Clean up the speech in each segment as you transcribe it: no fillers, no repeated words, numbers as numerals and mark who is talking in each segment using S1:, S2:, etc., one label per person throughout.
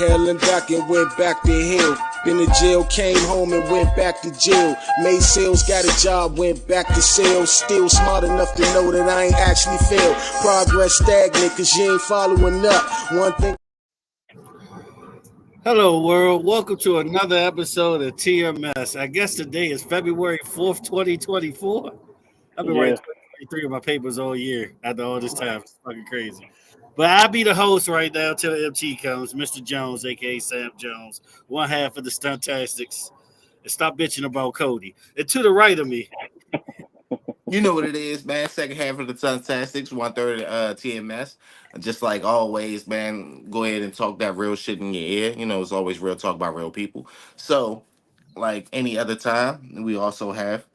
S1: Hell and back and went back to hell. Been to jail, came home and went back to jail. Made sales, got a job, went back to sales. Still smart enough to know that I ain't actually failed. Progress stagnant cause you ain't following up. One thing.
S2: Hello, world. Welcome to another episode of TMS. I guess today is February 4th, 2024. I've been writing 2023 of my papers all year after all this time. It's fucking crazy. But I'll be the host right now till MT comes, Mr. Jones, a.k.a. Sam Jones, one half of the Stuntastics. And stop bitching about Cody. And to the right of me.
S3: You know what it is, man. Second half of the Stuntastics, 1/3 of TMS. Just like always, man, go ahead and talk that real shit in your ear. You know, it's always real talk by real people. So, like any other time, we also have...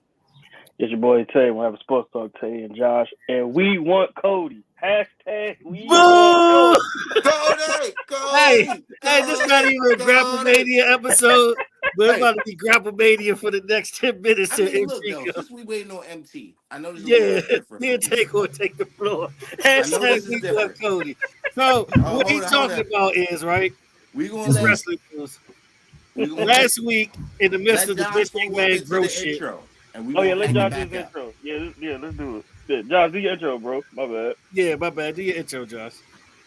S4: It's your boy Trey. We'll have a sports talk, Trey and Josh. And we want Cody. Hashtag we want
S3: Cody!
S2: Hey, this is not even a Grapplemania episode, but it's about to be Grapplemania for the next 10 minutes.
S3: I mean, look, though, since we waiting on MT, I know this is
S2: me and Tay gonna take the floor. Hashtag we want Cody. So, what he's talking about is, right,
S3: we gonna let
S2: wrestling news. Last week, in the midst of the Big Man bro shit.
S4: Let Josh do his intro. Yeah, let's do it. Yeah, Josh, do your intro, bro. My bad.
S2: Yeah, my bad. Do your intro, Josh.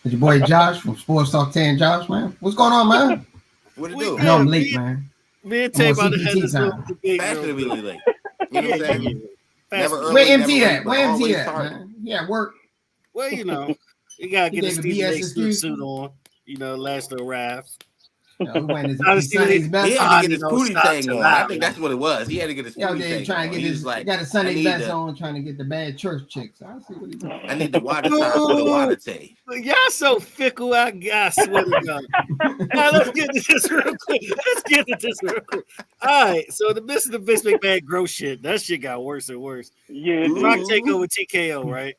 S5: It's your boy Josh from Sports Talk 10. Josh, man. What's going on, man?
S3: What it do?
S5: I know I'm late, man.
S2: Me and Tay about to have this debate.
S3: Fashionably late. You know what I'm saying?
S5: Never early. Where MT at? Where MT at, man? Yeah, work.
S2: Well, you know, you gotta get a Stephen A. suit on. You know, last to arrive.
S3: He had to get his booty tag on. I think that's what it was. He had to get his booty tag on.
S5: Trying to get his, like, got a Sunday best on, trying to get the bad church chicks. I see what he's doing.
S3: I need the water time for the water tag.
S2: Y'all so fickle. I swear to God. Now, let's get to this real quick. All right. So the midst of the Vince McMahon gross shit, that shit got worse and worse.
S4: Yeah.
S2: Rock take over TKO, right?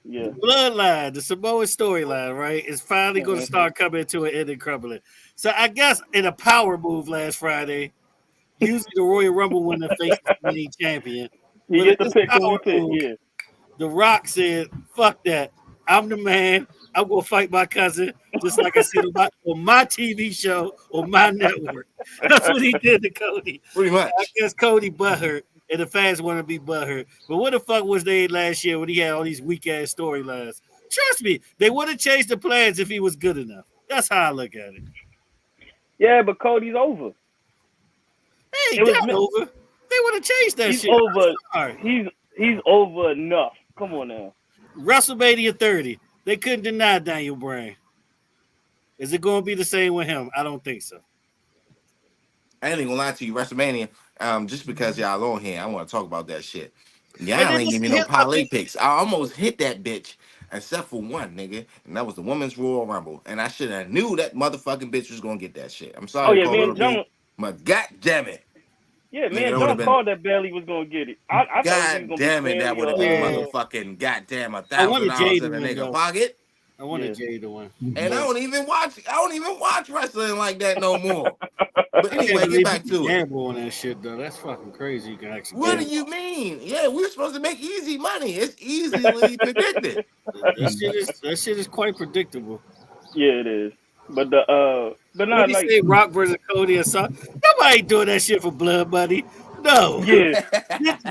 S4: Yeah.
S2: Bloodline, the Samoan storyline, right, is finally going to start coming to an end and crumbling. So I guess in a power move last Friday, using the Royal Rumble winner face the main champion.
S4: You get the pick on
S2: the The Rock said, "Fuck that! I'm the man. I'm gonna fight my cousin, just like I said on my TV show on my network." That's what he did to Cody.
S3: Pretty much.
S2: I guess Cody butthurt. And the fans want to be butthurt. But what the fuck was they last year when he had all these weak-ass storylines? Trust me, they would have changed the plans if he was good enough. That's how I look at it.
S4: Yeah, but Cody's over.
S2: Hey, that's over. They would have changed that shit.
S4: Over. He's over enough. Come on now.
S2: WrestleMania 30. They couldn't deny Daniel Bryan. Is it going to be the same with him? I don't think so.
S3: I ain't gonna lie to you, WrestleMania. Just because y'all on here, I want to talk about that shit. Y'all ain't give me no parlay picks. I almost hit that bitch, except for one, nigga, and that was the Women's Royal Rumble. And I should have knew that motherfucking bitch was gonna get that shit. I'm sorry, but god damn it.
S4: Yeah, man, don't call that Bailey was gonna get it.
S3: God damn it, that would have been motherfucking goddamn $1,000 in a nigga pocket.
S2: I wanted Jay to win.
S3: And I don't even watch wrestling like that no more. But anyway, get back to it.
S2: Gamble on that shit though. That's fucking crazy. You can actually
S3: what do you mean? Yeah, we're supposed to make easy money. It's easily predicted.
S2: That shit is quite predictable.
S4: Yeah, it is. But not like
S2: say Rock versus Cody or something. Nobody doing that shit for blood money. No.
S4: Yeah.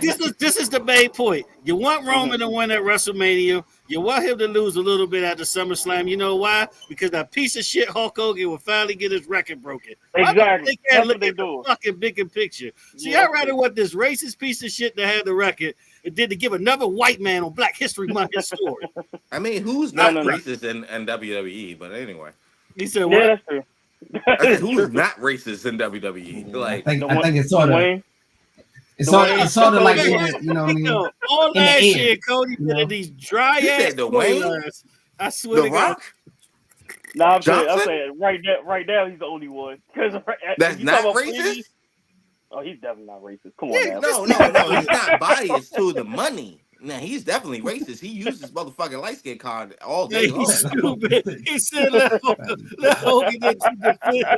S2: This is the main point. You want Roman to win at WrestleMania. You want him to lose a little bit at the SummerSlam. You know why? Because that piece of shit Hulk Hogan will finally get his record broken.
S4: Exactly.
S2: They can't look at the fucking bigger picture. See, I'd rather want this racist piece of shit that had the record than to give another white man on Black History Month his story.
S3: I mean, who's not racist in WWE? But anyway.
S2: He said, what?
S4: Yeah, that's true.
S3: I said, who's not racist in WWE? Like,
S5: I think it's sort of... It's sort of like, you know what I mean?
S2: All that shit, Cody did in these dry ass storylines. I swear to God.
S4: No, I'm saying right now he's the only one.
S3: That's not racist?
S4: Oh, he's definitely not racist. Come on now.
S3: No. He's not biased to the money. Nah, he's definitely racist. He uses motherfucking light skin card all day long.
S2: He's stupid. He said let Hogan defend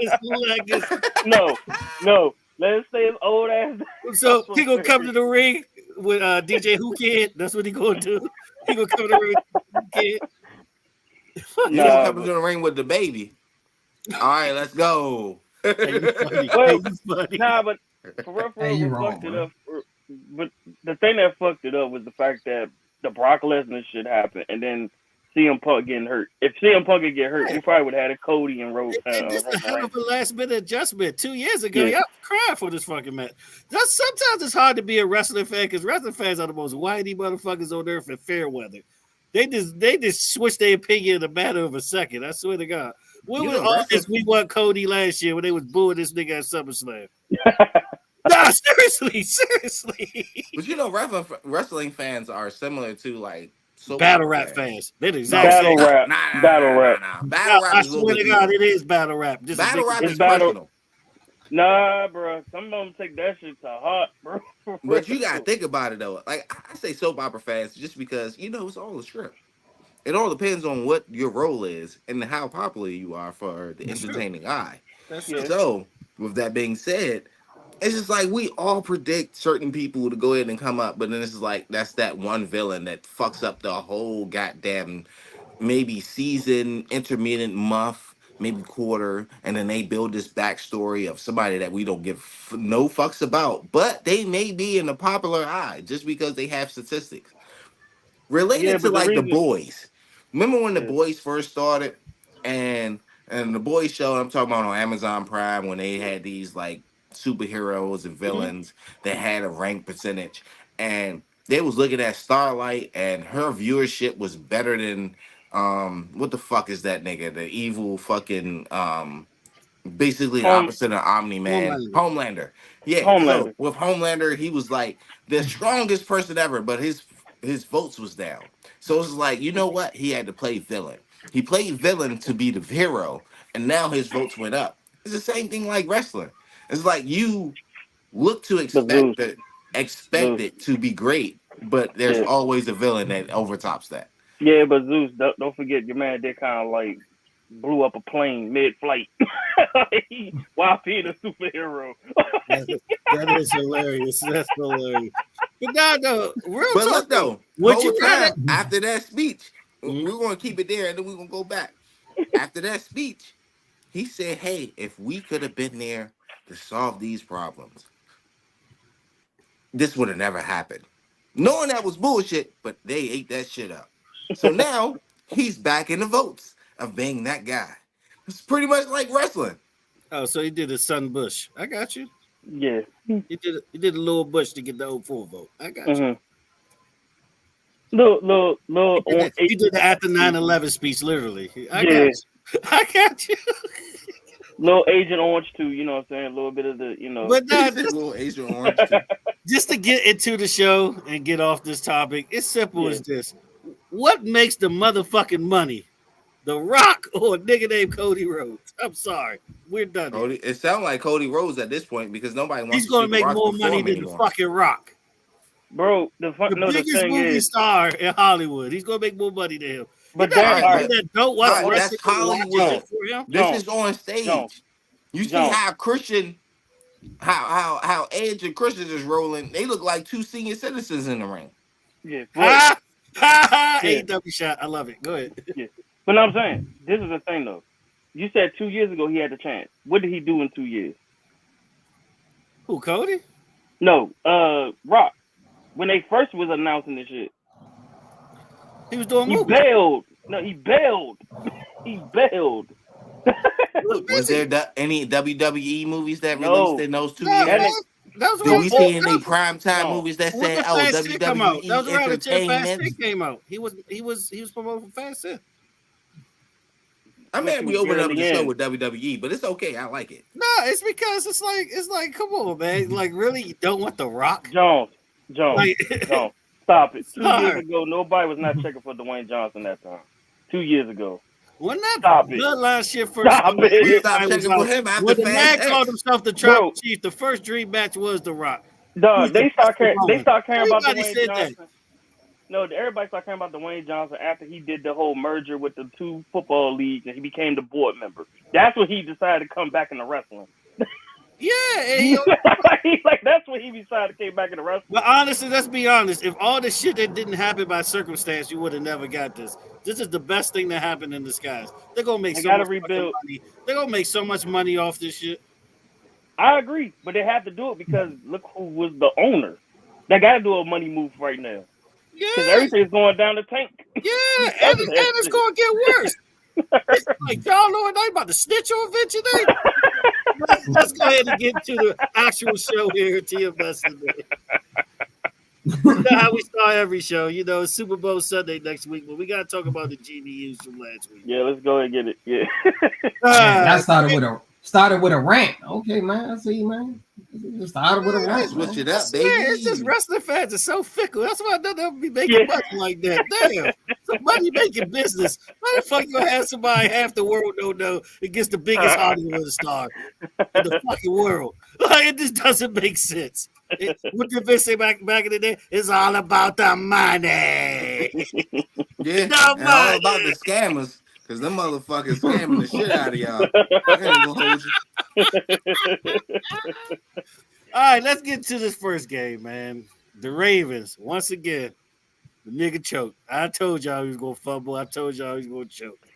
S2: his legacy.
S4: No. Let him stay his old ass.
S2: So he gonna come to the ring with DJ Who Kid. That's what he gonna do. He gonna come to the ring with Who Kid.
S3: He's gonna come to the ring with the baby. All right, let's go.
S2: Hey, you funny.
S4: Well,
S2: Hey, you funny.
S4: nah, but for real,
S5: Hey, you
S4: what
S5: wrong,
S4: fucked it
S5: bro.
S4: up? But the thing that fucked it up was the fact that the Brock Lesnar shit happened, and then CM Punk getting hurt. If CM Punk could get hurt, we probably would have had a Cody and
S2: This is a
S4: Roman
S2: hell
S4: Reigns.
S2: of a last minute adjustment. 2 years ago,
S4: Yeah.
S2: y'all cried for this fucking match. Sometimes it's hard to be a wrestling fan because wrestling fans are the most whiny motherfuckers on earth in fair weather. They just switch their opinion in a matter of a second. I swear to God. Where
S3: You
S2: was
S3: know,
S2: all
S3: wrestling-
S2: this we want Cody last year when they was booing this nigga at SummerSlam? Nah, seriously.
S3: But you know, wrestling fans are similar to like soap
S2: Battle
S3: opera
S2: rap fans. They're the
S3: No,
S2: exact same.
S4: Battle rap.
S3: nah. Battle
S2: No,
S3: rap
S2: I
S3: is a little
S2: swear
S3: bit
S2: to God,
S3: different.
S2: it is battle rap. Just a
S3: Battle
S2: big-
S3: rap
S4: It's
S3: is
S4: battle-
S3: personal.
S4: Nah, bro. Some of them take that shit to heart, bro.
S3: But you gotta think about it though. Like I say soap opera fans just because you know it's all a script. It all depends on what your role is and how popular you are for the
S2: That's true.
S3: entertaining eye.
S2: That's
S4: Yeah.
S2: true.
S3: So, with that being said, it's just like we all predict certain people to go ahead and come up, but then it's just like that's that one villain that fucks up the whole goddamn maybe season, intermittent month, maybe quarter, and then they build this backstory of somebody that we don't give no fucks about, but they may be in the popular eye just because they have statistics
S4: Yeah,
S3: related to
S4: but the
S3: like the
S4: reason,
S3: boys. Remember when the
S4: yeah.
S3: boys first started, and the boys show I'm talking about on Amazon Prime when they had these like superheroes and villains that had a rank percentage, and they was looking at Starlight and her viewership was better than what the fuck is that nigga, the evil fucking basically the
S4: Home
S3: opposite of Omni Man,
S2: Homelander.
S3: Homelander. Yeah, so
S4: Homelander.
S3: with Homelander, he was like the strongest person ever, but his votes was down. So it's like, you know what? He had to play villain. He played villain to be the hero, and now his votes went up. It's the same thing like wrestling. It's like you look to
S4: But Zeus,
S3: expect
S4: Zeus.
S3: it to be great, but there's
S4: Yeah.
S3: always a villain that overtops that.
S4: Yeah, but Zeus, don't forget your man did kind of like blew up a plane mid-flight while being a superhero.
S2: That is hilarious. That's hilarious. But no, real
S3: But
S2: talk
S3: look though,
S2: Would
S3: whole
S2: you rather?
S3: time after that speech,
S2: Mhm.
S3: we're gonna keep it there and then we're gonna go back. After that speech, he said, "Hey, if we could have been there to solve these problems, this would have never happened." Knowing that was bullshit, but they ate that shit up. So now he's back in the votes of being that guy. It's pretty much like wrestling.
S2: Oh, so he did his son Bush. I got you.
S4: Yeah.
S2: He did a little Bush to get the 04 vote. I got you.
S4: Mm-hmm. Little
S2: He did the after 9/11 speech, literally. I got
S4: Yeah.
S2: you. I got you.
S4: little Agent Orange too, you know what I'm saying? A little bit of the,
S2: But
S3: He said little Asian orange too.
S2: just to get into the show and get off this topic, it's simple
S4: Yeah.
S2: as this. What makes the motherfucking money? The Rock or a nigga named Cody Rhodes? I'm sorry. We're done.
S3: Cody, it sounds like Cody Rhodes at this point because nobody wants
S2: He's
S3: to
S2: going
S3: see
S2: to make
S3: Rock
S2: more money
S3: perform
S2: than
S3: anymore.
S2: the fucking Rock.
S4: Bro, the
S2: biggest
S4: thing
S2: movie
S4: is,
S2: star in Hollywood. He's going to make more money than him.
S4: but
S2: You know
S4: that,
S2: how
S3: all
S2: people
S3: right,
S2: that don't watch
S3: all right,
S2: wrestling
S3: that's
S2: watch
S3: Hollywood.
S2: it for him?
S3: This
S4: Jones,
S3: is on stage.
S4: Jones,
S3: You see
S4: Jones.
S3: how Christian, how Edge and Christian is rolling. They look like two senior citizens in the ring.
S4: Yeah,
S2: Ha! Ha ha!
S4: Yeah.
S2: AEW shot. I love it. Go ahead.
S4: yeah. But no, I'm saying, this is the thing though. You said 2 years ago he had the chance. What did he do in 2 years?
S2: Who, Cody?
S4: No, Rock. When they first was announcing this shit,
S2: He was doing
S4: he
S2: movies.
S4: bailed. No, he bailed. He bailed.
S3: Was there any WWE movies that
S4: No.
S3: released in those 2
S2: No,
S3: years?
S4: That
S2: that was
S3: Did
S2: around
S3: we
S2: the
S3: see any
S2: time.
S3: primetime
S4: No.
S3: movies that
S2: When
S3: said,
S2: the
S3: "Oh,
S2: Fast 10 come out. That was
S3: WWE
S2: around the time Fast 10
S3: Entertainment"?
S2: came out. He was promoting Fast 10.
S3: I
S4: But
S3: mean,
S4: you
S3: we opened up
S4: barely
S3: the show
S4: in.
S3: with WWE, but it's okay. I like it.
S2: No, it's because it's like, come on, man. Like, really, you don't want the Rock?
S4: Jones.
S2: Like,
S4: Stop it. 2
S2: Sorry.
S4: years ago, nobody was not checking for Dwayne Johnson that time. 2 years ago.
S2: when that
S4: Stop it.
S2: bloodline shit first
S4: Stop
S2: started,
S4: it.
S3: We stopped
S2: everybody was
S3: checking for
S2: out.
S3: him after
S2: When the man
S3: Fast
S2: called
S3: X.
S2: himself the Tribal
S4: Bro.
S2: Chief, the first dream match was the Rock.
S4: Dog, they start caring about
S2: Everybody
S4: Dwayne
S2: said that.
S4: Johnson. No, everybody started caring about Dwayne Johnson after he did the whole merger with the two football leagues and he became the board member. That's when he decided to come back into wrestling.
S2: Yeah, and
S4: like that's what he decided to came back in the wrestling.
S2: But honestly, let's be honest. If all the shit that didn't happen by circumstance, you would have never got this. This is the best thing that happened in disguise. They're gonna make so much fucking money. They're gonna make so much money off this shit.
S4: I agree, but they have to do it because look who was the owner. They got to do a money move right now.
S2: Yeah,
S4: because everything's going down the tank.
S2: Yeah, and it's gonna get worse. Like y'all know they about to snitch on Vince today. Let's go ahead and get to the actual show here at TMS today. You know how we start every show. You know, Super Bowl Sunday next week, but we got to talk about the GBUs from last week.
S4: Yeah, let's go ahead and get it. Yeah.
S5: That started with a rant. Okay, man. I see you, man. It started with a rant.
S3: Switch it up, baby.
S2: Yeah, it's just wrestling fans are so fickle. That's why they'll be making money like that. Damn. So money making business. Why the fuck you have somebody half the world don't know against the biggest Hollywood star in the fucking world? Like, it just doesn't make sense. What did Vince say back in the day? It's all about the money.
S3: Yeah, and all about the scammers. Because them motherfuckers scamming the shit out of y'all. I ain't gonna hold you.
S2: All right, let's get to this first game, man. The Ravens, once again, the nigga choked. I told y'all he was going to fumble. I told y'all he was going to choke.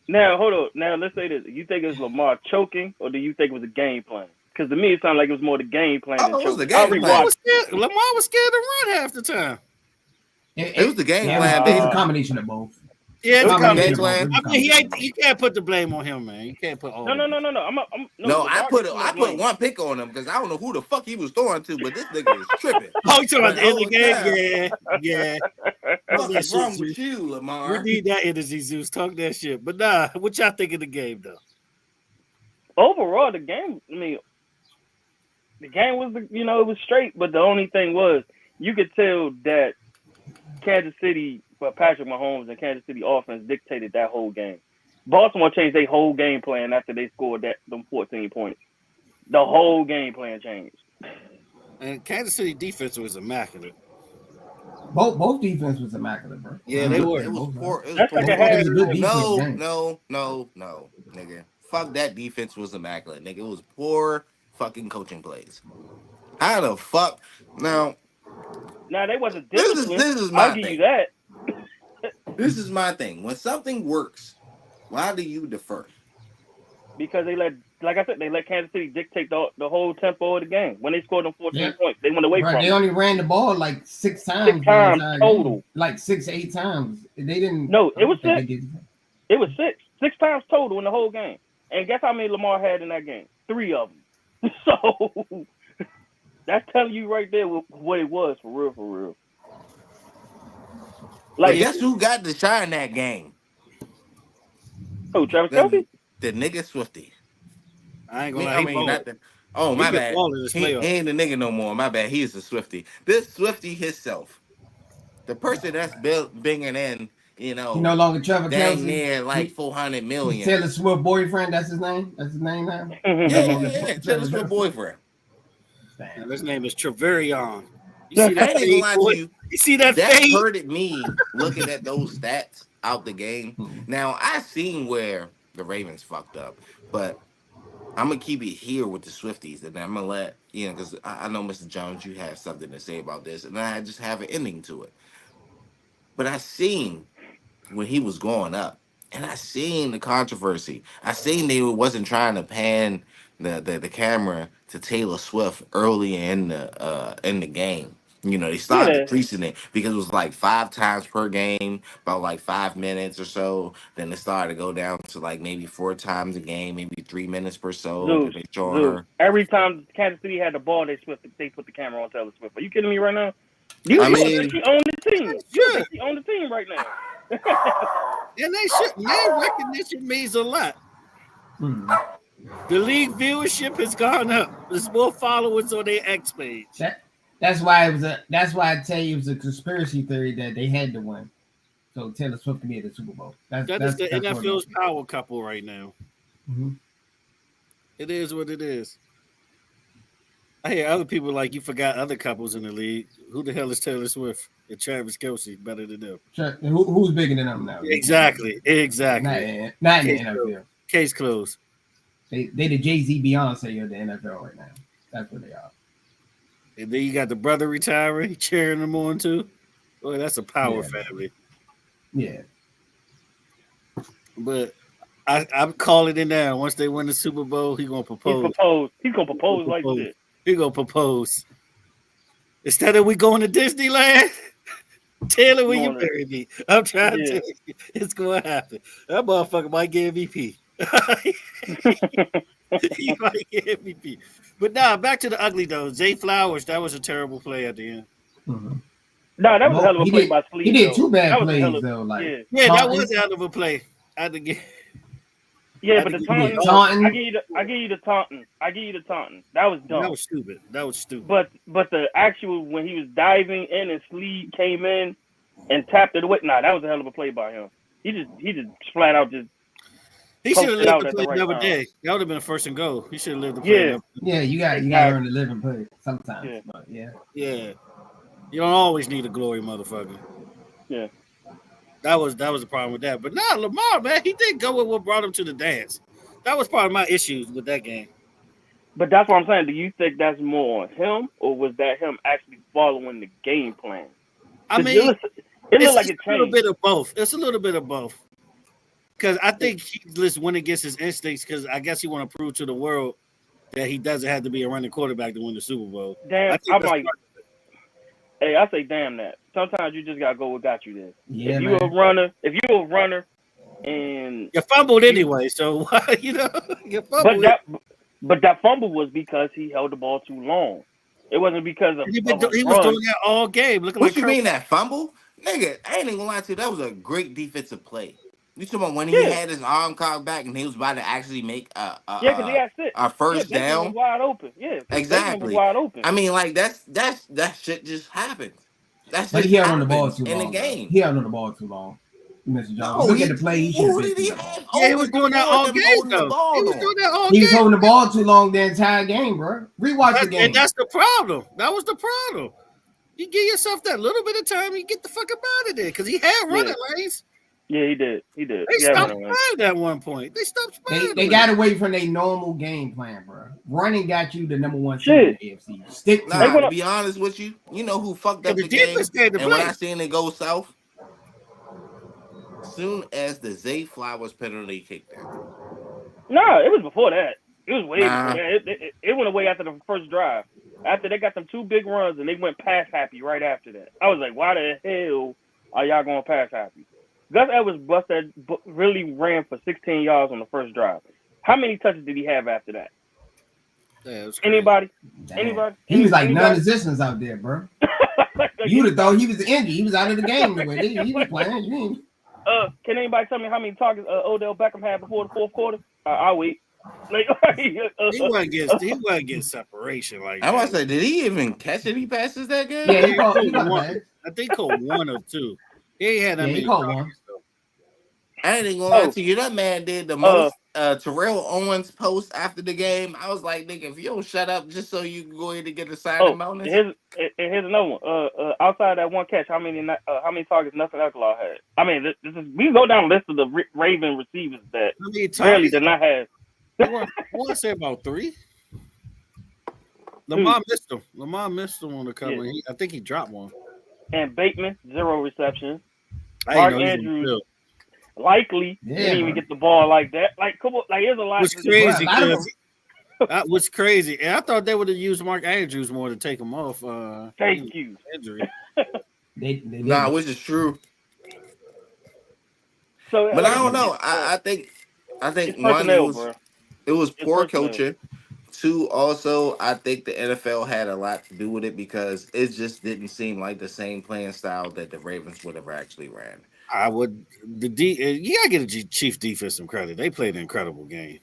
S4: Now, hold on. Now, let's say this. You think it was Lamar choking, or do you think it was a game plan? Because to me, it sounded like it was more the game plan than choking.
S3: It was the game plan.
S2: Lamar was scared to run half the time.
S3: It was the game plan.
S5: It was a combination of both.
S2: Yeah,
S3: it's a game plan.
S2: I mean, you can't put the blame on him, man. You can't put all.
S4: No.
S3: I put one pick on him because I don't know who the fuck he was throwing to, but this nigga is tripping.
S2: Oh, you talking about the end of the game? Yeah.
S3: What's wrong with you, Lamar?
S2: We need that energy, Zeus. Talk that shit. But nah, what y'all think of the game, though?
S4: Overall, the game. I mean, the game was, it was straight. But the only thing was, you could tell that Kansas City. But Patrick Mahomes and Kansas City offense dictated that whole game. Baltimore changed their whole game plan after they scored them 14 points. The whole game plan changed.
S2: And Kansas City defense was immaculate.
S5: Both defense was immaculate, bro.
S2: Yeah, they were.
S3: It was poor.
S5: No,
S3: nigga. Fuck that defense was immaculate, nigga. It was poor fucking coaching plays. How the fuck? Now
S4: they wasn't disciplined.
S3: This is my
S4: I'll give you that.
S3: This is my thing. When something works, why do you defer?
S4: Because they let Kansas City dictate the whole tempo of the game. When they scored them 14 points, they went away from it.
S5: They only ran the ball like 6 times.
S4: 6 times total.
S5: Like 6, 8 times. They didn't.
S4: No, it was 6. It was 6. 6 times total in the whole game. And guess how many Lamar had in that game? 3 of them. So that's telling you right there what it was for real.
S3: Like, guess who got the shot in that game?
S4: Oh, Travis Kelce?
S3: The nigga Swifty.
S2: I ain't gonna lie.
S3: My bad. He ain't the nigga no more. My bad. He is the Swifty. This Swifty himself. The person that's bringing in,
S5: he no longer Trevor Kelce.
S3: Near like 400 million.
S5: Taylor Swift boyfriend. That's his name. That's his name now.
S3: Yeah. Taylor Swift boyfriend.
S2: His name is Treverion.
S3: You see that?
S2: You see that?
S3: That hurted me looking at those stats out the game. Now I seen where the Ravens fucked up, but I'm gonna keep it here with the Swifties, and I'm gonna let because I know Mr. Jones, you have something to say about this, and I just have an ending to it. But I seen when he was going up, and I seen the controversy. I seen they wasn't trying to pan the camera to Taylor Swift early in the game. They started decreasing it because it was like 5 times per game, about like 5 minutes or so. Then it started to go down to like maybe 4 times a game, maybe 3 minutes per so.
S4: Every time Kansas City had the ball, they put the camera on Taylor Swift. Are you kidding me right now? She owned the team.
S2: Sure.
S4: She owned the team right now.
S2: And they should. Name recognition means a lot. The league viewership has gone up. There's more followers on their X page.
S5: That's why I tell you it was a conspiracy theory that they had to win. So Taylor Swift can be at the Super Bowl. That's
S2: the NFL's power couple right now.
S5: Mm-hmm.
S2: It is what it is. I hear other people like you forgot other couples in the league. Who the hell is Taylor Swift and Travis Kelce better than them?
S5: Who's bigger than them now?
S2: Exactly.
S5: Not in the NFL.
S2: Case closed.
S5: They the Jay-Z Beyonce of the NFL right now. That's what they are.
S2: And then you got the brother retiring, cheering them on too. Boy, that's a power family.
S5: Yeah.
S2: But I'm calling it now. Once they win the Super Bowl, he's gonna propose.
S4: He's gonna propose like this.
S2: He's gonna propose. Instead of we going to Disneyland, Taylor, will you marry me? I'm trying to tell you, it's gonna happen. That motherfucker might get MVP. He might get MVP. But nah, back to the ugly though. Zay Flowers, that was a terrible play at the end.
S5: Mm-hmm.
S4: No, that was a hell of a play by Sleeve.
S5: He did two bad plays though. Like
S2: that was a hell of a play. I had to get.
S4: Yeah, but the taunting. I give you the taunting. That was dumb.
S2: That was stupid.
S4: But the actual when he was diving in and Sleeve came in and tapped it away. Nah, that was a hell of a play by him. He just flat out just.
S2: He should have lived the play another day. That would have been a first and goal. He should have lived the play.
S5: Yeah, you got to learn to live and play sometimes.
S4: Yeah.
S5: But yeah.
S2: You don't always need a glory, motherfucker.
S4: Yeah.
S2: That was the problem with that. But nah, Lamar, man, he did go with what brought him to the dance. That was part of my issues with that game.
S4: But that's what I'm saying. Do you think that's more on him, or was that him actually following the game plan?
S2: I mean,
S4: it looked like it changed.
S2: A little bit of both. It's a little bit of both. Because I think he just went against his instincts because I guess he want to prove to the world that he doesn't have to be a running quarterback to win the Super Bowl.
S4: Damn, I say damn that. Sometimes you just gotta go what got you there.
S5: Yeah,
S4: if you're a runner, and
S2: you fumbled anyway, so you fumbled.
S4: But that fumble was because he held the ball too long. It wasn't because of
S2: he was doing that all game.
S3: What you mean that fumble? Nigga, I ain't even gonna lie to you. That was a great defensive play. You talking about when he had his arm cocked back and he was about to actually make a first down?
S4: Was wide open. Yeah,
S3: exactly.
S4: Was wide open.
S3: I mean, like that shit just happened.
S5: But he held on the ball too long.
S3: In the game,
S5: he held on the ball too long. Mr. Jones, look at the play. He
S2: he was doing that all game though. He was doing that all game.
S5: He was holding the ball too long the entire game, bro. Rewatch the game.
S2: And that's the problem. That was the problem. You give yourself that little bit of time, you get the fuck up out of there because he had running lanes.
S4: Yeah, he did.
S2: They stopped playing at one point. They stopped playing.
S5: They got away from their normal game plan, bro. Running got you the number one seed in the AFC. Stick to
S3: to be honest with you, you know who fucked up the game? And when I seen it go south, soon as the Zay Flowers penalty kicked in.
S4: No, it was before that. It was way before that. It went away after the first drive. After they got them two big runs and they went pass happy right after that. I was like, why the hell are y'all going pass happy? Gus Edwards really ran for 16 yards on the first drive. How many touches did he have after that?
S2: Yeah,
S4: anybody?
S5: He was like non-existent out there, bro. You would have thought he was injured. He was out of the game the way he was playing.
S4: Can anybody tell me how many targets Odell Beckham had before the fourth quarter? I'll wait.
S2: He wasn't getting separation like that.
S3: I want to say, did he even catch any passes that game?
S5: Yeah, he caught one.
S2: I think he caught one or two. He had that many
S5: one.
S3: I ain't gonna lie to you. That man did the most Terrell Owens post after the game. I was like, nigga, if you don't shut up just so you can go ahead and get a signing bonus.
S4: Here's another one. Outside that one catch, how many targets Nelson Aguilar had? I mean, this is we go down the list of the Raven receivers that really did not have.
S2: I want to say about 3. Lamar missed him on the cover. Yeah. I think he dropped one.
S4: And Bateman, 0 receptions. Mark Andrews likely didn't even get the ball like that. Like, come on, like, there's a lot.
S2: What's crazy? That was crazy. And I thought they would have used Mark Andrews more to take him off.
S4: Thank you.
S2: Injury.
S3: Which is true.
S4: So,
S3: but I don't know. I think one, it was poor coaching. 2, also, I think the NFL had a lot to do with it because it just didn't seem like the same playing style that the Ravens would have actually ran.
S2: I would. You gotta give the Chief defense some credit. They played an incredible game.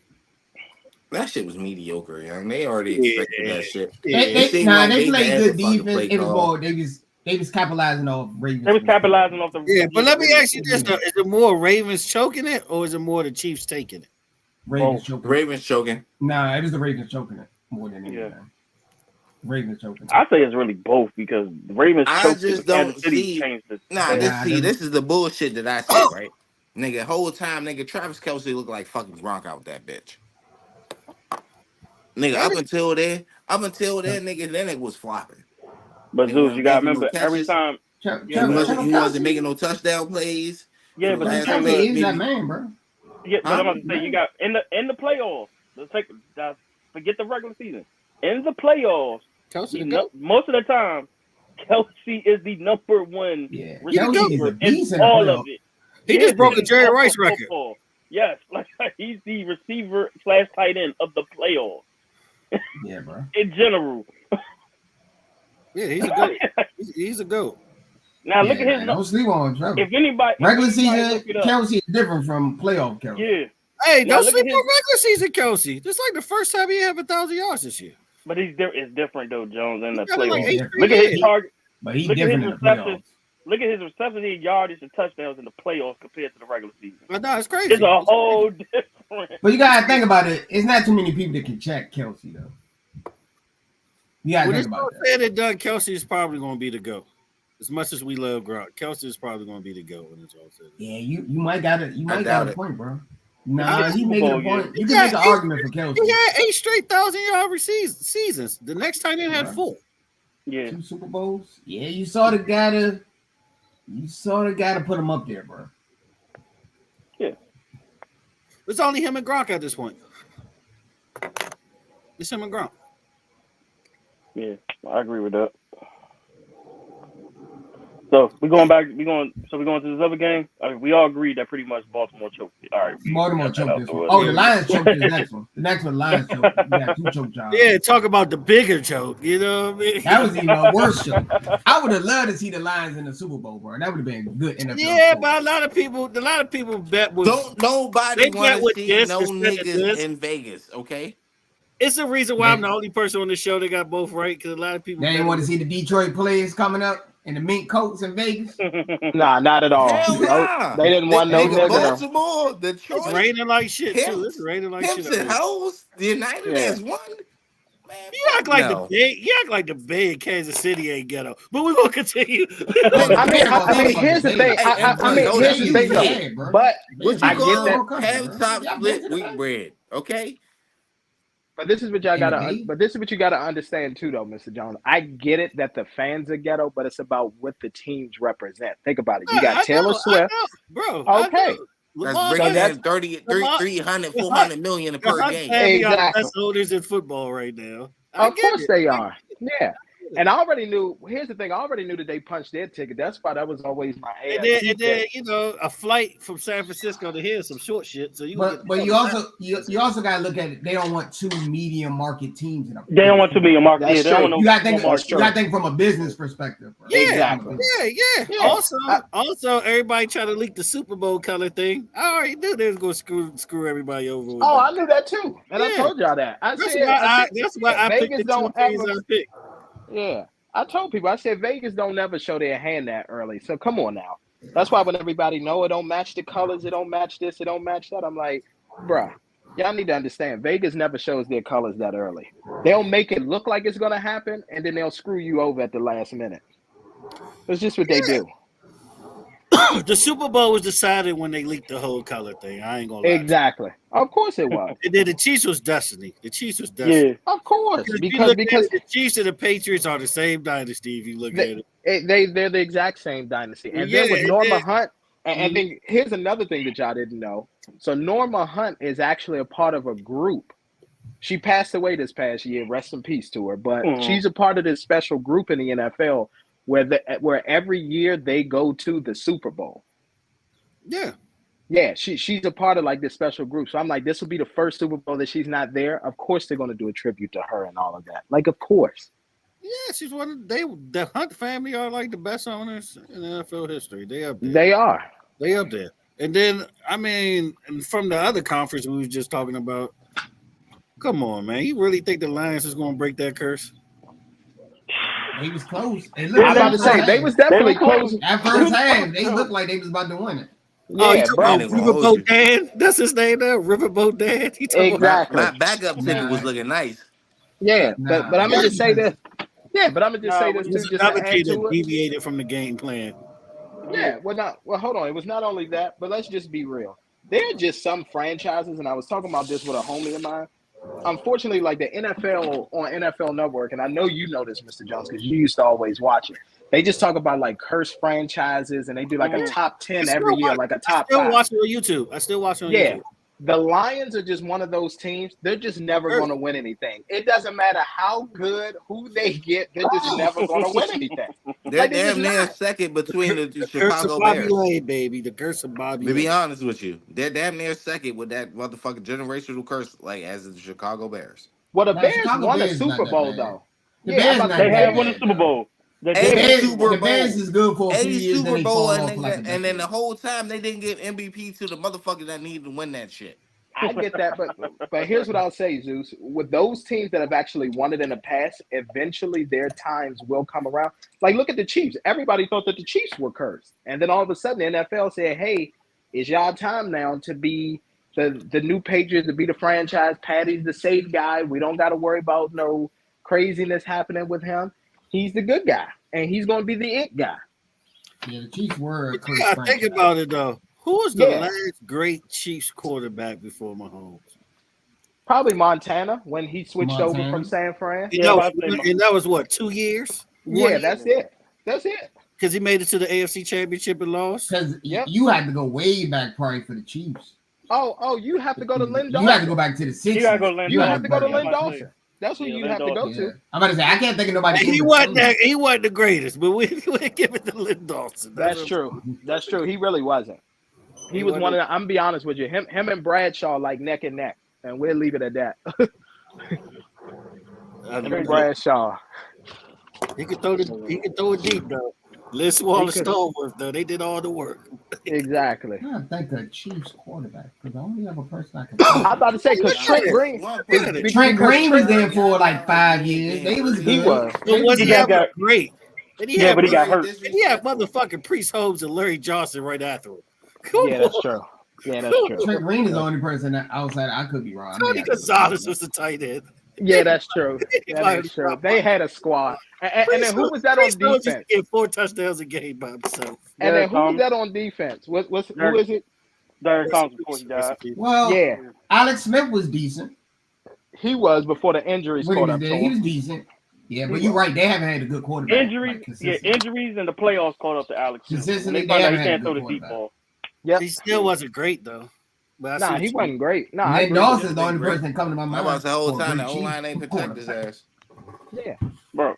S3: That shit was mediocre, young. They already expected that shit.
S5: They played good defense. It was more. They was capitalizing off Ravens.
S4: They was capitalizing off the.
S2: Yeah, but let me ask you this: though. Is it more Ravens choking it, or is it more the Chiefs taking it?
S3: Ravens choking.
S5: Nah, it was the Ravens choking it more than anything. Yeah. Ravens choking.
S4: I say it's really both because the Ravens choked.
S3: I just don't see. This is the bullshit that I see, right? Nigga, whole time, Travis Kelce looked like fucking Gronk out that bitch. Nigga, up until then, nigga, then it was flopping.
S4: But
S3: He
S4: Zeus, you
S3: wasn't
S4: gotta
S3: making no
S4: remember every
S3: catches.
S4: time.
S3: He wasn't making no touchdown plays for
S4: Yeah,
S3: the
S4: but the
S3: last
S4: thing
S5: Kelsey
S4: is,
S5: is that man, bro.
S4: yeah, but
S3: Huh?
S4: I'm about to say you got in the playoffs. Let's forget the regular season. In the playoffs,
S2: Kelsey the GOAT.
S4: most of the time, Kelsey is the number one
S5: Yeah,
S2: Kelsey
S5: is a
S4: receiver in
S5: beast in the
S4: all of
S5: playoffs.
S4: it.
S2: He just broke a
S4: in
S2: Jerry
S4: all
S2: Rice
S4: of
S2: record.
S4: football. Yes, like he's the receiver / tight end of the playoffs.
S5: Yeah, bro.
S4: In general.
S2: Yeah, he's a GOAT. He's a GOAT.
S4: Now look at his.
S5: Don't sleep on Trevor.
S4: If anybody
S5: Regular
S4: look
S5: season
S4: it up,
S5: Kelsey is different from playoff Kelsey.
S4: yeah.
S2: Hey,
S4: Now
S2: don't
S4: look
S2: sleep
S4: at
S2: on regular season Kelsey. This is like the first time he had 1,000 yards this year.
S4: But it's different though, Jones, in the
S2: He got it like
S4: playoffs.
S2: 8
S4: Look at his target.
S5: But he's
S4: Look at
S5: different
S4: his
S5: in the playoffs.
S4: Look at his receptions, his yardage, and touchdowns in the playoffs compared to the regular season.
S2: No, it's crazy.
S4: It's a whole different.
S5: But you gotta think about it. It's not too many people that can check Kelsey though. You gotta think about that.
S2: Said and done, Kelsey is probably going to be the GOAT. As much as we love Gronk, Kelsey is probably going to be the GOAT when it's all said.
S5: Yeah, you might got a point, bro. Nah, he making a point. You can make an argument for Kelsey.
S2: He had 8 straight 1,000-yard seasons. The next time they had 4.
S4: Yeah,
S5: 2 Super Bowls. Yeah, you saw the guy to put him up there, bro.
S4: Yeah,
S2: it's only him and Gronk at this point. It's him and Gronk.
S4: yeah, I agree with that. So we're going to this other game. I mean, we all agreed that pretty much Baltimore choked it. All right,
S5: Baltimore choked this one. Oh, the Lions choked the next one. The next one, Lions choked. We got 2 choke jobs.
S2: Yeah, talk about the bigger choke. You know what I mean?
S5: That was even a worse choke. I would have loved to see the Lions in the Super Bowl, bro. That would have been good NFL.
S2: Yeah, but a lot of people bet with.
S3: Don't nobody want to see no niggas
S2: this.
S3: in Vegas, okay?
S2: It's the reason why I'm the only person on the show that got both right, because a lot of people.
S5: They didn't want to see the Detroit players coming up in the mink coats in Vegas.
S6: Nah, not at all.
S3: Hell nah.
S6: They didn't want no nigga.
S3: Baltimore, Detroit.
S2: It's raining like shit too. It's raining like shit.
S3: And hoes, the United has won. Man,
S2: you act like the Bay in Kansas City ain't ghetto, but we're gonna continue.
S6: I mean, here's the thing. Here's the thing, though. But I get that
S3: half-top split wheat bread, okay?
S6: But this is what y'all gotta. But this is what you gotta understand too, though, Mr. Jones. I get it that the fans are ghetto, but it's about what the teams represent. Think about it. You got Taylor Swift,
S2: bro.
S6: Okay,
S3: that's bringing in 300, 400 million per game.
S6: Exactly.
S2: Best holders in football right now.
S6: Of course they are. Yeah. And I already knew. Here's the thing. I already knew that they punched their ticket. That's why that was always my.
S2: And then you know, a flight from San Francisco to here is some short shit. So you.
S5: But you also gotta look at it. They don't want 2 medium market teams.
S4: They don't want 2 medium market.
S6: Yeah,
S4: you
S5: gotta think from a business perspective. Bro.
S2: Yeah,
S6: exactly.
S2: Yeah. Also, everybody trying to leak the Super Bowl color thing. I already knew they was gonna screw everybody over. With
S6: I knew that too, and I told y'all that.
S2: That's why I picked the 2 things I picked.
S6: Yeah, I told people. I said Vegas don't never show their hand that early. So come on now. That's why when everybody know it don't match the colors, it don't match this, it don't match that. I'm like, bruh, y'all need to understand. Vegas never shows their colors that early. They'll make it look like it's gonna happen, and then they'll screw you over at the last minute. It's just what they do.
S2: The Super Bowl was decided when they leaked the whole color thing. I ain't gonna lie.
S6: Exactly. Of course it was.
S2: And then the Chiefs was destiny. Yeah.
S6: Of course.
S2: Because the Chiefs and the Patriots are the same dynasty if you look at it.
S6: They're the exact same dynasty. And then with Norma Hunt, and then here's another thing that y'all didn't know. So Norma Hunt is actually a part of a group. She passed away this past year. Rest in peace to her. But she's a part of this special group in the NFL where every year they go to the Super Bowl.
S2: Yeah.
S6: Yeah, she's a part of like this special group. So I'm like, this will be the first Super Bowl that she's not there. Of course they're going to do a tribute to her and all of that. Like, of course.
S2: Yeah, she's one of the Hunt family are like the best owners in NFL history. They up there.
S6: They are.
S2: They up there. And then, I mean, from the other conference we was just talking about, come on, man. You really think the Lions is going to break that curse?
S5: They was close.
S6: I'm about to say, they was definitely close.
S5: At first half, they looked like they was about to win it.
S6: Yeah, bro.
S2: Riverboat Dan. That's his name now. Riverboat Dan.
S6: Exactly.
S3: My backup ticket was looking nice.
S6: Yeah, but I'm gonna just say this. Yeah, but I'm gonna just say this too. Just
S2: another
S6: to add
S2: kid
S6: to
S2: that
S6: it.
S2: deviated from the game plan.
S6: Yeah, well, hold on. It was not only that, but let's just be real. There are just some franchises, and I was talking about this with a homie of mine. unfortunately, like the NFL on NFL Network, and I know you know this, Mr. Jones, because you used to always watch it. They just talk about like cursed franchises, and they do like a top 10 every year, like a top 5.
S2: I still watch it on YouTube. YouTube.
S6: The Lions are just one of those teams. They're just never going to win anything. It doesn't matter how good who they get. They're just never going to win anything.
S3: They're like, damn near second between the Chicago Bears.
S2: Lane, baby. The curse of Bobby.
S3: To be honest with you, they're damn near second with that motherfucking generational curse, like as the Chicago Bears.
S6: Well, the Bears won a Super Bowl though.
S5: They have
S4: won a Super Bowl.
S5: The Bears is good for a few years,
S3: Super Bowl,
S5: and
S3: then the whole time they didn't give MVP to the motherfucker that needed to win that shit.
S6: I get that, but here's what I'll say, Zeus. With those teams that have actually won it in the past, eventually their times will come around. Like, look at the Chiefs. Everybody thought that the Chiefs were cursed. And then all of a sudden the NFL said, hey, it's y'all time now to be the new Patriots, to be the franchise. Patty's the safe guy. We don't got to worry about no craziness happening with him. He's the good guy, and he's going to be the it guy.
S5: Yeah, the Chiefs were.
S2: Think about it, though. Who was the last great Chiefs quarterback before Mahomes?
S6: Probably Montana when he switched over from San Fran.
S2: And that was what, 2 years?
S6: Yeah, that's it.
S2: Because he made it to the AFC Championship and lost.
S5: Because you had to go way back, probably for the Chiefs.
S6: Oh, you have to go to Lynn Dawson.
S5: You have to go back to the 60s.
S6: You have to go to Lynn Dawson. That's who you have to go to.
S5: I'm about to say, I can't think of nobody.
S2: He wasn't the greatest, but we give it to Lynn Dawson.
S6: That's true. That's true. He really wasn't. He was one of the, I'm be honest with you. Him and Bradshaw like neck and neck, and we'll leave it at that. Bradshaw.
S2: He could throw it deep though. Liz Wallace Stallworth though, they did all the work.
S6: Exactly.
S5: I think the Chiefs quarterback, because I only have a person I can.
S6: I'm about to say because Trent Green
S5: was there for like 5 years. They was good.
S6: He was.
S2: It wasn't that great.
S4: But he got hurt.
S2: And he had motherfucking Priest Holmes and Larry Johnson right after him.
S6: That's true. Yeah, that's true.
S5: Trent Green is the only person outside. I could be wrong.
S2: Tony Gonzalez was the tight end.
S6: Yeah, that's true. That's true. They had a squad. And then who was that on defense?
S2: Get 4 touchdowns a game by himself.
S6: And then who was that on defense? Who is it?
S4: Derek Thompson before he died.
S5: Well, Alex Smith was decent.
S6: He was before the injuries caught up to him.
S5: He was decent. Yeah, but you're right. They haven't had a good quarterback.
S4: Injuries and the playoffs caught up to Alex Smith.
S5: Consistently,
S4: they found out he can't throw the deep ball.
S6: Yep.
S2: He still wasn't great though.
S6: Nah, he wasn't great. Nah,
S5: Ned Dawson's the only person coming to my mind.
S3: I was the whole time the O-line ain't protect his ass.
S6: Yeah,
S4: bro.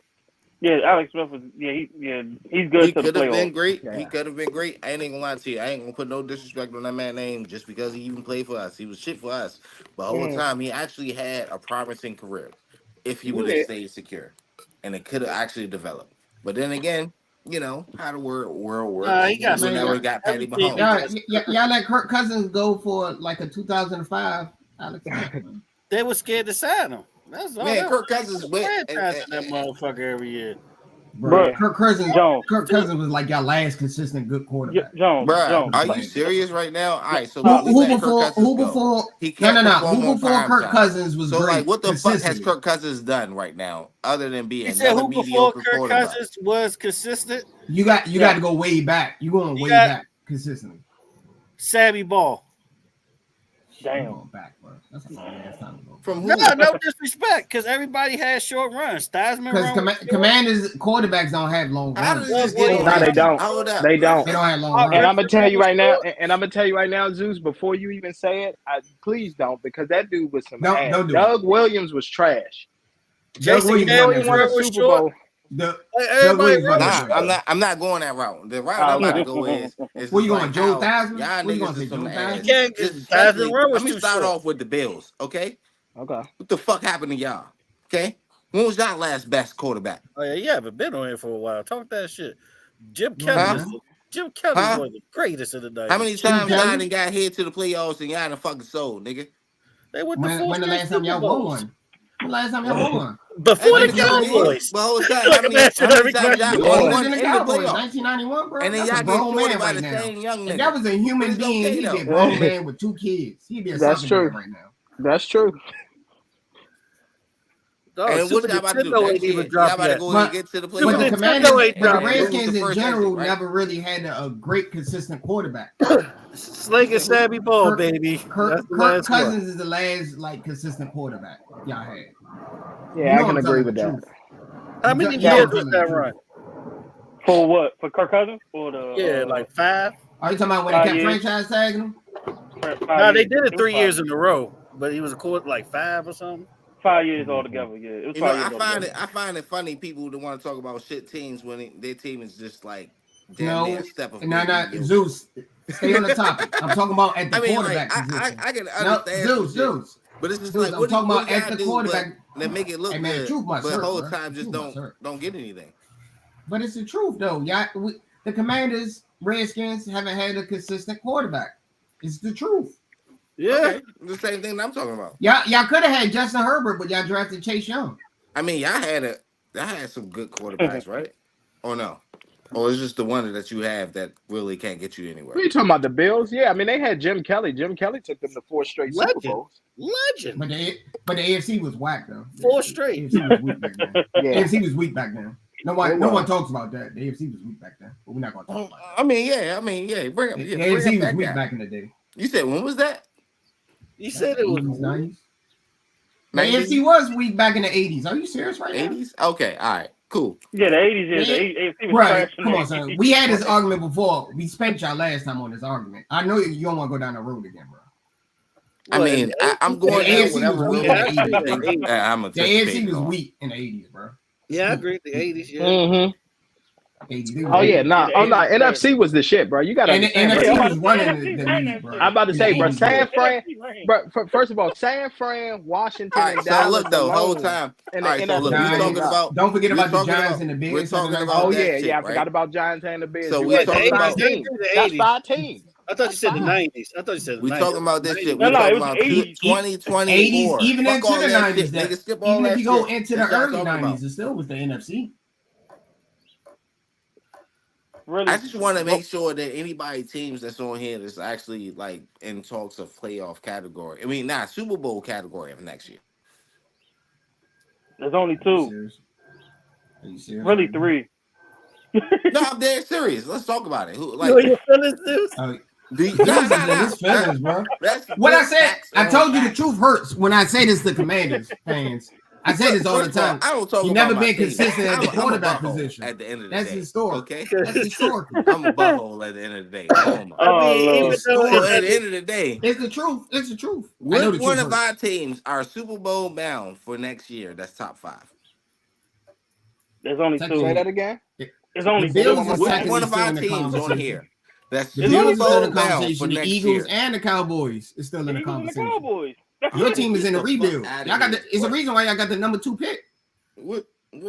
S4: Yeah, Alex Smith was. He's good. He
S3: could have been great. Yeah. He could have been great. I ain't gonna lie to you. I ain't gonna put no disrespect on that man's name just because he even played for us. He was shit for us. But the whole time he actually had a promising career if he would have stayed secure, and it could have actually developed. But then again, you know how the world works.
S2: He
S3: never got Patty Mahomes.
S5: Y'all let Kirk Cousins go for like a 2005. Alex.
S2: They were scared to sign him. That's all.
S3: Man, Kirk Cousins went
S2: that motherfucker every year.
S5: Bro, Kirk Cousins was like your last consistent good quarterback.
S3: Jones, are you serious right now? All right, so
S5: who before Kirk Cousins was
S3: so
S5: great?
S3: Like, what the fuck has Kirk Cousins done right now, other than being
S2: who before Kirk Cousins was consistent?
S5: You got to go way back. You going way back consistently.
S2: Sammy Ball.
S4: Damn.
S5: Back, bro. That's a long ass time ago.
S3: From who?
S2: No disrespect, because everybody has short runs.
S5: Because Commanders quarterbacks don't have long runs.
S6: No, they don't. They don't
S5: have long runs.
S6: And I'm gonna tell you right now, Zeus. Before you even say it, please don't, because that dude was some ass. Doug Williams was trash.
S5: Doug Williams
S6: won a Super Bowl.
S3: I'm not going that route. The route I'm about to go is
S5: where you going, Joe Theismann?
S3: Y'all niggas is some ass.
S2: Let
S3: me start off with the Bills, okay?
S6: Okay.
S3: What the fuck happened to y'all? Okay? When was y'all last best quarterback?
S2: Oh yeah, you haven't been on here for a while. Talk that shit. Jim Kelly was one of the greatest of the night.
S3: How many times y'all done got head to the playoffs and y'all done fucking sold, nigga?
S2: They went
S5: when the last time y'all won one? When last time y'all won?
S2: Before the Cowboys.
S3: Well, how many times y'all won in the playoffs?
S5: 1991, bro.
S3: And then y'all get spoiled by the same young nigga.
S5: If that was a human being, he'd be a grown man with 2 kids. He'd be a
S6: That's true
S5: right now.
S6: That's true.
S2: Dog,
S3: And what
S2: Super
S3: y'all about to do
S2: Nintendo
S3: next
S2: ain't
S3: year?
S2: even
S3: Y'all
S2: dropped
S3: about to
S2: yet.
S3: go
S5: But-
S3: and get to the
S2: Super
S5: But the
S3: playoffs.
S2: Nintendo
S5: Commanders,
S2: ain't
S5: but the
S2: dropped yet.
S5: Redskins
S3: Lose the
S5: in
S3: first
S5: general
S3: exit, right?
S5: never really had a great consistent quarterback.
S2: Sling and Sammy Ball,
S5: Kirk-
S2: baby. That's
S5: Kirk
S2: the last one.
S5: Cousins is the last like consistent quarterback y'all had.
S6: Yeah, I can
S5: I'm
S6: agree
S5: telling
S6: with
S5: the
S6: that.
S5: truth.
S2: How many
S5: You know
S2: years
S5: I'm
S2: was
S5: telling
S2: that
S5: the
S2: run?
S4: For what? For Kirk Cousins or the?
S2: Yeah, like 5.
S5: Are you talking about when they
S4: 5
S5: kept
S4: years.
S5: franchise tagging him?
S4: 5
S2: No, they
S4: years.
S2: did it
S4: It was
S2: 3 years
S4: 5
S2: in a row, but he was a quarter like 5 or something.
S4: 5 years altogether. Yeah, it was
S3: You know,
S4: 5 years
S3: I
S4: altogether.
S3: find it funny people that want to talk about shit teams when their team is just like damn
S5: No,
S3: near a step of
S5: no,
S3: being mediocre.
S5: Zeus. Stay on the topic. I'm talking about at the
S3: I mean,
S5: quarterback
S3: like
S5: position.
S3: I can
S5: No,
S3: understand some shit,
S5: Zeus.
S3: but it's just
S5: Zeus,
S3: like
S5: I'm
S3: what
S5: talking
S3: do
S5: about at
S3: y'all
S5: the
S3: do
S5: quarterback.
S3: but make it look
S5: Hey man,
S3: good,
S5: truth must
S3: but
S5: hurt,
S3: whole
S5: bro.
S3: time just
S5: Truth must hurt.
S3: don't get anything.
S5: But it's the truth though. The Commanders, Redskins haven't had a consistent quarterback. It's the truth.
S2: Yeah.
S3: Okay, the same thing that I'm talking about.
S5: Y'all could have had Justin Herbert, but y'all drafted Chase Young.
S3: I mean, y'all had some good quarterbacks, right? Or no? Or it's just the one that you have that really can't get you anywhere.
S6: What are you talking about? The Bills? Yeah, I mean, they had Jim Kelly. Jim Kelly took them to 4 straight Super
S2: Legend.
S6: Bowls.
S2: Legend.
S5: But the AFC was whack though.
S2: 4 straight.
S5: AFC was weak back then.
S6: Yeah.
S5: AFC was weak back then. No one talks about that. The AFC was weak back then, but we're not gonna talk about that.
S3: I mean, yeah. Bring up,
S5: The
S3: bring
S5: AFC
S3: up
S5: was
S3: that
S5: weak
S3: guy.
S5: back in the day.
S3: You said when was that?
S2: You said it was
S5: 90s. The
S3: 90s?
S5: AFC was weak back in the 80s. Are you serious right now?
S3: 80s? Okay, all right, cool.
S4: Yeah, the 80s. Yeah, the AFC was
S5: Right,
S4: trash in
S5: come
S4: the
S5: on,
S4: 80s.
S5: son. We had this argument before. We spent y'all last time on this argument. I know you don't want to go down the road again, bro.
S3: I mean, I'm going
S5: The
S3: down
S5: AFC
S3: whatever
S5: was weak
S3: road
S5: in the
S3: you
S5: 80s.
S3: think I'm
S5: The AFC
S3: anticipating
S5: was
S3: on.
S5: weak in the 80s, bro.
S2: Yeah, I agree. The 80s, yeah.
S6: Mm-hmm.
S5: 80s.
S6: Oh yeah,
S4: nah.
S6: no, NFC was the shit, bro. You got to
S5: And the
S6: understand.
S5: NFC
S6: bro.
S5: was running
S4: NFC
S5: the
S4: ran
S5: league,
S4: that
S5: bro.
S4: shit.
S6: I'm about to say, bro,
S5: In the
S6: San
S5: 80s,
S6: Fran,
S4: NFC ran.
S6: bro. First of all, San Fran, Washington,
S3: All right,
S6: and
S3: so
S6: Dallas
S3: look though,
S6: alone
S3: whole time.
S6: in
S3: All
S6: the
S3: right, so look,
S6: NFC
S3: we
S5: Giants.
S3: talking about.
S5: Don't forget
S3: we
S5: about the
S3: talking
S5: Giants
S3: about-
S5: and the Bears.
S3: We're talking
S5: having a nice
S3: about
S6: Oh
S5: season.
S3: that
S6: yeah, I
S3: shit,
S6: forgot
S3: right?
S6: about Giants and the Bears.
S3: So
S6: You're
S3: we
S6: right.
S3: talking
S6: That's
S3: about-
S6: 5 teams.
S2: The
S6: That's
S2: 80s.
S6: 5 teams.
S2: I thought you said the
S6: That's
S2: 90s. I thought you said the
S3: We
S2: 90s.
S3: talking about this shit.
S4: No,
S3: We
S4: no,
S3: talking
S4: it was
S3: about
S4: 80s.
S3: 2024.
S5: 80s, even
S3: Fuck
S5: into
S3: all
S5: the
S3: that
S5: 90s.
S3: shit,
S5: That,
S3: nigga. Skip all
S5: even
S3: that
S5: if you go
S3: shit.
S5: into the
S3: That's what I'm
S5: early
S3: talking
S5: 90s,
S3: about.
S5: it still was the NFC.
S4: Really?
S3: I just want to make sure that anybody teams that's on here that's actually like in talks of playoff category. I mean, not Super Bowl category of next year.
S4: There's only
S5: Are you
S4: 2.
S5: serious? Are you serious?
S4: Really
S5: right now?
S4: 3.
S3: No, I'm dead serious. Let's talk about it. Who
S2: You
S3: like?
S2: know your feelings, Zeus?
S5: Oh,
S3: Zeus
S5: Zeus is in his feelings, bro. What I said, I told you the truth hurts when I say this to Commanders fans. I say this all the time.
S3: I don't talk
S5: He
S3: about
S5: never
S3: my
S5: been
S3: team.
S5: consistent at the
S3: I'm a
S5: quarterback
S3: butthole
S5: position.
S3: At the end of the
S5: That's
S3: day,
S5: historic.
S3: okay?
S5: That's historical.
S3: I'm a butthole at the end of the day. Come on,
S2: I
S3: man.
S4: Oh,
S2: mean,
S4: Lord.
S2: even
S3: So
S2: though
S3: at the end of the day,
S5: It's the truth. It's the truth. I know the
S3: which one
S5: truth
S3: of
S5: hurts.
S3: our teams are Super Bowl bound for next year? That's top 5.
S4: There's only
S5: Second-
S4: 2.
S6: Say that again.
S4: There's only
S5: The Bills
S4: 2.
S5: is
S3: Which
S5: second
S3: one
S5: is
S3: of
S5: still
S3: our
S5: in the
S3: teams on
S5: conversation.
S3: here? That's
S5: The
S4: There's
S5: Bills
S4: only
S5: is still in
S3: Super
S5: the
S3: Bowl bound
S5: conversation.
S3: for
S5: The
S3: next
S5: Eagles
S3: year.
S5: and the Cowboys is still in
S4: The
S5: the
S4: Eagles and the
S5: conversation.
S4: Cowboys. That's
S5: Your
S4: it.
S5: team is in the
S3: Get the fuck
S5: rebuild.
S3: outta
S5: Y'all got
S3: here.
S5: the. It's a reason why y'all got the number 2 pick.
S3: What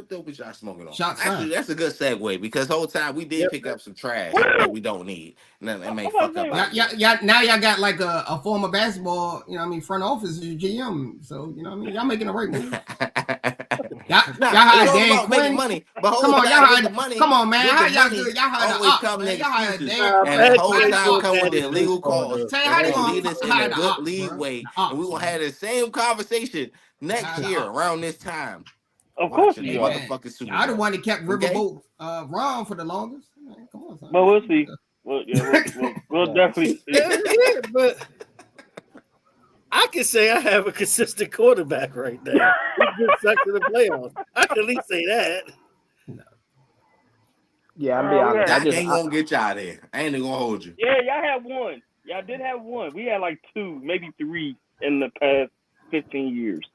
S3: dope is y'all smoking on?
S5: Shots
S3: Actually,
S5: fired.
S3: that's a good segue because the whole time we did pick up some trash that we don't need. And that may
S4: I'm
S3: fuck
S4: about
S3: up.
S4: to
S3: our
S4: say,
S5: Y'all, now y'all got like a former basketball, front office GM. So y'all making the right move. Y'all hired
S3: it's all
S5: Dan
S3: about making
S5: Quinn.
S3: money. But
S5: Come
S3: whole
S5: on,
S3: time
S5: y'all
S3: with
S5: hired.
S3: the money,
S5: Come on, man.
S3: with
S5: How
S3: the
S5: y'all
S3: money,
S5: good? Y'all hired the
S3: always
S5: ops,
S3: come
S5: man.
S3: the
S5: Y'all hired
S3: excuses.
S5: Dan.
S3: And the whole
S5: How
S3: time
S5: you
S3: come with the
S2: Bad
S3: illegal
S2: baseball,
S3: calls.
S2: though.
S5: Tay, how
S3: And
S5: they
S3: gonna
S5: gonna
S3: lead us in
S5: hire
S3: a
S5: the
S3: good
S5: ops,
S3: lead
S5: bro?
S3: way.
S5: The ops,
S3: And we gonna
S5: man.
S3: have the same conversation next
S5: Hire the
S3: year
S5: ops.
S3: around this time.
S4: of course
S3: Watching
S4: we
S3: the
S4: are.
S5: Man,
S3: motherfucking Super
S5: y'all the
S3: Bowl.
S5: one that kept
S3: Okay?
S5: Riverboat wrong for the longest. Man, come on, son.
S4: But we'll see. We'll definitely see.
S2: Yeah, but I can say I have a consistent quarterback right now. He just sucks in the playoffs. I can at least say that.
S6: Yeah, I'm be honest.
S3: Jack ain't gonna get y'all there. I ain't even gonna hold you.
S4: Yeah, y'all had one. Y'all did have one. We had like 2, maybe 3 in the past 15 years.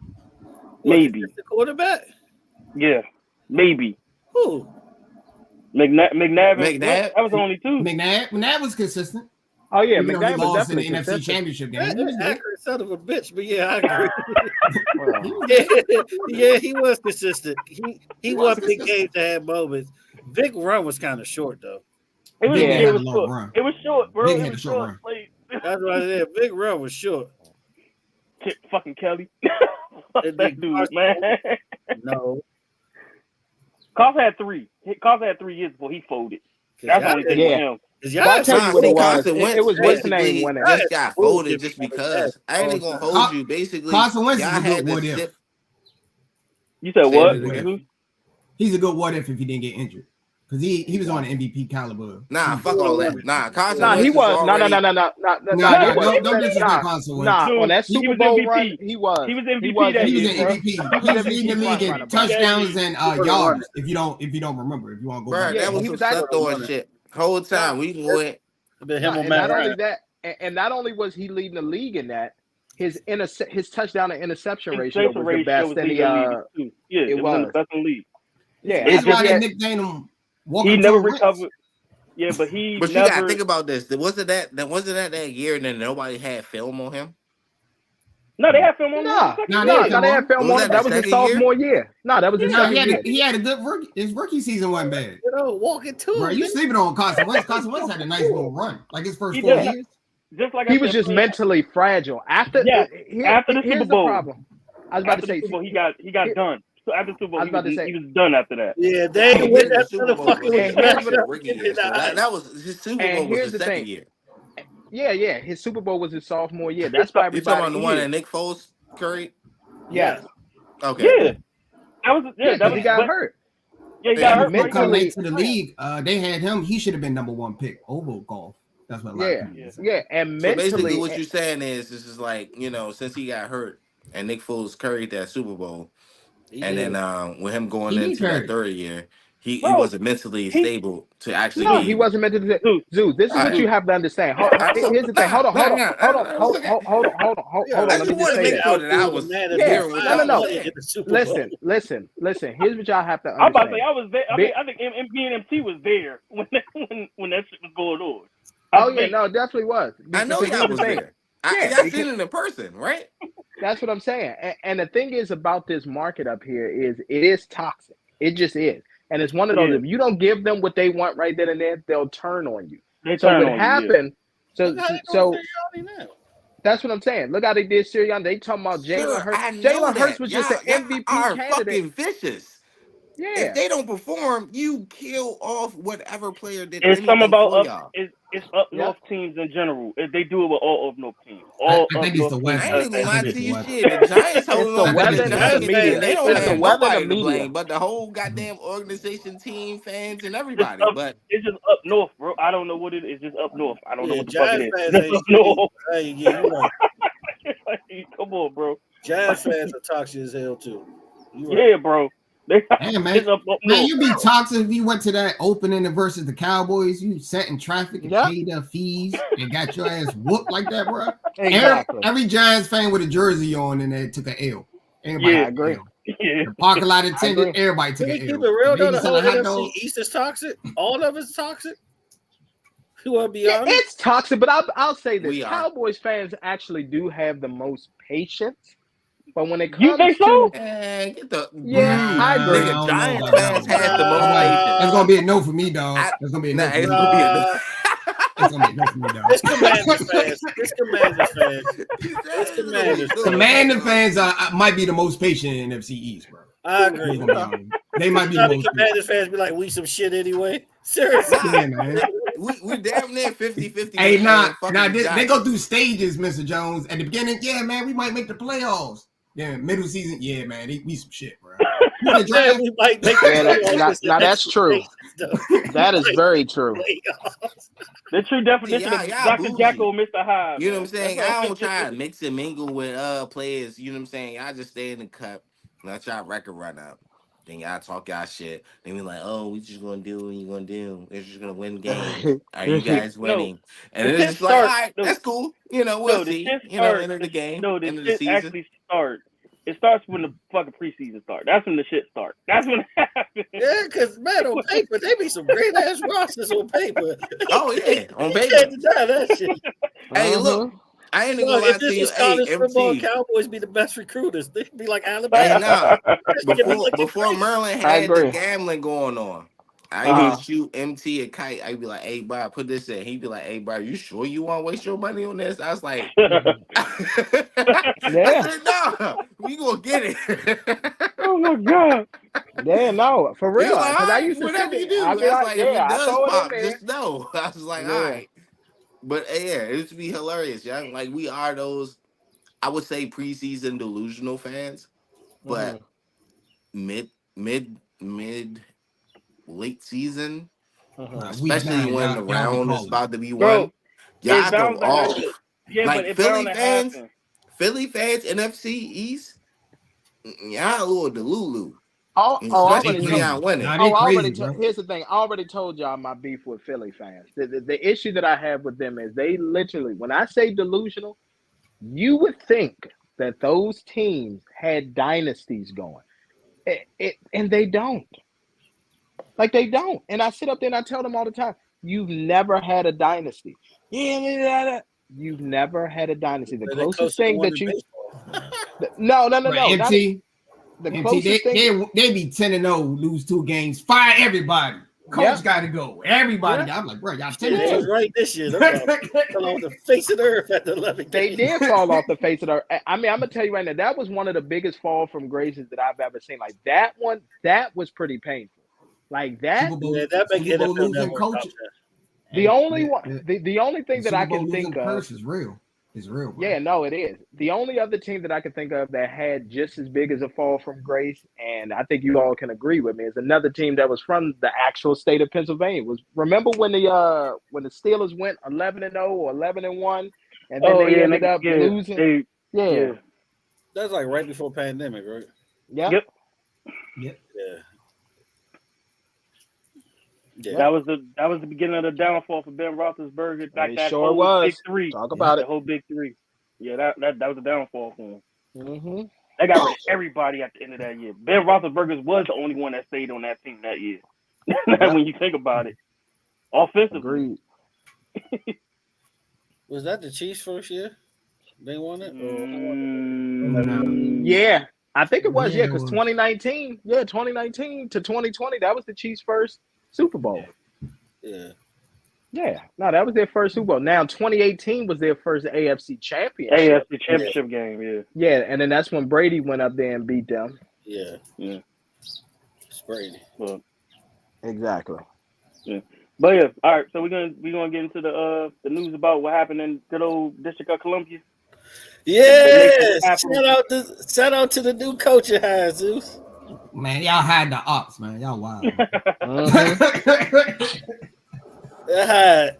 S4: Maybe.
S2: The quarterback?
S4: Yeah, maybe.
S2: Who?
S4: McNabb. That was only 2.
S5: McNabb was consistent.
S6: Oh yeah,
S5: Even though he
S6: McNabb was
S5: lost in the
S6: definitely
S5: NFC
S6: consistent.
S5: Championship game.
S2: That,
S5: He was good.
S2: accurate son of a bitch, but yeah, I agree.
S6: Well,
S2: yeah, he was consistent. He
S5: was
S2: won big
S5: consistent.
S2: games that had moments. Big run was kind of short though.
S4: It was,
S5: Big
S4: it
S5: had
S4: was
S5: a long
S4: short.
S5: run.
S4: It was short, bro.
S5: Big
S4: It
S5: had
S4: was
S5: a short run.
S4: Like,
S2: That's what I said. Big run was short.
S4: fucking Kelly. Fuck
S2: That
S4: that
S2: big
S4: dude, man.
S2: No.
S4: Carson had 3. Carson had 3 years before he folded. That's the only thing with him.
S6: Well, I'll tell you what it was.
S3: Carson
S6: It was
S3: Wentz
S6: what's the name winning.
S3: just got folded just because. I ain't gonna hold you. Basically,
S5: Carson Wentz is
S3: y'all
S5: a
S3: had
S5: good what
S3: to
S5: if.
S3: sip.
S4: You said
S3: Say
S4: what?
S3: it again.
S5: He's a good what if he didn't get injured. Because he was on an MVP caliber.
S3: Nah, fuck all that. Nah, Carson
S6: Nah,
S3: Wentz
S6: he
S3: is
S6: was.
S3: already.
S5: Don't disrespect Carson Wentz.
S6: Nah, on that
S4: He
S6: Super
S4: was
S6: Bowl
S4: MVP.
S6: run, he was.
S4: He was MVP
S6: He was
S4: that
S5: He was
S4: year,
S5: an
S4: bro.
S5: MVP. He was leading the league in touchdowns and yards. If you don't remember, if you want to go
S3: Bro,
S5: back.
S6: Yeah,
S3: that was
S6: he
S3: some
S6: was actually-
S3: slept on shit. Whole time we can go ahead.
S2: Been him on
S6: and
S2: Matt
S6: not only
S2: Ryan.
S6: that, and not only was he leading the league in that, his touchdown to interception
S4: His
S6: ratio was the best in
S4: leading
S6: the.
S4: league too. Yeah, it was in the best in the league.
S6: Yeah,
S5: That's why
S6: he
S5: they
S6: had-
S5: nicknamed him.
S4: He never recovered. Yeah, but he
S3: But you
S4: never.
S3: gotta think about this. Wasn't that year and then nobody had film on him?
S4: No, they had film on him.
S6: They had film on him. That was his sophomore year. No, that was his second year.
S5: He had a good rookie. His rookie season wasn't bad.
S2: You know, walking too.
S5: Bro, you sleeping on Carson Wentz. Carson Wentz had a nice little run. Like his first
S4: He
S5: 4
S4: did.
S5: years.
S4: Just like
S6: He was just mentally fragile. After
S4: the Super
S6: here's
S4: Bowl.
S6: the problem. I was about to say,
S4: Super Bowl, he got done. So after the Super Bowl,
S6: I was about to say-
S4: he was done after that.
S2: Yeah, they
S3: He
S2: win
S3: did the
S2: that
S3: Super Bowl
S2: motherfucker
S3: was
S2: with
S3: his
S2: the
S3: rookie year. So that was his Super
S6: And
S3: Bowl was
S6: here's
S3: the
S6: the
S3: second
S6: thing.
S3: year.
S6: Yeah. His Super Bowl was his sophomore year. That's why
S3: You talking about the one
S6: everybody.
S3: that Nick Foles carried?
S6: Yes.
S3: Okay.
S4: Yeah, that was
S6: He got hurt.
S4: Yeah, he got hurt.
S5: Before coming
S6: Mentally-
S5: into the league, they had him. He should have been #1 pick over Golf. That's what a lot of people say.
S6: Yeah, and
S3: So
S6: mentally,
S3: basically, what you're saying is this is like, since he got hurt and Nick Foles carried that Super Bowl, and then with him going
S5: He
S3: into
S5: carried
S3: that third year, he
S4: Bro,
S3: wasn't mentally stable to actually.
S6: no,
S3: be,
S6: he wasn't meant to do that. Zeus, this is what you have to understand. Here's the thing. Hold on. Let me
S3: I just
S6: just
S3: want to
S6: say
S3: make
S6: this.
S3: sure that I was hearing what
S6: No.
S3: y'all was saying.
S6: Listen. Here's what y'all have to understand.
S4: I'm about to say I was there. I think me and MT was there when that shit was going on.
S6: Oh yeah, no, it definitely was.
S3: I know
S6: Because
S3: y'all
S6: here's
S3: was
S6: the thing.
S3: there.
S6: Yeah,
S3: Y'all seen it in person, right?
S6: That's what I'm saying. And the thing is about this market up here is it is toxic. It just is. And it's one of those, if you don't give them what they want right then and there, they'll turn on you. So what happened, so that's what I'm saying. Look how they did Sirianni. They talking about Jalen Hurts. Jalen Hurts was just an MVP candidate.
S3: Fucking vicious.
S6: Yeah.
S3: If they don't perform, you kill off whatever player did
S4: It's
S3: anything
S4: something about
S3: for
S4: up.
S3: y'all.
S4: It's up north teams in general. They do it with all up north teams.
S5: I think it's the West.
S3: I ain't even lie
S5: It's
S3: to
S5: the
S3: you,
S5: West.
S3: shit. The Giants holding
S6: the
S3: on
S6: weather
S3: to
S6: and
S3: the
S6: the
S3: Nuggets,
S6: media.
S3: and they don't
S6: It's the
S3: have
S6: weather and
S3: nobody
S6: the
S3: to
S6: media.
S3: blame, but the whole goddamn organization, team, fans, and
S4: It's
S3: everybody. But
S4: it's just up north, bro. I don't know what it is. It's just up north. I don't know what the fuck
S2: Giants
S4: it is.
S2: fans
S4: It's up north.
S2: Hey, yeah, you right.
S4: Come on, bro.
S2: Giants fans are toxic as hell too. You right.
S4: Yeah, bro.
S5: Hey,
S4: It's
S5: man.
S4: up
S5: Man,
S4: north.
S5: you be toxic if you went to that opening versus the Cowboys. You sat in traffic and paid their fees and got your ass whooped like that, bro.
S6: Exactly.
S5: Every Giants fan with a jersey on and they took an L. Everybody
S4: Yeah,
S5: took
S6: I agree.
S5: an L.
S4: Yeah.
S5: The parking lot attendant,
S6: agree.
S5: everybody took
S2: Can we
S5: an
S2: keep
S5: L.
S2: it real though?
S5: Lady
S2: The whole
S5: selling hot
S2: NFC
S5: dogs.
S2: East is toxic. All of it's toxic. You want to be
S6: Yeah,
S2: honest?
S6: it's toxic, but I'll say this:
S3: We are.
S6: Cowboys fans actually do have the most patience. But when it comes
S4: You think so?
S3: man, get the
S6: I agree.
S3: nigga.
S5: don't
S3: Giants
S5: know about
S3: fans
S5: that.
S3: had the most
S2: Nah.
S3: patience.
S5: That's gonna be a no for me, dog.
S3: I-
S5: That's gonna be a no
S3: Nah,
S5: for
S3: it's
S5: me.
S3: gonna be a
S5: That's gonna be a no for me, dog.
S2: It's Commanders fans. It's Commanders fans. It's Commanders.
S5: Commander fans might be the most patient in NFC East, bro.
S2: I agree.
S5: They might be the
S2: Not the
S5: most patient.
S2: Commanders fans be like, we some shit anyway. Seriously.
S5: Yeah, man.
S3: We damn near 50-50.
S5: Hey,
S3: fucking
S5: they
S3: Giants.
S5: go through stages, Mr. Jones. At the beginning, yeah, man, we might make the playoffs. Then middle season, yeah, man, we some shit, bro. You wanna draft?
S2: We might make
S6: now that's true. That is very true.
S4: The true definition
S3: Y'all
S4: of Dr.
S3: bougie.
S4: Jekyll, Mr. Hyde.
S3: You know what I'm saying?
S4: That's all.
S3: I don't try to mix and mingle with players. You know what I'm saying? Y'all just stay in the cup. Let y'all record run out. Then y'all talk y'all shit. Then we like, oh, we just gonna do what you gonna do. We're just gonna win games. Are you guys winning? And it's just like, all right, that's cool. You know, we'll see. You know, end of the game,
S4: No, the
S3: end of the
S4: shit
S3: season.
S4: actually starts. It starts when the fucking preseason starts. That's when the shit starts. That's when it happens.
S2: Yeah, because, man, on paper, they be some great-ass rosters on paper.
S3: Oh, yeah, on
S2: You
S3: paper.
S2: can't deny that shit.
S3: Hey, look, I ain't even gonna lie
S2: If
S3: to
S2: this
S3: you.
S2: was
S3: Hey,
S2: college football,
S3: MT.
S2: Cowboys be the best recruiters. They'd be like
S3: Hey,
S2: Alabama.
S3: nah. Before Merlin
S6: I
S3: had the
S6: agree.
S3: gambling going on, I would shoot MT a kite. I'd be like, hey, bro, put this in. He'd be like, hey, bro, you sure you want to waste your money on this? I was like, I said, no, we gonna get it.
S4: Oh my god.
S6: Yeah, no, for
S3: He was
S6: real.
S3: like,
S6: Because
S3: all
S6: I
S3: right,
S6: used to
S3: whatever
S6: sit
S3: you
S6: there.
S3: do. I
S6: I'd
S3: was
S6: be
S3: like, if it
S6: I
S3: does
S6: throw it
S3: pop,
S6: in there.
S3: just know. I was like,
S6: Yeah.
S3: all right. But yeah, it used to be hilarious, yeah. Like we are those, I would say preseason delusional fans, but late season,
S5: Week
S3: especially
S5: 9,
S3: when the
S5: y'all be
S3: round is
S5: calling.
S3: about to be
S4: Bro,
S3: won. Y'all
S4: it's
S3: go
S4: bound to happen.
S3: off.
S4: Yeah, but
S3: Like
S4: it's bound to happen.
S3: Philly fans, NFC East, y'all a little delulu.
S6: Oh,
S3: And
S6: oh, I
S3: especially
S6: already
S3: when
S5: crazy.
S6: told.
S3: y'all winning.
S5: Nah,
S6: Oh,
S5: they
S6: I
S5: crazy,
S6: already.
S5: bro.
S6: Here's the thing. I already told y'all my beef with Philly fans. The issue that I have with them is they literally, when I say delusional, you would think that those teams had dynasties going, and they don't. Like they don't. And I sit up there and I tell them all the time, you've never had a dynasty. Yeah, you've never had a dynasty. The
S2: They're
S6: closest
S2: closer to
S6: thing
S2: winning
S6: that you
S2: baseball.
S6: no,
S5: But
S6: not
S5: MT,
S6: the
S5: MT,
S6: closest thing.
S5: they be 10-0, lose 2 games, fire everybody. Coach
S6: Yeah.
S5: got to go. Everybody.
S6: Yeah.
S5: I'm like, bro, y'all
S2: Yeah, they
S5: 10-2.
S2: was right this year. Them motherfuckers fell off the face of the earth at the 11th
S6: They
S2: game.
S6: did fall off the face of the. I mean, I'm gonna tell you right now, that was one of the biggest fall from graces that I've ever seen. Like that one, that was pretty painful. Like that.
S5: Super Bowl,
S2: Yeah, that make
S5: Super Bowl
S2: NFL
S5: losing
S2: Network top
S5: coach.
S2: 10.
S6: The only
S5: Yeah,
S6: one,
S5: yeah.
S6: the only thing
S5: The
S6: that I
S5: Super Bowl
S6: can
S5: losing
S6: think of.
S5: curse is real. It's real, bro.
S6: Yeah, no, it is. The only other team that I can think of that had just as big as a fall from grace, and I think you all can agree with me, is another team that was from the actual state of Pennsylvania. Was remember when the Steelers went 11-0 or 11-1, and then they ended up losing.
S4: Yeah.
S2: That's like right before pandemic, right?
S6: Yeah.
S4: Yep.
S5: Yep.
S2: Yeah. Yeah.
S4: That was the beginning of the downfall for Ben Roethlisberger. Like
S6: It
S4: that
S6: sure
S4: whole
S6: was.
S4: big three.
S6: Talk about
S4: The
S6: it.
S4: whole big three. Yeah, that was the downfall for him.
S6: Mm-hmm.
S4: They got rid of everybody at the end of that year. Ben Roethlisberger was the only one that stayed on that team that year. When you think about it, offensively.
S6: Agreed.
S2: Was that the Chiefs' first year? They won it?
S6: Yeah, I think it was.
S5: Yeah,
S6: Yeah,
S5: it
S6: because
S5: was.
S6: 2019. Yeah, 2019 to 2020. That was the Chiefs' first Super Bowl.
S2: Yeah.
S6: Yeah, no, that was their first Super Bowl. Now, 2018 was their first AFC championship.
S4: AFC championship game, yeah.
S6: Yeah, and then that's when Brady went up there and beat them.
S2: Yeah.
S4: Yeah.
S2: It's Brady.
S4: But,
S6: Exactly.
S4: yeah. But yeah, all right. So we're gonna get into the news about what happened in good old District of Columbia.
S2: Yeah. Shout out to the new coach it has, Zeus.
S5: Man, y'all had the ops, man. Y'all wild.
S2: They had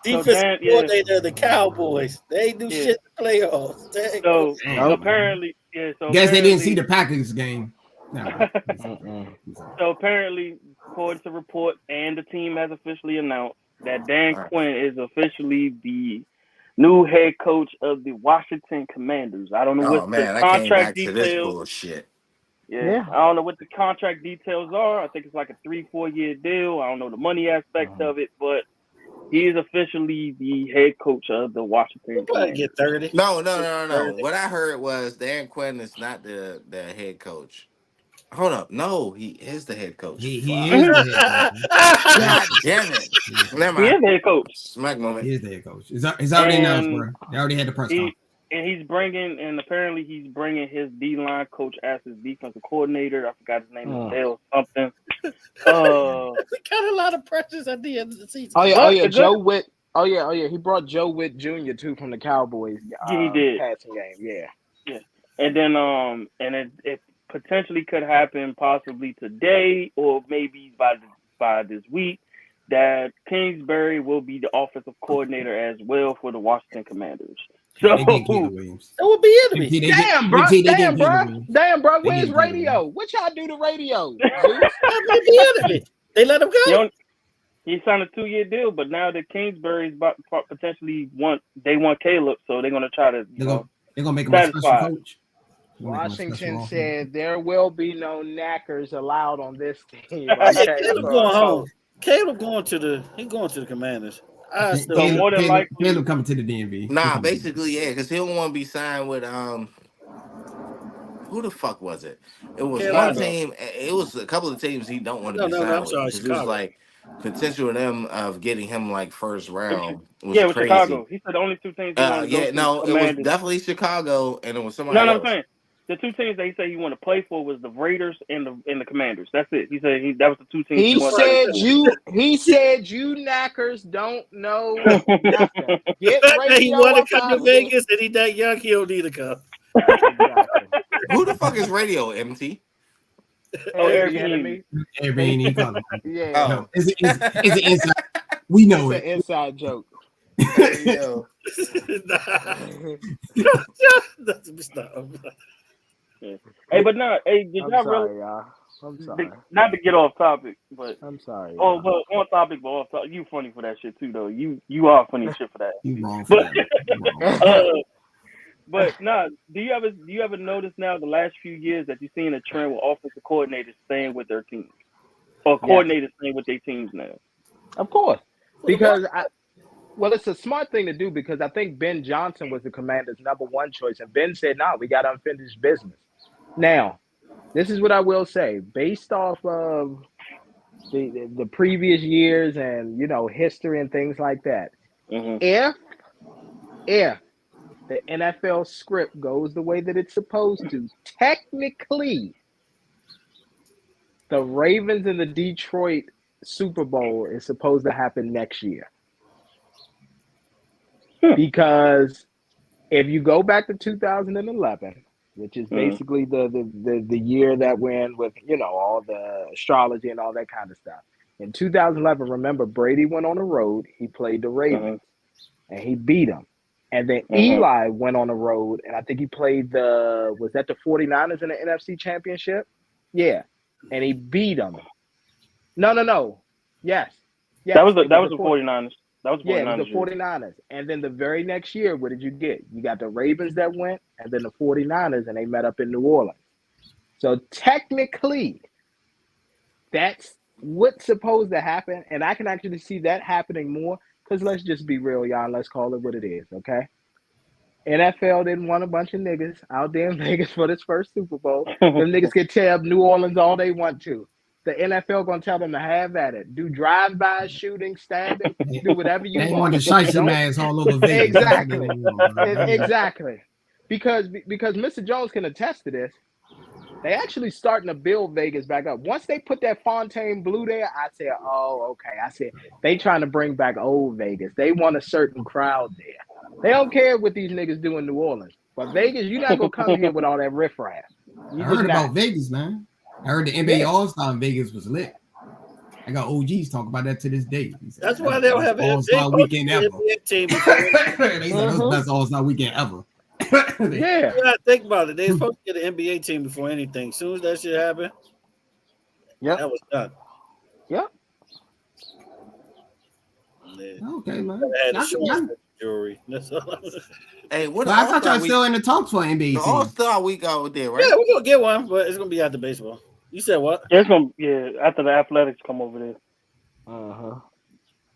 S2: defensive
S4: Dan,
S2: coordinator of the Cowboys. They ain't do shit in the playoffs.
S4: So apparently,
S5: Guess they didn't see the Packers game. No.
S4: So apparently, according to reports, and the team has officially announced that Dan Quinn is officially the new head coach of the Washington Commanders. I don't know what the
S3: I came
S4: contract
S3: back to this
S4: details.
S3: bullshit.
S4: Yeah, I don't know what the contract details are. I think it's like a 3-4 year deal. I don't know the money aspect of it, but he is officially the head coach of the Washington Commanders.
S2: Get 30.
S3: No. What I heard was Dan Quinn is not the head coach. Hold up. No, he is the head coach.
S5: He is the head coach.
S3: God damn it. Never
S4: He
S3: mind.
S4: is head coach.
S3: Smack moment.
S5: He is the head coach. It's already announced, bro. They already had the press conference.
S4: And apparently he's bringing his D-line coach as his defensive coordinator. I forgot his name is Dale something.
S2: We got a lot of pressures at the end of the season.
S6: Oh yeah, Joe Witt. Oh yeah. He brought Joe Witt Jr. too from the Cowboys.
S4: He did
S6: passing game. Yeah.
S4: And then and it potentially could happen possibly today or maybe by this week that Kingsbury will be the offensive coordinator as well for the Washington Commanders. So
S5: They did Caleb Williams.
S2: That would be enemy.
S6: Damn, bro. Where's radio? What y'all do to radio?
S2: That would be enemy. They let him go.
S4: He signed a 2-year deal, but now the Kingsbury's about potentially want Caleb, so they're gonna try to
S5: they're gonna make him a special coach.
S6: Washington said there will be no knackers allowed on this team.
S2: Caleb going home. Caleb going to the Commanders.
S4: So more than likely,
S5: Caleb coming to the DMV.
S3: Nah, basically, yeah, because he don't want to be signed with who the fuck was it? It was one team. It was a couple of teams he don't want to be signed with.
S2: Sorry,
S3: It was like potential of them of getting him like first round.
S4: Was with crazy. Chicago. He said the only two teams.
S3: It was definitely Chicago, and it was somebody else.
S4: I'm saying the two teams that he said he wanted to play for was the Raiders and the Commanders. That's it. He said that was the two teams.
S6: He said you knackers don't know nothing. Get
S2: he want to come to Vegas and he that young, he don't need to come.
S3: Who the fuck is radio, MT?
S4: Oh,
S6: Airbnb.
S5: Airbnb talking about.
S6: Yeah,
S5: No, it's an inside. We know
S6: it's an
S5: it.
S6: inside joke.
S3: Yo.
S2: Stop.
S4: Hey, but no, hey, did
S6: I'm
S4: y'all
S6: sorry,
S4: really?
S6: y'all. I'm sorry.
S4: Not to get off topic, but
S6: I'm sorry.
S4: oh,
S6: Y'all.
S4: well, on topic, but off topic. You funny for that shit too, though. You are funny as shit for that.
S5: You wrong for
S4: But
S5: that. You wrong.
S4: but nah, do you ever notice now the last few years that you've seen a trend with offensive coordinators staying with their teams or coordinators staying with their teams now?
S6: Of course, because it's a smart thing to do because I think Ben Johnson was the Commanders' #1 choice, and Ben said, "No, we got unfinished business." Now, this is what I will say, based off of the previous years and history and things like that.
S4: Mm-hmm.
S6: If the NFL script goes the way that it's supposed to, technically, the Ravens and the Detroit Super Bowl is supposed to happen next year. Because if you go back to 2011, which is basically the year that went with all the astrology and all that kind of stuff. In 2011, remember Brady went on the road. He played the Ravens, and he beat them. And then Eli went on the road, and I think he played was that the 49ers in the NFC Championship? Yeah, and he beat them. No. Yes.
S4: That was the 49ers. That was the 49ers.
S6: Yeah, it was the 49ers. And then the very next year, what did you get? You got the Ravens that went, and then the 49ers, and they met up in New Orleans. So technically, that's what's supposed to happen. And I can actually see that happening more because let's just be real, y'all. Let's call it what it is, okay? NFL didn't want a bunch of niggas out there in Vegas for this first Super Bowl. Them niggas can tear up New Orleans all they want to. The NFL gonna tell them to have at it. Do drive-by shooting, stabbing, do whatever you
S5: They
S6: want.
S5: want the shiesty mags all over Vegas.
S6: Exactly. Because Mr. Jones can attest to this. They actually starting to build Vegas back up. Once they put that Fontaine Blue there, I said, oh, okay. I said, they trying to bring back old Vegas. They want a certain crowd there. They don't care what these niggas do in New Orleans. But Vegas, you're not going to come here with all that riffraff.
S5: I heard about Vegas, man. I heard the NBA All-Star in Vegas was lit. I got OGs talk about that to this day.
S2: That's why they don't have an
S5: All-Star weekend ever.
S2: NBA team.
S5: They said that was the best All-Star weekend ever.
S6: Yeah.
S2: You gotta think about it. They supposed to get an NBA team before anything. As soon as that shit happened, that was done.
S6: Yep.
S5: Okay, man.
S2: Jewelry.
S3: Hey, what?
S5: I thought y'all still in the talks for NBA team.
S3: All-Star week out there, right?
S2: Yeah, we're gonna get one, but it's gonna be after baseball. You said what?
S4: Yeah, it's gonna after the Athletics come over there.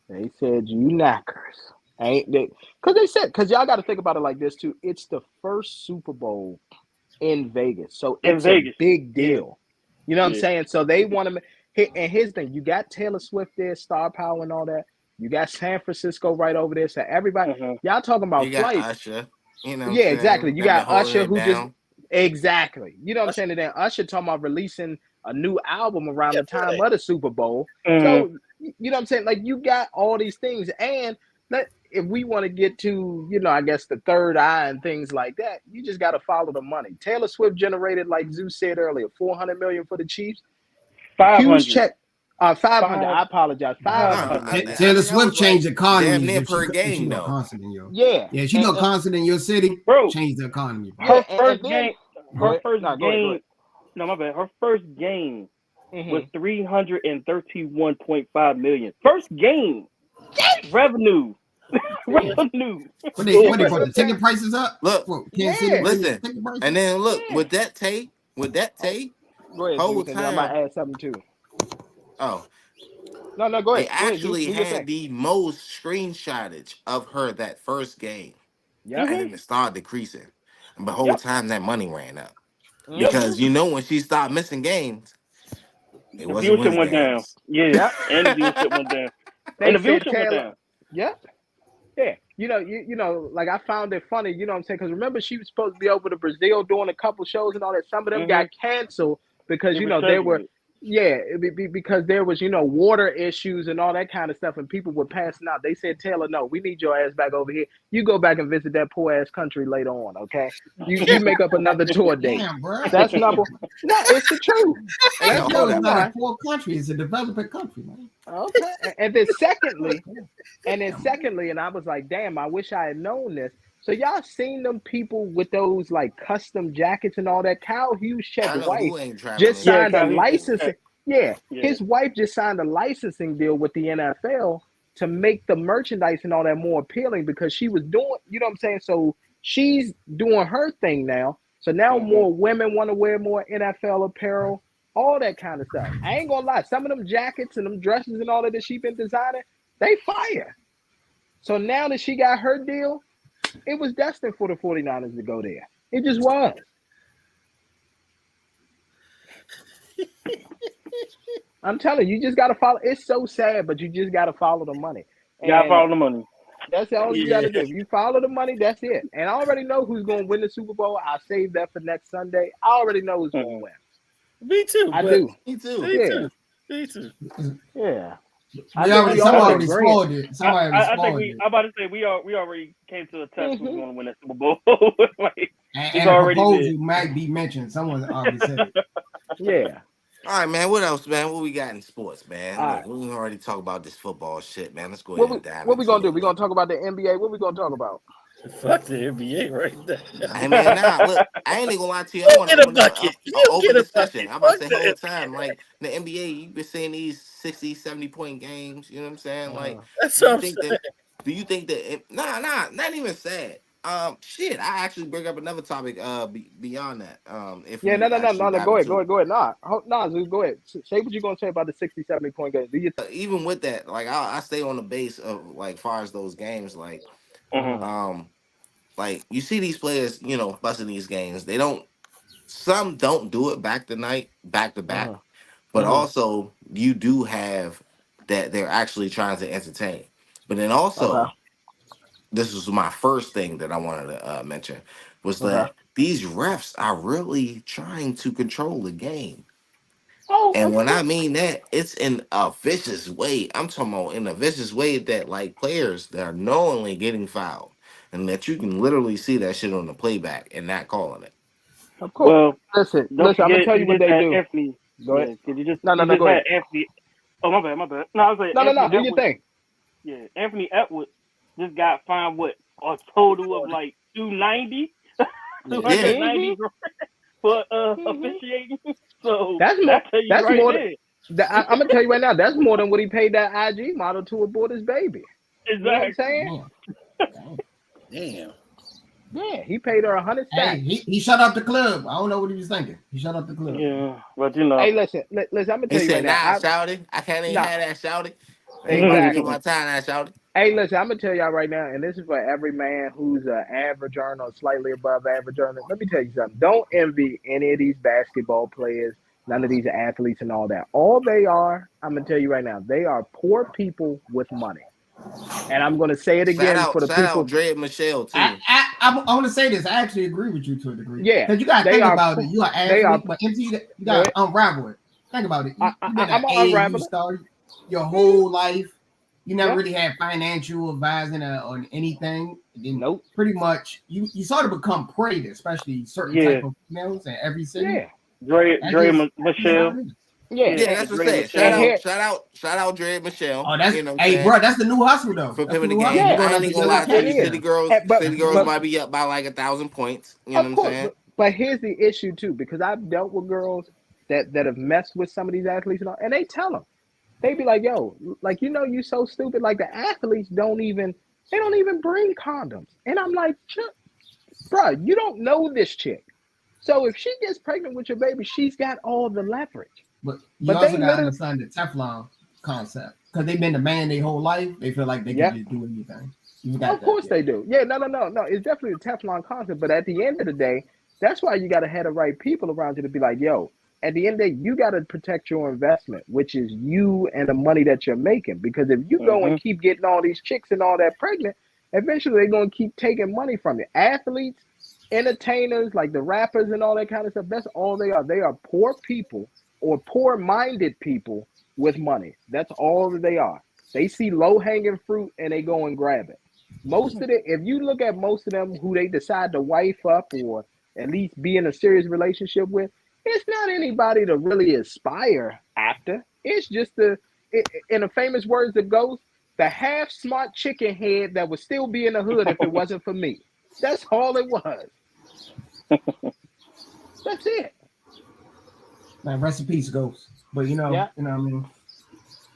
S6: They said you knackers. Ain't they? Because y'all got to think about it like this too. It's the first Super Bowl in Vegas, so it's a big deal. You know what I'm saying? So they want to. And here's the thing: you got Taylor Swift there, star power, and all that. You got San Francisco right over there. So everybody, y'all talking about
S3: you got
S6: flights?
S3: Usher,
S6: exactly. You got Usher who
S3: down.
S6: Exactly. You know what I'm saying? And then Usher talking about releasing a new album around the time of the Super Bowl. So you know what I'm saying? Like you got all these things, and if we want to get to, I guess the third eye and things like that, you just got to follow the money. Taylor Swift generated, like Zeus said earlier, $400 million for the Chiefs.
S4: 500.
S6: Huge check. 500. I apologize. 500.
S5: Taylor Swift changed the economy.
S3: Damn near per game, though.
S5: Constant in your,
S6: yeah,
S5: she go constant in your city.
S4: Bro,
S5: change the economy.
S4: Her first game. No, my bad. Her first game was $331.5 million. First game. Revenue. Revenue.
S5: What they brought the ticket prices up?
S3: Look,
S5: listen,
S3: and then look with that tape,
S6: go ahead,
S3: whole
S6: time,
S3: time.
S6: I might add something too.
S3: Oh,
S6: no, go ahead.
S3: They actually had the most screenshotage of her that first game, and then it started decreasing, and the whole time that money ran up because when she started missing games,
S4: the viewership went down. Yeah, and the viewership went down. And the viewership went down.
S6: Yep. Yeah, you know, like I found it funny, you know what I'm saying? Because remember, she was supposed to be over to Brazil doing a couple shows and all that. Some of them got canceled because they were Yeah, because there was, water issues and all that kind of stuff, and people were passing out. They said, Taylor, no, we need your ass back over here. You go back and visit that poor ass country later on, okay? You make up another tour date.
S5: Damn, bro.
S6: That's number. No, it's the truth. And that's
S5: Brazil is
S6: number
S5: not a
S6: one.
S5: poor country; it's a developing country, man.
S6: Okay. And then secondly, and I was like, damn, I wish I had known this. So y'all seen them people with those like custom jackets and all that? Kyle Juszczyk's
S3: I know
S6: wife
S3: who ain't traveling.
S6: just signed a
S4: Kyle Juszczyk.
S6: licensing. Yeah,
S4: Yeah.
S6: his wife just signed a licensing deal with the NFL to make the merchandise and all that more appealing because she was doing, you know what I'm saying? So she's doing her thing now. So now more women want to wear more NFL apparel, all that kind of stuff. I ain't gonna lie, some of them jackets and them dresses and all that she been designing, they fire. So now that she got her deal, it was destined for the 49ers to go there. It just was. I'm telling you, you just got to follow. It's so sad, but you just got to follow the money.
S4: You gotta follow the money.
S6: That's all you got to do. If you follow the money, that's it. And I already know who's going to win the Super Bowl. I'll save that for next Sunday. I already know who's going to win.
S2: Me too.
S6: I do.
S3: Me too.
S2: Me too.
S6: Yeah.
S5: Somebody already spoiled it. Somebody
S4: I
S5: spoiled
S4: think
S5: it.
S4: I'm about to say we already came to a test who's going to win that Super Bowl. Like,
S5: And a
S4: already
S5: proposal
S4: did.
S5: might be mentioned. Someone already said it.
S6: Yeah.
S3: All right, man. What else, man? What we got in sports, man?
S6: All
S3: Look, we already talked about this football shit, man. Let's go
S6: What
S3: ahead
S6: we,
S3: and dive
S6: what we
S3: into
S6: going to
S3: it,
S6: do? We
S3: man.
S6: going to talk about the NBA? What we going to talk about?
S2: Fuck the NBA right there.
S3: Hey, man, nah, look, I ain't even gonna lie to you. I
S2: You
S3: want to
S2: get a
S3: open up
S2: bucket.
S3: an
S2: You
S3: open
S2: get a
S3: discussion.
S2: bucket.
S3: I'm about to say
S2: Fuck
S3: the whole
S2: that.
S3: time, like the NBA, you've been seeing these 60, 70-point games. You know what I'm saying? Like,
S2: That's
S3: do
S2: what
S3: you
S2: I'm
S3: think
S2: saying.
S3: do you think that? Nah, not even sad. Shit. I actually bring up another topic. Beyond that. If
S6: Yeah,
S3: we
S6: no.
S3: actually dive
S6: Go
S3: into
S6: ahead. Nah, Zeus, go ahead. Say what you going to say about the 60, 70-point game. Do you
S3: even with that, like I stay on the base of like far as those games, like like you see these players, busting these games. Some don't do it back to back, but also you do have that they're actually trying to entertain. But then
S6: Okay.
S3: also, this was my first thing that I wanted to mention was
S6: Okay.
S3: that these refs are really trying to control the game.
S6: Oh,
S3: And
S6: of
S3: when I
S6: course.
S3: mean that, it's in a vicious way. I'm talking about in a vicious way that like players that are knowingly getting fouled and that you can literally see that shit on the playback and not calling it.
S6: Of course.
S4: well,
S6: Listen,
S4: don't
S6: I'm going to
S4: forget
S6: tell
S4: you
S6: you what
S4: just
S6: they
S4: had
S6: do.
S4: Anthony.
S6: Go ahead.
S4: Yeah, because you just
S6: No,
S4: had
S6: go ahead.
S4: Anthony. Oh, my bad. No, I was like
S6: No,
S4: Anthony
S6: do your
S4: Edwards.
S6: thing.
S4: Yeah, Anthony Edwards just got fined what a total of like 290, 290 for officiating. So
S6: That's more.
S4: tell you
S6: That's
S4: right
S6: more.
S4: there.
S6: I'm gonna tell you right now. That's more than what he paid that IG model to abort his baby. You know what I'm
S4: Exactly.
S6: saying?
S2: Damn.
S6: Yeah, he paid her 100
S5: Hey,
S6: stacks.
S5: he shut up the club. I don't know what he was thinking. He shut up the club.
S4: Yeah, but you know.
S6: Hey, listen. I'm gonna
S3: He
S6: tell you
S3: said,
S6: right now.
S3: "Nah, shouty, I can't even have that shouty. I ain't about to do
S6: Exactly.
S3: my time, now, shouty."
S6: Hey, listen. I'm gonna tell y'all right now, and this is for every man who's an average earner or slightly above average earner. Let me tell you something. Don't envy any of these basketball players, none of these athletes, and all that. All they are, I'm gonna tell you right now, they are poor people with money. And I'm gonna say it again for the
S3: Shout
S6: people.
S3: out Dre and Michelle too.
S5: I want to say this. I actually agree with you to a degree.
S6: Yeah,
S5: because you got to think about it. You are athlete, but you got to unravel it. Think about it. You've been an AAU star your whole life. You never really had financial advising on anything.
S6: Nope.
S5: Pretty much, you sort of become prey to, especially certain type of females in every city.
S6: Yeah.
S4: Dre Michelle.
S6: Yeah,
S3: that's what I'm saying. Shout out Dre and Michelle.
S5: Oh, that's bro, that's the new hustle though.
S3: For pimping the game. I ain't gonna lie to you. City girls might be up by like 1,000 points. You know what I'm saying?
S6: But here's the issue too, because I've dealt with girls that have messed with some of these athletes and they tell them. They be like, yo, like, you so stupid. Like the athletes don't even bring condoms. And I'm like, bro, you don't know this chick. So if she gets pregnant with your baby, she's got all the leverage.
S5: But you also got to understand the Teflon concept. Because they've been the man their whole life. They feel like they can just do anything.
S6: Of course they do. Yeah, no. It's definitely a Teflon concept. But at the end of the day, that's why you got to have the right people around you to be like, yo, at the end of the day, you got to protect your investment, which is you and the money that you're making. Because if you go and keep getting all these chicks and all that pregnant, eventually they're going to keep taking money from you. Athletes, entertainers, like the rappers and all that kind of stuff, that's all they are. They are poor people or poor-minded people with money. That's all that they are. They see low-hanging fruit and they go and grab it. Most of it, if you look at most of them who they decide to wife up or at least be in a serious relationship with, it's not anybody to really aspire after. It's just in the famous words of Ghost, the half smart chicken head that would still be in the hood if it wasn't for me. That's all it was. That's it.
S5: Man, rest in peace, Ghost. But you know what I mean.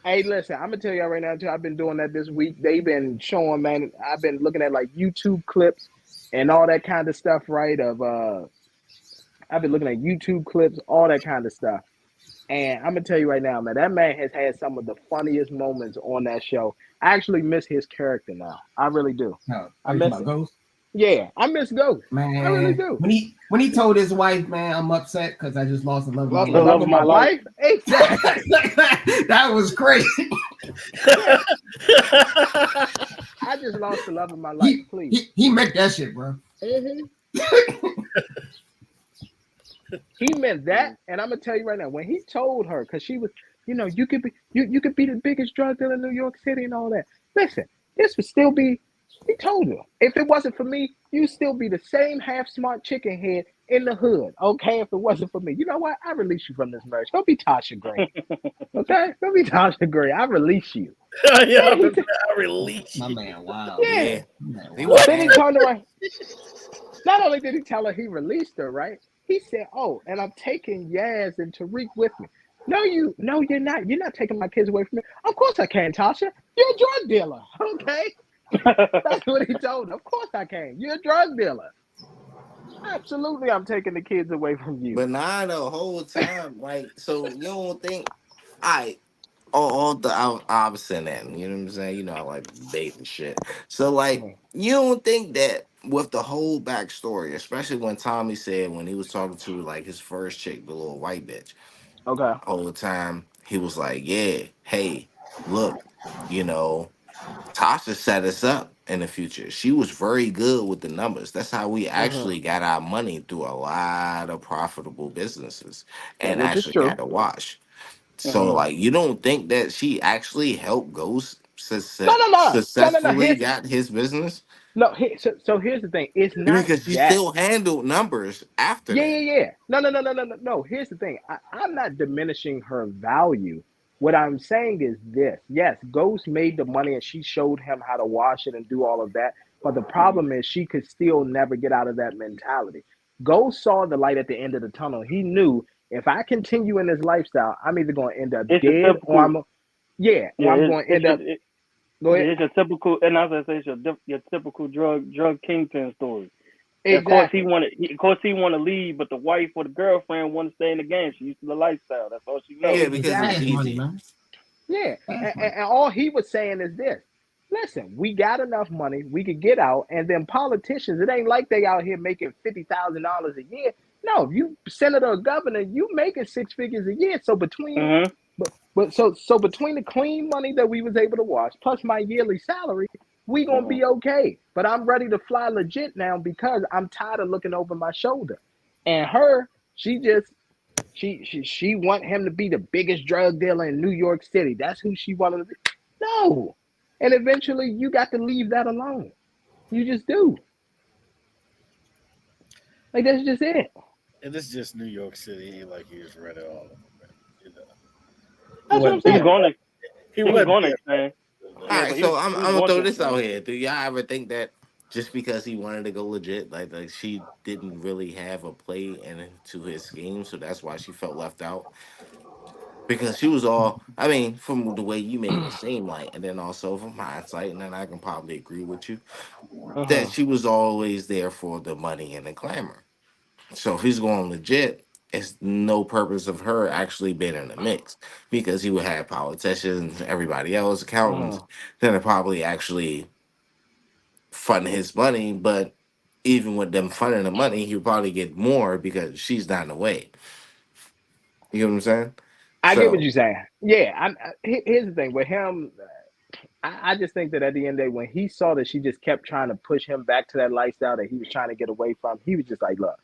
S6: Hey, listen, I'm gonna tell y'all right now too. I've been doing that this week. They've been showing, man. I've been looking at like YouTube clips and all that kind of stuff, right? I've been looking at YouTube clips, all that kind of stuff. And I'm gonna tell you right now, man, that man has had some of the funniest moments on that show. I actually miss his character now. I really do.
S5: No,
S6: I miss
S5: Ghost.
S6: Yeah, I miss Ghost.
S5: Man,
S6: I really do.
S5: When he told his wife, man, I'm upset because I just lost the love
S6: of my life. Exactly.
S5: That was crazy.
S6: I just lost the love of my life. Please.
S5: He meant that shit, bro.
S6: Mm-hmm. He meant that, and I'm gonna tell you right now, when he told her, because she was, you could be the biggest drug dealer in New York City and all that. Listen, this would still be. He told her, if it wasn't for me, you'd still be the same half smart chicken head in the hood. Okay, if it wasn't for me, you know what? I release you from this marriage. Go be Tasha Gray. Okay, go be Tasha Gray. I release you.
S2: I release you.
S5: My man, wow.
S6: Yeah.
S3: Then
S6: he turned around. Not only did he tell her he released her, right? He said, "Oh, and I'm taking Yaz and Tariq with me." No, you're not. You're not taking my kids away from me. Of course I can, Tasha. You're a drug dealer. Okay. That's what he told her. Of course I can. You're a drug dealer. Absolutely, I'm taking the kids away from you.
S3: But nah, the whole time, like, so you don't think, all the opposite end, you know what I'm saying? I like debate and shit. So, like, you don't think that with the whole backstory, especially when Tommy said when he was talking to like his first chick, the little white bitch,
S6: okay,
S3: all the time he was like, yeah, hey, look, Tasha set us up in the future. She was very good with the numbers. That's how we actually got our money through a lot of profitable businesses and
S6: which is
S3: actually
S6: true.
S3: got a wash. So, like, you don't think that she actually helped Ghost successfully got his business?
S6: No, so here's the thing. It's not
S3: Because she
S6: that.
S3: still handled numbers after that.
S6: Yeah. No. Here's the thing. I'm not diminishing her value. What I'm saying is this. Yes, Ghost made the money and she showed him how to wash it and do all of that. But the problem is she could still never get out of that mentality. Ghost saw the light at the end of the tunnel. He knew if I continue in this lifestyle, I'm either going to end up dead or I'm going to end up. Go ahead.
S4: It's your typical, and I was gonna say it's your typical drug kingpin story.
S6: Exactly.
S4: Of course he want to leave, but the wife or the girlfriend want to stay in the game. She used to the lifestyle. That's all she knows.
S3: Yeah, because it's easy.
S5: Money, man.
S6: Yeah, and all he was saying is this. Listen, we got enough money. We could get out. And then politicians, it ain't like they out here making $50,000 a year. No, you senator or governor, you making 6 figures a year. So between so between the clean money that we was able to wash plus my yearly salary, we gonna be okay. But I'm ready to fly legit now because I'm tired of looking over my shoulder. And she want him to be the biggest drug dealer in New York City. That's who she wanted to be. No. And eventually you got to leave that alone. You just do. Like, that's just it.
S2: And this is just New York City. Like, he just read it all.
S6: That's what I'm saying.
S4: He was going to expand.
S3: All right, so I'm gonna throw this out here. Do y'all ever think that just because he wanted to go legit, like she didn't really have a play into his scheme, so that's why she felt left out? Because she was all, I mean, from the way you made it seem like, and then also from hindsight, and then I can probably agree with you, that she was always there for the money and the glamour. So if he's going legit, it's no purpose of her actually being in the mix because he would have politicians, everybody else, accountants, that are probably actually funding his money. But even with them funding the money, he would probably get more because she's not in the way. You know what I'm saying?
S6: I get what you're saying. Yeah, here's the thing with him. I just think that at the end of the day, when he saw that she just kept trying to push him back to that lifestyle that he was trying to get away from, he was just like, look,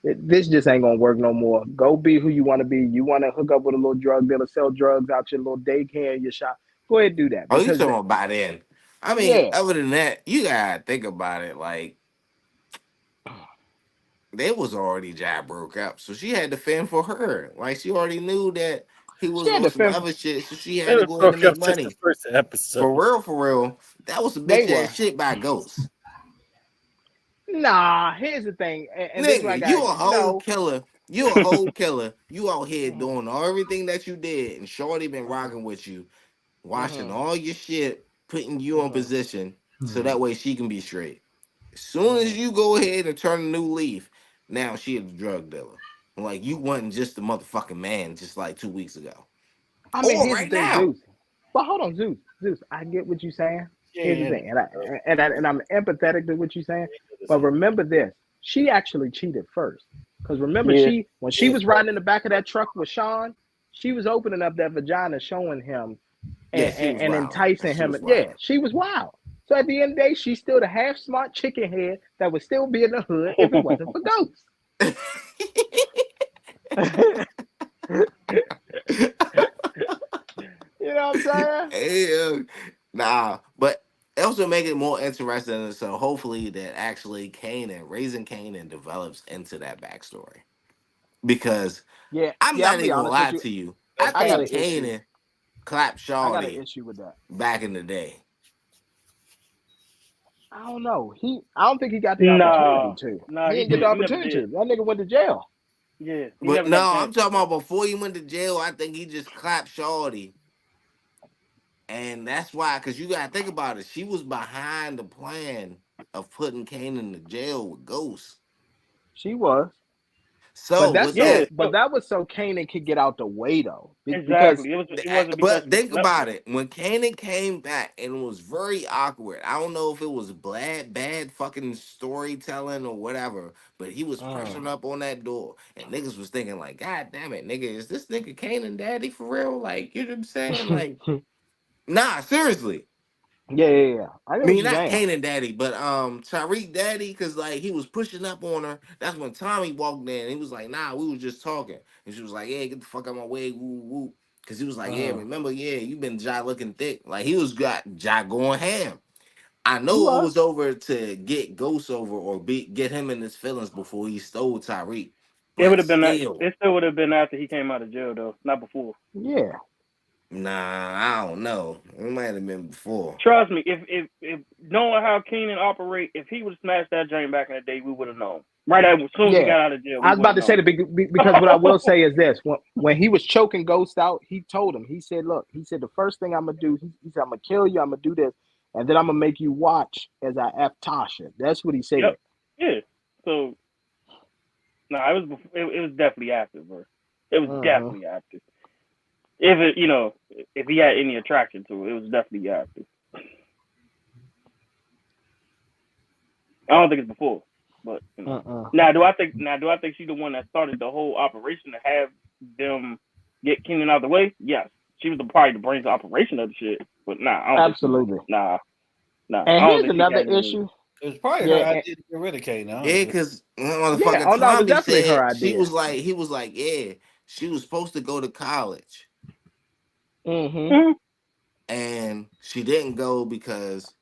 S6: This just ain't gonna work no more. Go be who you want to be. You want to hook up with a little drug dealer, sell drugs out your little daycare, your shop. Go ahead and do that.
S3: Oh, you
S6: Because
S3: talking about by then? I mean,
S6: yeah,
S3: other than that, you gotta think about it. Like they was already job broke up, so she had to fend for her. Like she already knew that he
S6: she
S3: was
S6: had
S3: on
S6: to
S3: some
S6: fend.
S3: other shit, so she
S2: They
S3: had to
S2: was
S3: go ahead and
S2: broke
S3: make
S2: up since the
S3: money.
S2: first episode.
S3: For real, that was some
S6: They
S3: bitch
S6: were.
S3: ass shit by Ghost.
S6: Nah, here's the thing, and this is what I
S3: Nigga, you
S6: got.
S3: a whole killer. You a whole killer. You out here doing everything that you did, and Shorty been rocking with you, washing all your shit, putting you in position so that way she can be straight. As soon as you go ahead and turn a new leaf, now she a drug dealer. Like you wasn't just a motherfucking man just like 2 weeks ago.
S6: I mean,
S3: Or
S6: here's the
S3: right
S6: thing,
S3: now.
S6: Zeus. But hold on, Zeus. I get what you're saying. Here's the
S2: Yeah,
S6: thing, and I'm empathetic to what you're saying. But remember this: she actually cheated first. Because remember,
S4: Yeah.
S6: when she was riding in the back of that truck with Sean, she was opening up that vagina, showing him
S3: Yeah, she was
S6: and
S3: wild.
S6: enticing
S3: She
S6: him.
S3: was
S6: Yeah,
S3: wild.
S6: she was wild. So at the end of the day, she's still the half smart chicken head that would still be in the hood if it wasn't for Ghost. You know what I'm saying?
S3: Yeah. Nah, but it also make it more interesting. So hopefully that actually Raising Kanan develops into that backstory. Because
S6: Yeah,
S3: I'm
S6: yeah. I'm
S3: not
S6: gonna
S3: even
S6: be
S3: gonna
S6: honest with
S3: lie
S6: you.
S3: to you. I
S2: that's
S6: I got
S2: probably
S6: an
S3: think
S6: issue.
S3: Kanan clapped
S6: I got an
S3: Shawty
S6: issue with that.
S3: back in the day.
S6: I don't know. I don't think he got the opportunity
S4: Nah,
S6: to.
S4: nah,
S6: He
S4: he
S6: didn't get the
S4: did. He never
S6: opportunity to.
S4: did.
S6: That nigga went to jail.
S4: Yeah, he
S3: But
S4: never got a
S3: no,
S4: chance
S3: I'm
S4: to.
S3: talking about before he went to jail, I think he just clapped Shawty. And that's why, because you gotta think about it, she was behind the plan of putting Kanan to jail with Ghost.
S6: She was.
S3: So with
S4: Yeah,
S3: that,
S6: But that was so Kanan could get out the way though. Because
S4: exactly. It wasn't because
S3: but
S4: he was
S3: think
S4: slept
S3: about
S4: with.
S3: it. When Kanan came back, and it was very awkward. I don't know if it was bad fucking storytelling or whatever, but he was pressing up on that door, and niggas was thinking like, God damn it, nigga, is this nigga Kanan daddy for real? Like, you know what I'm saying? Like, nah, seriously.
S6: yeah. I
S3: I
S6: get what
S3: mean,
S6: you're
S3: not
S6: saying.
S3: Kanan daddy, but Tariq daddy, cause like he was pushing up on her. That's when Tommy walked in. He was like, "Nah, we was just talking," and she was like, "Yeah, get the fuck out my way, woo woo." Cause he was like, "Yeah, remember, yeah, you been Jai looking thick." Like he was got Jai going ham. I
S6: He
S3: know it
S6: was.
S3: was over to get Ghost over or get him in his feelings before he stole Tariq,
S4: It would
S3: but
S4: have been.
S3: still,
S4: It still would have been after he came out of jail though, not before.
S6: Yeah.
S3: nah, I don't know. It might have been before.
S4: Trust me, if knowing how Keenan operate, if he would have smashed that joint back in the day, we would have known. Right as soon as he
S6: Yeah.
S4: got out of jail,
S6: I
S4: we
S6: was
S4: would
S6: about
S4: have
S6: to say
S4: known.
S6: that because what I will say is this: when he was choking Ghost out, he told him, he said, "Look, he said the first thing I'm gonna do, he said I'm gonna kill you, I'm gonna do this, and then I'm gonna make you watch as I F Tasha." That's what he said.
S4: Yep. Yeah. So no, it was it was definitely after, bro. It was definitely after. If it, if he had any attraction to it, it was definitely after. I don't think it's before, but now do I think she's the one that started the whole operation to have them get Keenan out of the way? Yes, she was probably the brains of operation of the shit. But I don't think
S6: Absolutely.
S4: nah.
S6: And
S4: I don't
S6: here's
S4: think she
S6: another
S4: got any.
S6: issue.
S2: it was probably her
S6: Yeah,
S2: idea to get rid of Kane,
S3: Yeah,
S2: honestly.
S3: because
S6: yeah.
S3: motherfucking
S6: Oh no, it was
S3: Tommy
S6: definitely her
S3: said
S6: idea.
S3: he was like, yeah, she was supposed to go to college
S6: Mm-hmm.
S3: and she didn't go because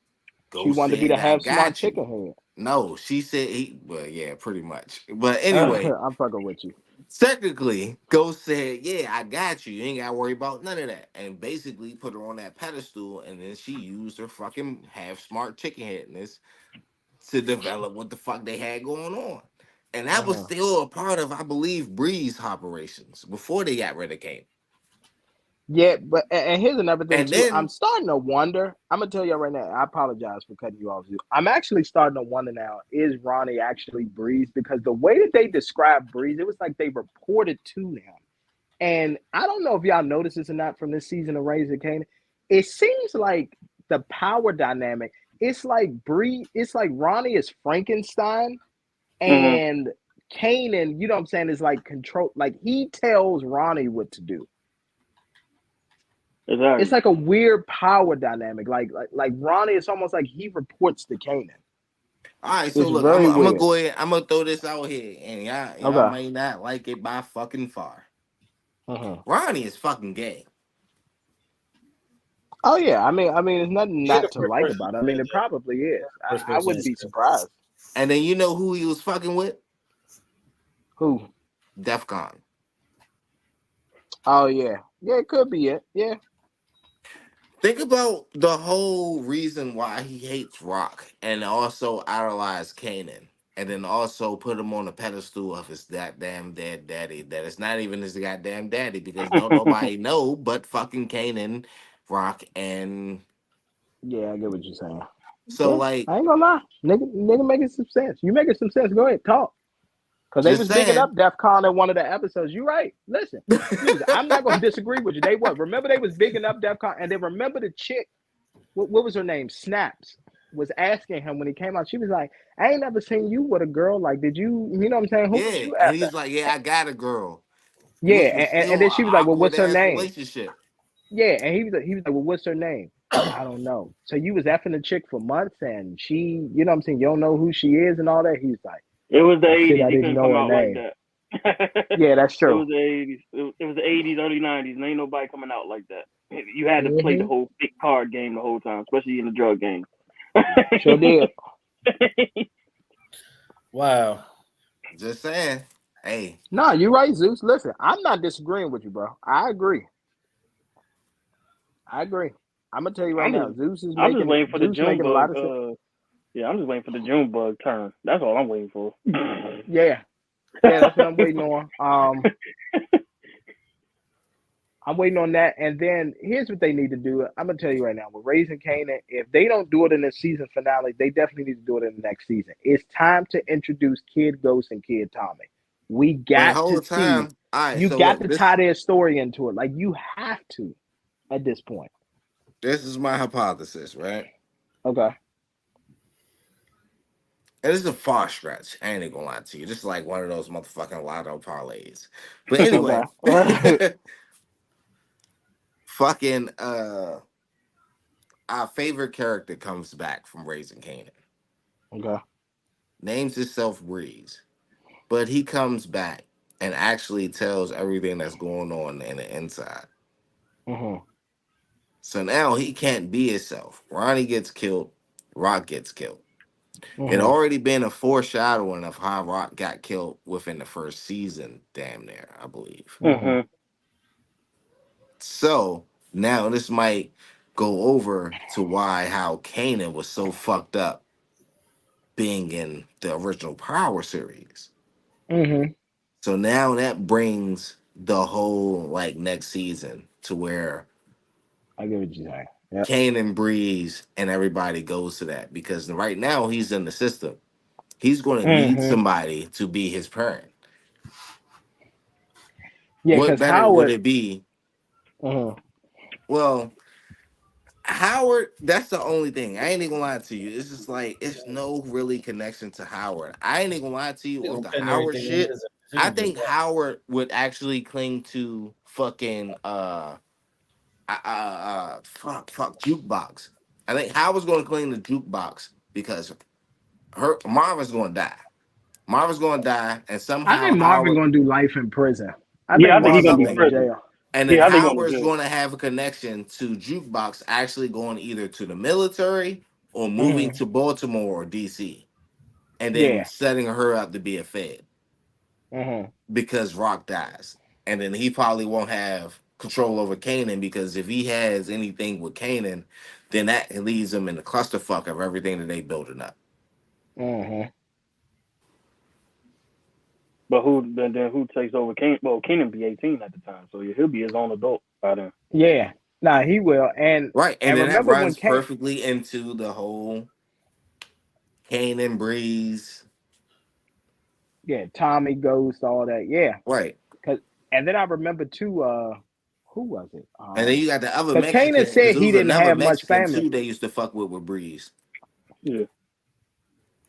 S6: She
S3: Ghost
S6: wanted to be
S3: said,
S6: the
S3: I
S6: half smart
S3: got you.
S6: chicken head.
S3: No, she said well, yeah, pretty much. But anyway,
S6: I'm fucking with you.
S3: technically, Ghost said, yeah, I got you. You ain't got to worry about none of that. And basically put her on that pedestal. And then she used her fucking half smart chicken headness to develop what the fuck they had going on. And that was still a part of, I believe, Bree's operations before they got rid of Kane.
S6: Yeah, but and here's another thing
S3: And
S6: too. I'm
S3: then,
S6: starting to wonder. I'm gonna tell you right now. I apologize for cutting you off. I'm actually starting to wonder now: is Ronnie actually Breeze? Because the way that they described Breeze, it was like they reported to him. And I don't know if y'all noticed this or not from this season of Raising Kanan. It seems like the power dynamic. It's like Breeze. It's like Ronnie is Frankenstein,
S4: Mm-hmm.
S6: and Kanan. You know what I'm saying? Is like control. Like he tells Ronnie what to do.
S4: Exactly.
S6: It's like a weird power dynamic. Like Ronnie, it's almost like he reports to Kanan.
S3: All right, so
S6: It's
S3: look, I'm
S6: very
S3: gonna
S6: weird.
S3: go ahead. I'm gonna throw this out here, and y'all
S6: Okay.
S3: may not like it by fucking far.
S6: Uh-huh.
S3: Ronnie is fucking gay.
S6: Oh yeah, I mean, there's nothing
S2: You're the
S6: not to
S2: first
S6: like
S2: person
S6: about it. I
S2: to
S6: mean,
S2: say
S6: it
S2: that.
S6: probably is.
S2: First
S6: I
S2: person to
S6: wouldn't
S2: say
S6: be
S2: that.
S6: surprised.
S3: And then you know who he was fucking with?
S6: Who?
S3: DEF CON.
S6: Oh yeah, it could be it. Yeah.
S3: Think about the whole reason why he hates Rock and also idolized Kanan. And then also put him on a pedestal of his goddamn dead daddy. That it's not even his goddamn daddy because don't nobody know but fucking Kanan, Rock, and
S6: Yeah, I get what you're saying.
S3: so
S6: Yeah,
S3: like
S6: I ain't gonna lie, nigga making some sense. You making some sense. Go ahead, talk. Cause they
S3: just
S6: was bigging
S3: saying.
S6: up DEF CON in one of the episodes. You right. Listen, I'm not gonna disagree with you. They was. Remember they was bigging up DEF CON, and then remember the chick. What was her name? Snaps was asking him when he came out. She was like, "I ain't never seen you with a girl. Like, did you? You know what I'm saying? Who was
S3: Yeah.
S6: you
S3: And
S6: after?"
S3: he's like, yeah, I got a girl.
S6: Yeah,
S3: Which was
S6: and
S3: still
S6: then
S3: an
S6: she was like, "Well,
S3: awkward
S6: what's her
S3: ass
S6: name?"
S3: relationship.
S6: Yeah, and he was like, "Well, what's her name?" I don't know. So you was effing the chick for months, and she, you know what I'm saying? You don't know who she is and all that. He's like,
S4: It was the
S6: "Well, shit,
S4: 80s.
S6: I
S4: He
S6: didn't
S4: couldn't
S6: know
S4: come
S6: her
S4: out like
S6: name."
S4: that.
S6: Yeah, that's
S4: It
S6: true.
S4: was the 80s. It was the 80s, early 90s, and ain't nobody coming out like that. You had to play the
S6: Mm-hmm.
S4: whole big card game the whole time, especially in the drug game.
S6: Sure did.
S2: Wow.
S3: Just saying. Hey,
S6: No, you're right, Zeus. Listen, I'm not disagreeing with you, bro. I agree. I'm gonna tell you right
S4: I'm
S6: now,
S4: just,
S6: Zeus is
S4: I'm just
S6: making
S4: waiting for the
S6: Zeus
S4: June
S6: making a lot
S4: bug.
S6: of sense.
S4: Yeah, I'm just waiting for the June bug turn. That's all I'm waiting for.
S6: Yeah, that's what I'm waiting on. I'm waiting on that. And then here's what they need to do. I'm gonna tell you right now, with Raising Canaan, if they don't do it in the season finale, they definitely need to do it in the next season. It's time to introduce Kid Ghost and Kid Tommy. We
S3: but the
S6: got to
S3: whole
S6: see.
S3: time, all right,
S6: You
S3: so
S6: got
S3: look,
S6: to
S3: this
S6: tie their story into it. Like you have to at this point.
S3: this is my hypothesis, right?
S6: Okay.
S3: And this is a far stretch. I ain't even gonna lie to you. This is like one of those motherfucking lotto parlays. But anyway,
S6: Okay.
S3: fucking our favorite character comes back from Raising Canaan.
S6: Okay.
S3: Names himself Breeze. But he comes back and actually tells everything that's going on in the inside.
S6: Mm-hmm.
S3: So now he can't be himself. Ronnie gets killed. Rock gets killed. It
S6: Mm-hmm.
S3: already been a foreshadowing of how Rock got killed within the first season, damn near, I believe.
S6: Mm-hmm.
S3: So now this might go over to why how Kanan was so fucked up being in the original Power series.
S6: Mm-hmm.
S3: So now that brings the whole like next season to where
S6: I get what you're saying. Yep.
S3: Kanan Breeze and everybody goes to that because right now he's in the system. He's going to need
S6: Mm-hmm.
S3: somebody to be his parent.
S6: Yeah,
S3: What
S6: because
S3: better would
S6: Howard.
S3: it be?
S6: Mm-hmm.
S3: Well, Howard, that's the only thing. I ain't even gonna lie to you. It's just like it's no really connection to Howard. I ain't even gonna lie to you
S2: They're
S3: with
S2: gonna
S3: the
S2: pin
S3: Howard
S2: everything on
S3: shit.
S2: his
S3: I
S2: decision just
S3: think
S2: like
S3: Howard would actually cling to fucking fuck jukebox. I think Howard's gonna cling to jukebox because her Marvin's gonna die. Marvin's gonna die, and
S6: I
S3: somehow
S6: think Marvin
S3: Howard
S6: gonna do life in prison. I think
S4: Yeah, I think he's
S3: that's
S4: gonna
S6: Marvin
S4: do
S6: going to
S3: something.
S4: prison.
S6: jail.
S3: And then
S4: Yeah, I think he's going to
S3: Howard's
S4: jail.
S3: going to have a connection to Jukebox actually going either to the military or moving
S6: Mm-hmm.
S3: to Baltimore or DC and then
S6: Yeah.
S3: setting her up to be a Fed
S6: Mm-hmm.
S3: because Rock dies. And then he probably won't have control over Kanan because if he has anything with Kanan, then that leaves him in the clusterfuck of everything that they building up.
S6: Mm-hmm.
S4: But who takes over? Well, Keenan be 18 at the time, so he'll be his own adult by then.
S6: Yeah. Nah, he will.
S3: Right. And
S6: And
S3: then that
S6: remember when
S3: runs
S6: Kane.
S3: perfectly into the whole Kanan Breeze.
S6: Yeah, Tommy Ghost, all that. Yeah.
S3: Right.
S6: And then I remember too. Who was it?
S3: And then you got the other
S6: Because Kanan
S3: Mexican, because
S6: said
S3: there
S6: he
S3: was
S6: didn't
S3: another
S6: have much
S3: Mexican
S6: family.
S3: too they used to fuck with Breeze.
S4: Yeah.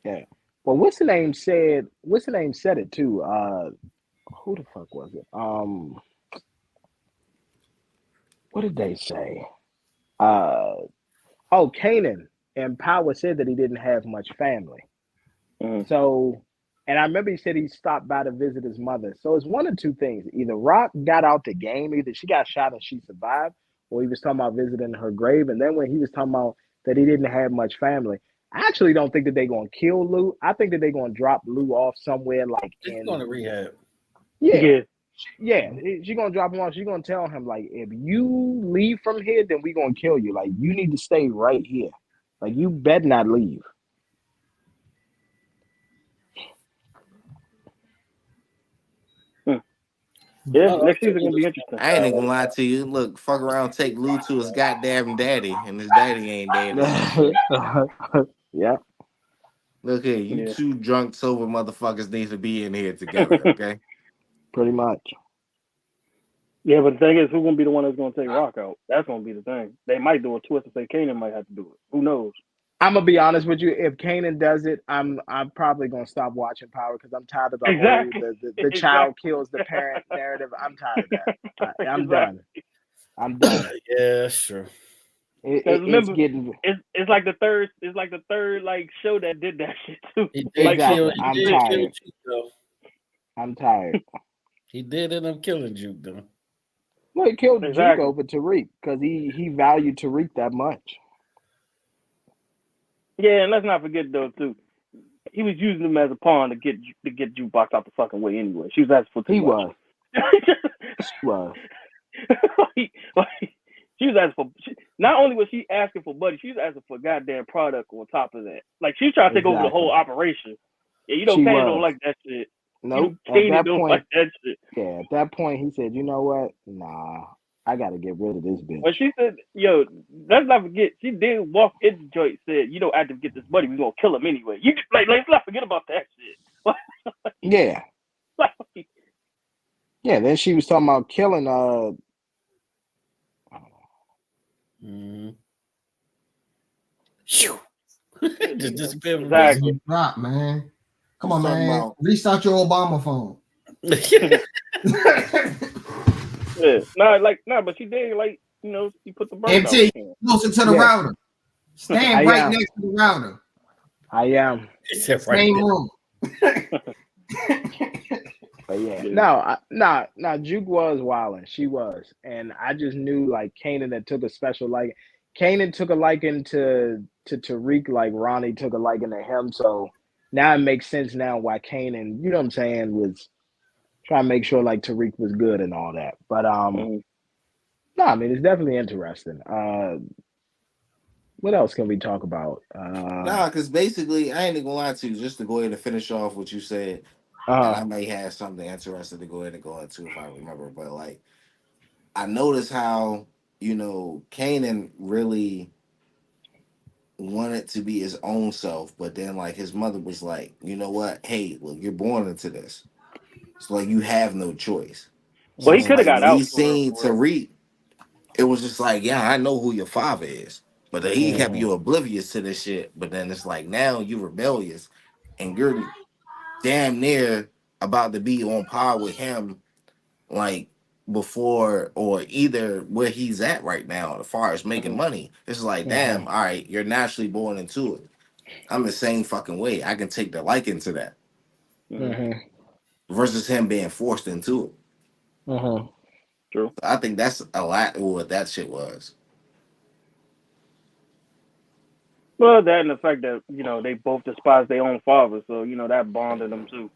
S6: Yeah. Well, what's the name said? What's the name said it too? Who the fuck was it? What did they say? Oh, Kanan and Power said that he didn't have much family. So, and I remember he said he stopped by to visit his mother. So it's one of two things: either Rock got out the game, either she got shot and she survived, or he was talking about visiting her grave. And then when he was talking about that he didn't have much family, I actually don't think that they're gonna kill Lou. I think that they're gonna drop Lou off somewhere like
S2: He's going to rehab.
S6: Yeah. She's gonna drop him off. She's gonna tell him, like, if you leave from here, then we're gonna kill you. Like, you need to stay right here. Like, you better not leave.
S4: Yeah, next season gonna be interesting.
S3: I ain't even gonna lie to you. Look, fuck around, take Lou to his goddamn daddy, and his daddy ain't dead.
S6: Yeah.
S3: Look here, you two drunk, sober motherfuckers need to be in here together, okay?
S6: Pretty much.
S4: Yeah, but the thing is, who's gonna be the one that's gonna take Rock out? That's gonna be the thing. They might do a twist and say Kanan might have to do it. Who knows?
S6: I'm gonna be honest with you. If Kanan does it, I'm probably gonna stop watching Power because I'm tired of the whole the child kills the parent narrative. I'm tired of that. I'm done. I'm done.
S2: Yeah, sure.
S4: Remember, it's like the third like show that did that shit too.
S6: Exactly. I'm tired.
S2: He did end up killing Juke though.
S6: Well, he killed Juke over Tariq because he valued Tariq that much.
S4: Yeah, and let's not forget though too, he was using him as a pawn to get Jukebox out the fucking way anyway. She was asking for too much.
S6: She was.
S4: She was asking for. Not only was she asking for money, she was asking for goddamn product on top of that. Like she was trying to take over the whole operation. Yeah, you know, Kanan don't like that shit.
S6: Nope.
S4: Kanan don't like that shit.
S6: Yeah, at that point he said, "You know what? Nah, I got to get rid of this bitch."
S4: But she said, "Yo, let's not forget, she did walk into the joint. Said, you don't have to get this money. We're gonna kill him anyway. You let's not forget about that shit."
S6: Yeah. Yeah. Then she was talking about killing.
S2: Just disappeared.
S5: Exactly. Drop, man. Come on, man. Restart your Obama phone.
S4: Yeah. But she did she put the burn
S5: MT closer to the router. Stand right next to the router.
S6: I am.
S5: Same room.
S6: But yeah, Juke was wilding. She was, and I just knew like Kanan that took a special liking. Kanan took a liking to Tariq like Ronnie took a liking to him. So now it makes sense now why Kanan, you know what I'm saying, was trying to make sure like Tariq was good and all that. But no, I mean it's definitely interesting. What else can we talk about?
S3: Because basically, I ain't even gonna lie to you. Just to go ahead and finish off what you said, and I may have something interesting to go ahead and go into if I remember. But like, I noticed how Kanan really wanted to be his own self, but then like his mother was like, you know what? Hey, look, you're born into this, so like you have no choice.
S4: Well, he could have got out.
S3: He seen Tariq. It was just like, yeah, I know who your father is. But he kept you oblivious to this shit. But then it's like now you rebellious, and you're damn near about to be on par with him, like before or either where he's at right now as far as making money. It's like, damn, all right, you're naturally born into it. I'm the same fucking way. I can take the liking to that. Versus him being forced into it.
S4: True.
S3: I think that's a lot of what that shit was.
S4: Well, that and the fact that, they both despise their own father, so, that bonded them too.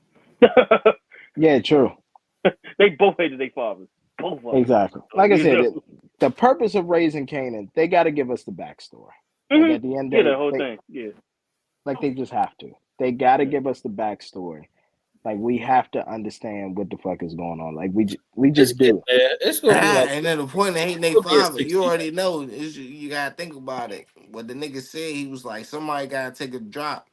S6: Yeah, true.
S4: They both hated their fathers. Both of them.
S6: Exactly. Like I said, the purpose of raising Kanan, they got to give us the backstory. Like at the end of
S4: the whole thing. Yeah.
S6: Like they just have to. They got to give us the backstory. Like we have to understand what the fuck is going on. Like we just do.
S2: It's gonna be like,
S3: and then the point of hating their father, you already know. You gotta think about it. What the nigga said, he was like, somebody gotta take a drop.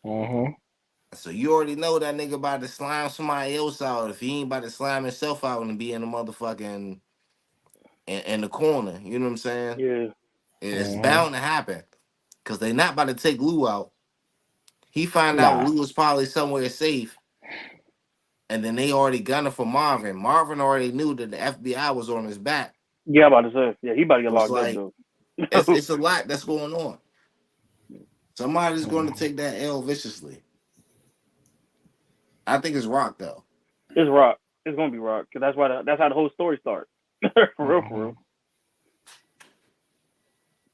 S3: So you already know that nigga about to slime somebody else out. If he ain't about to slime himself out and be in the motherfucking in the corner, you know what I'm saying?
S4: Yeah.
S3: It's bound to happen because they not about to take Lou out. He found out Lou was probably somewhere safe. And then they already gunning for Marvin. Marvin already knew that the FBI was on his back.
S4: Yeah, I'm about to say. Yeah, he about to get locked up, though.
S3: It's a lot that's going on. Somebody's going to take that L viciously. I think it's Rock though.
S4: It's Rock. It's gonna be Rock because that's how the whole story starts. For real.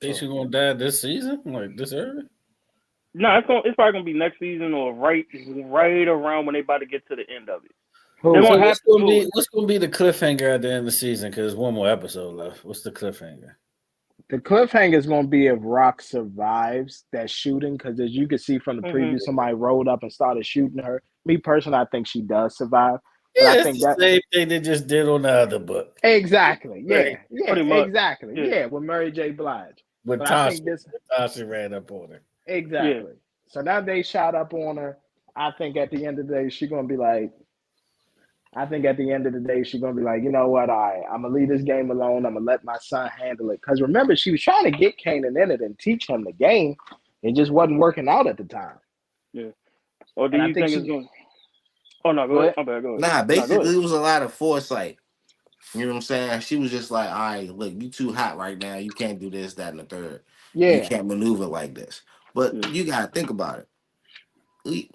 S2: Think she's gonna die this season, like this early?
S4: No, it's probably gonna be next season or right around when they about to get to the end of it.
S2: So what's gonna be the cliffhanger at the end of the season? Because one more episode left. What's the cliffhanger?
S6: The cliffhanger is going to be if Rock survives that shooting, because as you can see from the preview, somebody rolled up and started shooting her. Me personally, I think she does survive.
S2: Yeah, I think that's the same thing they just did on the other book.
S6: Exactly. Yeah.
S2: Right.
S6: Yeah. Exactly. Yeah. With Mary J. Blige.
S2: But Tasha ran up on her.
S6: Exactly. Yeah. So now they shot up on her. I think at the end of the day, she's going to be like, you know what? I'm going to leave this game alone. I'm going to let my son handle it. Because remember, she was trying to get Kanan in it and teach him the game. It just wasn't working out at the time.
S4: Yeah. Or do you think it's going to... Oh, no, go ahead. Go ahead.
S3: Nah, basically, it was a lot of foresight. You know what I'm saying? She was just like, all right, look, you too hot right now. You can't do this, that, and the third. Yeah. You can't maneuver like this. But you got to think about it.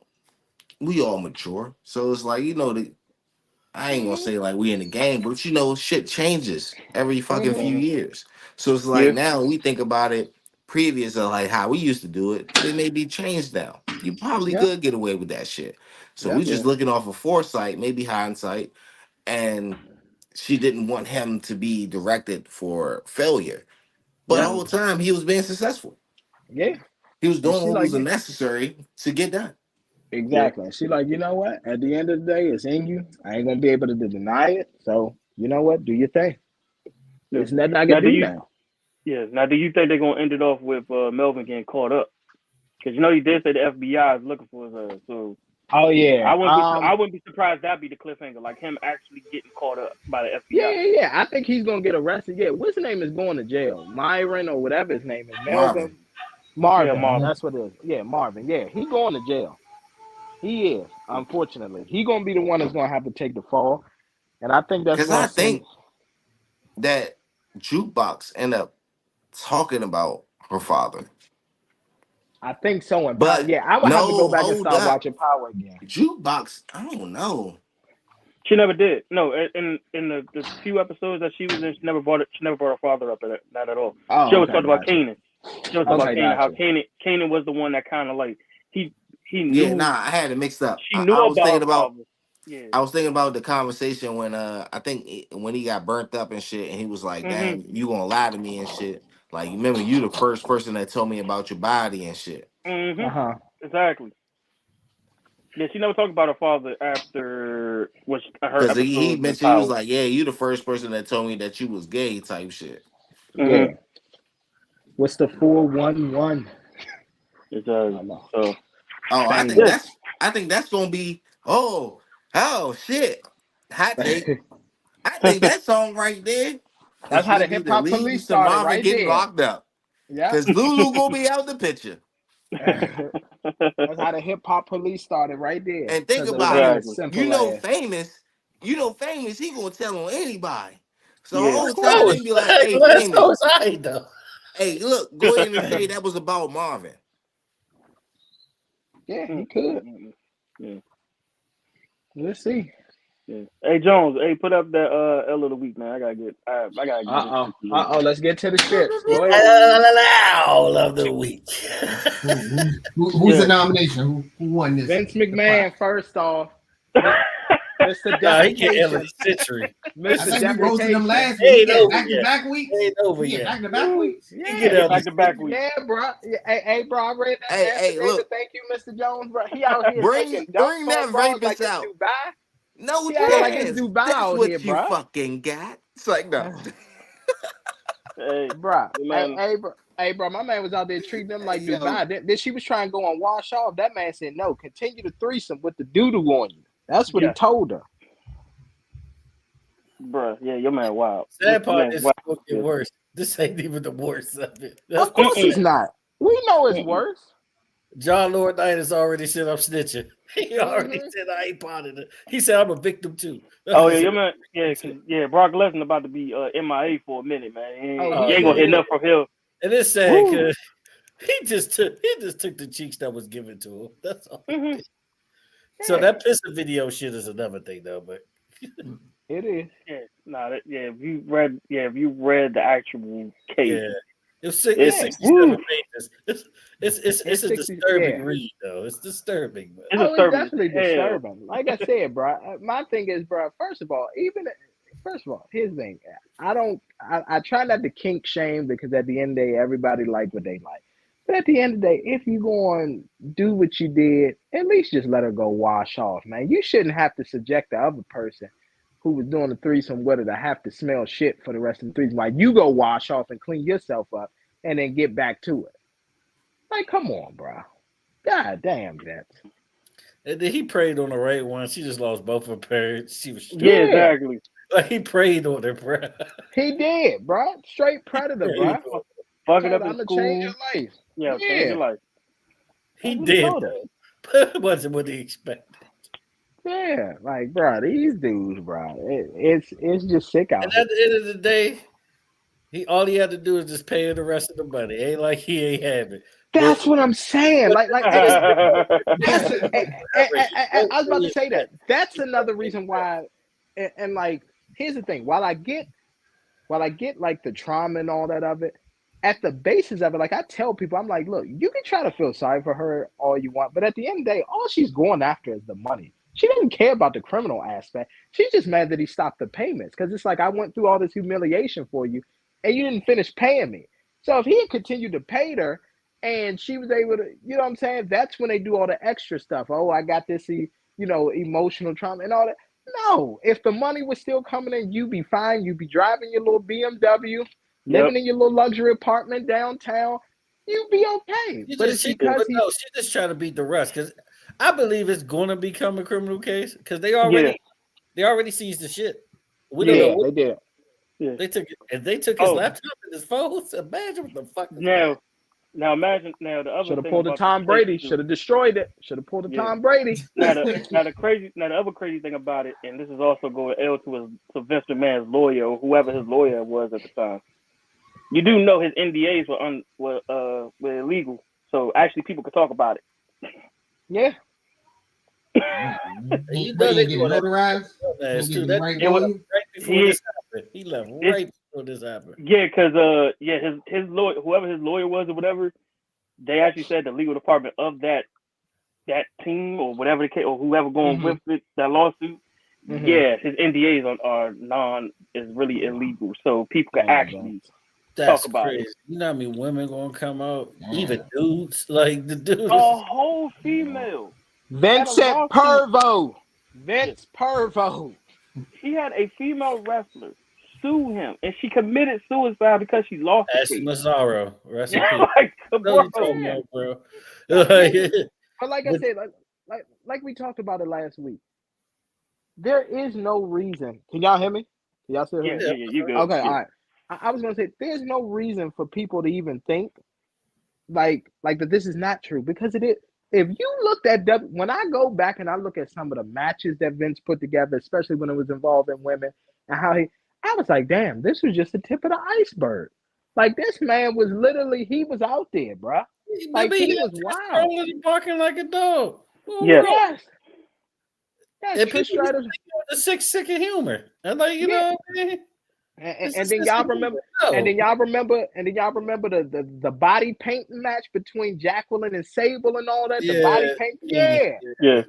S3: We all mature. So it's like, I ain't gonna say like we in the game, but shit changes every fucking few years. So it's like now we think about it previous of like how we used to do it. It may be changed now. You probably could get away with that shit. So we just looking off of foresight, maybe hindsight, and she didn't want him to be directed for failure. But the whole time he was being successful.
S6: Yeah.
S3: He was doing what was necessary to get done.
S6: Exactly. She like, you know what? At the end of the day, it's in you. I ain't gonna be able to deny it. So you know what? Do your thing. There's nothing I can do now.
S4: Yeah. Now, do you think they're gonna end it off with Melvin getting caught up? Because he did say the FBI is looking for her. So.
S6: Oh yeah.
S4: I wouldn't be surprised that'd be the cliffhanger, like him actually getting caught up by the FBI.
S6: Yeah. I think he's gonna get arrested. Yeah. What's his name is going to jail? Myron or whatever his name is. Marvin.
S4: Yeah,
S6: That's what it is. Yeah, Marvin. Yeah, he's going to jail. He is, unfortunately. He's going to be the one that's going to have to take the fall. And I think that's
S3: because I think that Jukebox ended up talking about her father.
S6: I think so. In Power. Yeah, I would have to go back and start watching Power again.
S3: Jukebox, I don't know.
S4: She never did. No, in the few episodes that she was in, she never brought her father up, not at all.
S6: Oh,
S4: she always talked about Kanan. She always talked about Kanan, how Kanan was the one that kind of like he knew.
S3: Yeah, I had it mixed up.
S4: She knew I was thinking about.
S3: Yeah. I was thinking about the conversation when I think when he got burnt up and shit, and he was like, "Damn, you gonna lie to me and shit." Like, remember, you the first person that told me about your body and shit.
S4: Exactly. Yeah, she never talked about her father after her episode.
S3: Because he mentioned, he was like, "Yeah, you the first person that told me that you was gay," type shit.
S6: Yeah. What's the 411?
S4: It's so.
S3: I think that's gonna be shit. Hot take. I think that song right there.
S6: That's how the hip hop police started right
S3: getting
S6: there.
S3: Locked up. Yeah. Because Lulu gonna be out the picture.
S6: That's how the hip hop police started right there.
S3: And think about it. Famous. He gonna tell on anybody. So the whole time they be like, "Hey, Famous." Hey, look, go ahead and say that was about Marvin.
S6: Yeah, he could.
S4: Yeah.
S6: Let's see.
S4: Yeah. Hey Jones, put up that L of the week, man. I gotta get.
S6: Let's get to the scripts. Go ahead.
S2: L of the week.
S5: Who's the nomination? Who won this?
S6: Vince McMahon, first off. Mr.
S2: He get L of the century.
S5: Mr. I think we roasted them last week. Back-to-back weeks.
S2: Ain't over yet.
S5: Back-to-back weeks.
S2: Yeah,
S4: back-to-back weeks.
S6: Yeah, bro. Hey, bro. I read that.
S3: Hey, look.
S6: Thank you, Mr. Jones, bro. He out here
S3: bring that rapist out.
S6: Dubai.
S3: No,
S6: like it's Dubai
S3: that's
S6: out
S3: what
S6: here,
S3: you
S6: bro.
S3: fucking got. It's like, no.
S6: Hey, bro. Hey, bro. My man was out there treating them like Dubai. Then she was trying to go and wash off. That man said, no, continue the threesome with the doo-doo on you. That's what he told her.
S4: Bruh, yeah, your man wild.
S2: Sad part is fucking worse. This ain't even the worst of it.
S6: Of course it's not. We know it's worse.
S2: John Laurinaitis already said I'm snitching. He already said I ain't part of it. He said I'm a victim too.
S4: Oh yeah, your man. Yeah, Brock Lesnar about to be MIA for a minute, man. He ain't gonna hit enough from him.
S2: And it's sad because he just took the cheeks that was given to him. That's all. So that pissing video shit is another thing, though. But
S6: it is.
S4: If you read the actual case,
S2: it's 67 pages. It's a
S6: 60,
S2: disturbing read, though. It's disturbing. But.
S4: It's
S6: definitely disturbing. Like I said, bro. My thing is, bro. First of all, here's the thing. I try not to kink shame because at the end of the day, everybody like what they like. But at the end of the day, if you go and do what you did, at least just let her go wash off, man. You shouldn't have to subject the other person who was doing the threesome with her to have to smell shit for the rest of the threesome while you go wash off and clean yourself up and then get back to it. Like, come on, bro. God damn, that.
S2: And then he preyed on the right one. She just lost both of her parents. She was
S4: exactly.
S2: Like he preyed on her, bro.
S6: He did, bro. Straight predator, bro.
S4: Fucking up in
S6: I'm gonna
S4: school.
S6: change your life.
S4: Yeah, change your life.
S2: He did. But it wasn't what he expected.
S6: Yeah, like, bro, these dudes, bro, it's just sick out.
S2: And at the end of the day, all he had to do is just pay her the rest of the money. Ain't like he ain't have it.
S6: That's what I'm saying. Like I was about to say that. That's another reason why. And like, here's the thing. While I get like the trauma and all that of it, at the basis of it, like I tell people, I'm like, look, you can try to feel sorry for her all you want, but at the end of the day, all she's going after is the money. She doesn't care about the criminal aspect. She's just mad that he stopped the payments because it's like, I went through all this humiliation for you and you didn't finish paying me. So if he had continued to pay her and she was able to, you know what I'm saying? That's when they do all the extra stuff. Oh, I got this, emotional trauma and all that. No, if the money was still coming in, you'd be fine. You'd be driving your little BMW, living in your little luxury apartment downtown. You'd be okay.
S2: She just trying to beat the rest because I believe it's going to become a criminal case because they already seized the shit. We don't know.
S6: They did.
S2: Yeah. They took his laptop and his phone. Imagine what the fuck.
S4: Now imagine the other.
S6: Should have pulled a Tom Brady. Should have destroyed it. Should have pulled a Tom Brady.
S4: The other crazy thing about it, and this is also going L to Vince McMahon's lawyer or whoever his lawyer was at the time. You do know his NDAs were illegal, so actually people could talk about it.
S6: Yeah.
S5: He notarized.
S2: He left right before this happened.
S4: Yeah, because his lawyer, whoever his lawyer was or whatever, they actually said the legal department of that team or whatever the case or whoever going with it, that lawsuit. Mm-hmm. Yeah, his NDAs is really illegal, so people can actually talk about it.
S2: You know how many women gonna come out, even dudes like the dudes.
S4: A whole female.
S6: Vincent Pervo. Vince Pervo.
S4: He had a female wrestler sue him, and she committed suicide because she lost.
S2: Ashley Mazzaro. Rest in
S4: peace.
S2: Bro.
S6: But like I said, like we talked about it last week, there is no reason. Can y'all hear me? Can y'all still hear me?
S4: Yeah, you good.
S6: Okay, all right. I was gonna say there's no reason for people to even think like that this is not true because it is. If you looked at when I go back and I look at some of the matches that Vince put together, especially when it was involving women and how I was like, damn, this was just the tip of the iceberg. Like this man was literally, he was out there, bro. Like he was wild.
S2: Barking like a dog.
S6: Yes.
S2: And people the sick of humor. And like, you know what I mean?
S6: And then y'all remember the body painting match between Jacqueline and Sable and all that. The body paint,
S4: yeah.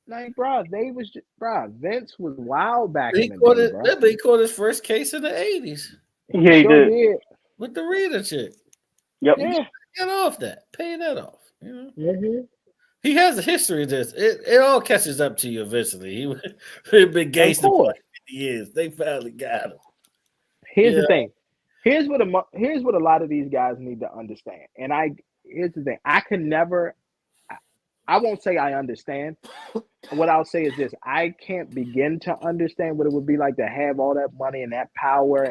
S6: Like, bro, Vince was wild back in the day, bro.
S2: He caught his first case in the 80s.
S4: Yeah, he did.
S2: With the Rita chick.
S4: Yep.
S2: Yeah. Get off that. Pay that off. You know?
S6: Mm-hmm.
S2: He has a history of this. It all catches up to you eventually. He been gangster for 50 years. They finally got him.
S6: Here's the thing. Here's what a lot of these guys need to understand. And here's the thing. I won't say I understand. What I'll say is this. I can't begin to understand what it would be like to have all that money and that power.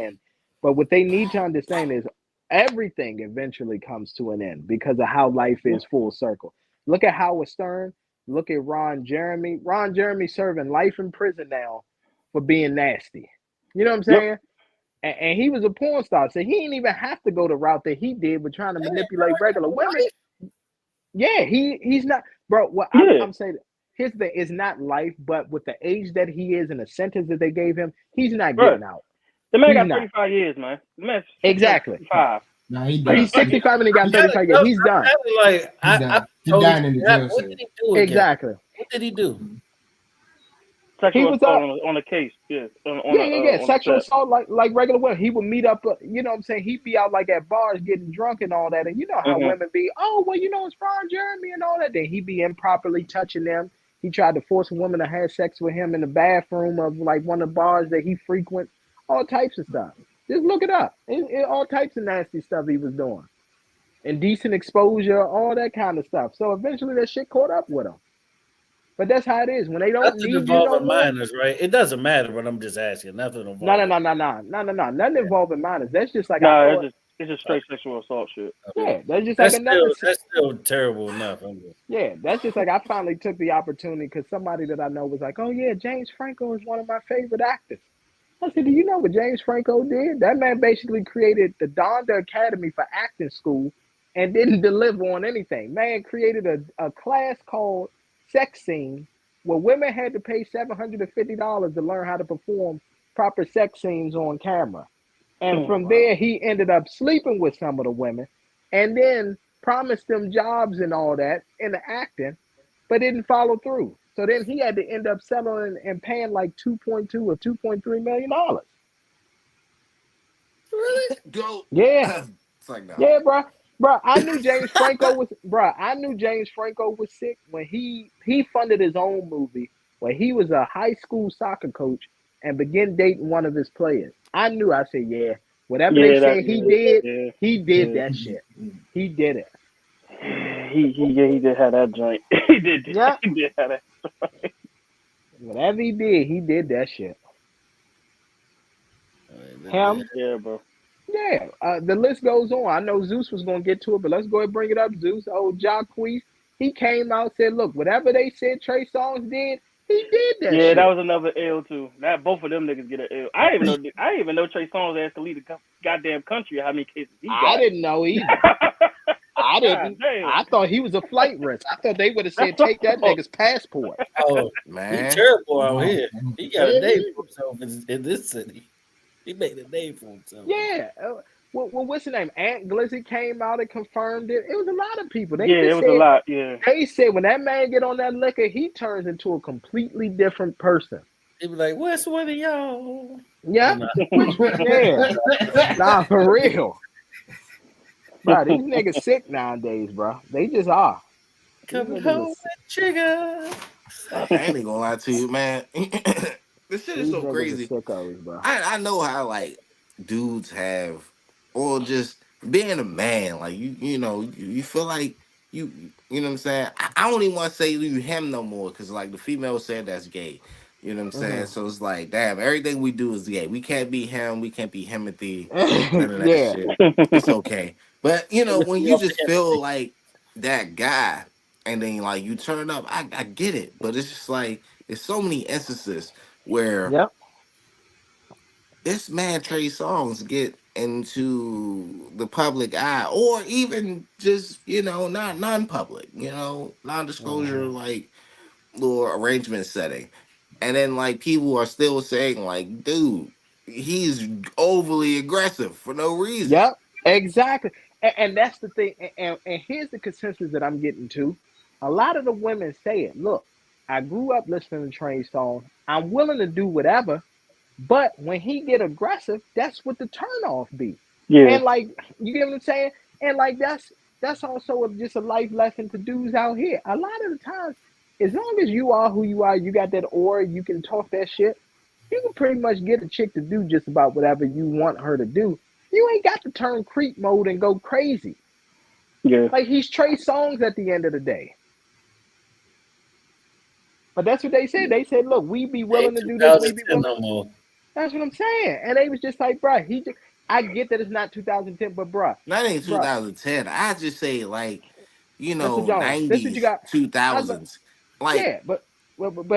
S6: But what they need to understand is everything eventually comes to an end because of how life is full circle. Look at Howard Stern. Look at Ron Jeremy. Ron Jeremy serving life in prison now for being nasty. You know what I'm saying? Yep. And he was a porn star, so he didn't even have to go the route that he did with trying to manipulate regular women. Yeah, he's not. bro. What I'm saying, here's the thing: it's not life, but with the age that he is and the sentence that they gave him, he's not getting out.
S4: The man got 35 years, man. The man's
S6: exactly
S4: 65.
S5: No, he done.
S6: He's 65 and he got 35 years. He's done.
S2: Like
S5: He's done in the jail.
S2: What did he do?
S6: Exactly.
S2: What did he do?
S4: Sexual assault on the case,
S6: sexual assault like regular women. He would meet up, you know what I'm saying? He'd be out like at bars getting drunk and all that. And you know how women be, oh, well, you know, it's Ron Jeremy and all that. Then he'd be improperly touching them. He tried to force a woman to have sex with him in the bathroom of like one of the bars that he frequents. All types of stuff. Just look it up. All types of nasty stuff he was doing. Indecent exposure, all that kind of stuff. So eventually that shit caught up with him. But that's how it is. When they don't need you no more.
S2: Minors, right? It doesn't matter, but I'm just asking. Nothing involving.
S6: No. Nothing involving minors. That's just like
S4: it's just straight sexual assault shit.
S6: Yeah, that's just like another.
S2: That's still terrible enough.
S6: Yeah, that's just like I finally took the opportunity because somebody that I know was like, "Oh yeah, James Franco is one of my favorite actors." I said, "Do you know what James Franco did? That man basically created the Donda Academy for Acting School and didn't deliver on anything. Man created a class called Sex Scene where women had to pay $750 to learn how to perform proper sex scenes on camera. And from there, he ended up sleeping with some of the women and then promised them jobs and all that in the acting, but didn't follow through. So then he had to end up settling and paying like $2.2 or $2.3 million.
S3: Really? Go.
S6: Yeah.
S3: It's like no.
S6: Yeah, bro. I knew James Franco was sick when he funded his own movie where he was a high school soccer coach and began dating one of his players. I knew. I said, yeah, whatever they say he did, he did that shit. He did it.
S4: He did have that joint. He did have that joint.
S6: Whatever he did that shit. Him?
S4: Yeah, bro.
S6: Yeah, the list goes on. I know Zeus was going to get to it, but let's go ahead and bring it up. Zeus, old Jacquees, he came out and said, look, whatever they said Trey Songz did, he did that shit.
S4: Yeah, that was another L, too. Both of them niggas get an L. I didn't even know Trey Songz has to lead the goddamn country how many cases he got.
S6: I didn't know either. I didn't. I thought he was a flight risk. I thought they would have said, take that nigga's passport.
S2: Oh,
S3: man.
S2: He's terrible out here. He got a name for himself in this city. He made a name for himself.
S6: Yeah. Well, what's the name? Ant Glizzy came out and confirmed it. It was a lot of people.
S4: It was a lot. Yeah.
S6: They said when that man get on that liquor, he turns into a completely different person.
S2: He be like, "What's one of y'all?"
S6: Yeah. Yeah. Nah, for real. Bro, these niggas sick nowadays, bro. They just are.
S2: Coming home with Trigger.
S3: I ain't gonna lie to you, man. This shit is so crazy.
S6: Sickos, bro.
S3: I know how like dudes have, or just being a man, like you know, you feel like you know what I'm saying. I don't even want to say you him no more because like the female said that's gay. You know what I'm saying? So it's like, damn, everything we do is gay. We can't be him. We can't be Himothy. None of that shit. It's okay. But you know, when you just feel like that guy, and then like you turn up, I get it. But it's just like there's so many instances where this man Trey Songz get into the public eye, or even just not non-public, non-disclosure like little arrangement setting, and then like people are still saying like, dude, he's overly aggressive for no reason.
S6: Yep, exactly, and that's the thing. And here's the consensus that I'm getting to. A lot of the women say it. Look, I grew up listening to Trey Songz. I'm willing to do whatever, but when he get aggressive, that's what the turnoff be. Yeah. And like, you get what I'm saying? And like that's also just a life lesson to dudes out here. A lot of the times, as long as you are who you are, you got that aura, you can talk that shit, you can pretty much get a chick to do just about whatever you want her to do. You ain't got to turn creep mode and go crazy. Yeah. Like he's Trey Songz at the end of the day. But that's what they said. They said, look, we be willing to do this. We be willing. No more. That's what I'm saying. And they was just like, bro, I get that it's not 2010, but bro.
S3: That ain't 2010. I just say like, 90s, 2000s. Like,
S6: yeah, but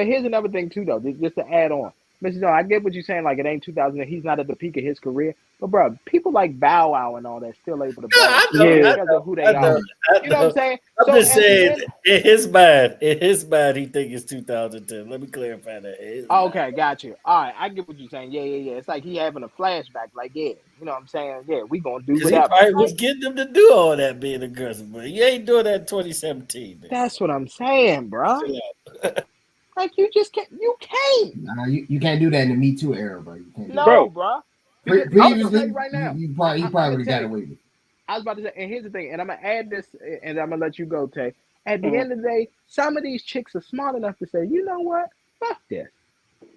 S6: here's another thing too, though, just to add on. Mr. Jones, I get what you're saying, like it ain't 2000, he's not at the peak of his career. But bro, people like Bow Wow and all that still able to blow up because of who they are. You know what I'm saying?
S2: I'm
S6: So
S2: just saying, in his mind, he think it's 2010. Let me clarify that.
S6: Okay, got you. All right, I get what you're saying. Yeah. It's like he having a flashback. Like, yeah, you know what I'm saying? Yeah, we gonna do whatever.
S2: He probably was getting them to do all that being aggressive, but he ain't doing that in 2017. Man.
S6: That's what I'm saying, bro. Like, you just can't. You can't.
S5: Nah, you can't do that in the Me Too era, bro. You can't do
S6: no, bro.
S5: Previously,
S6: right now,
S5: he probably would have got away with it.
S6: I was about to say, and here's the thing, and I'm gonna add this, and I'm gonna let you go, Tay. At the end of the day, some of these chicks are smart enough to say, you know what? Fuck this.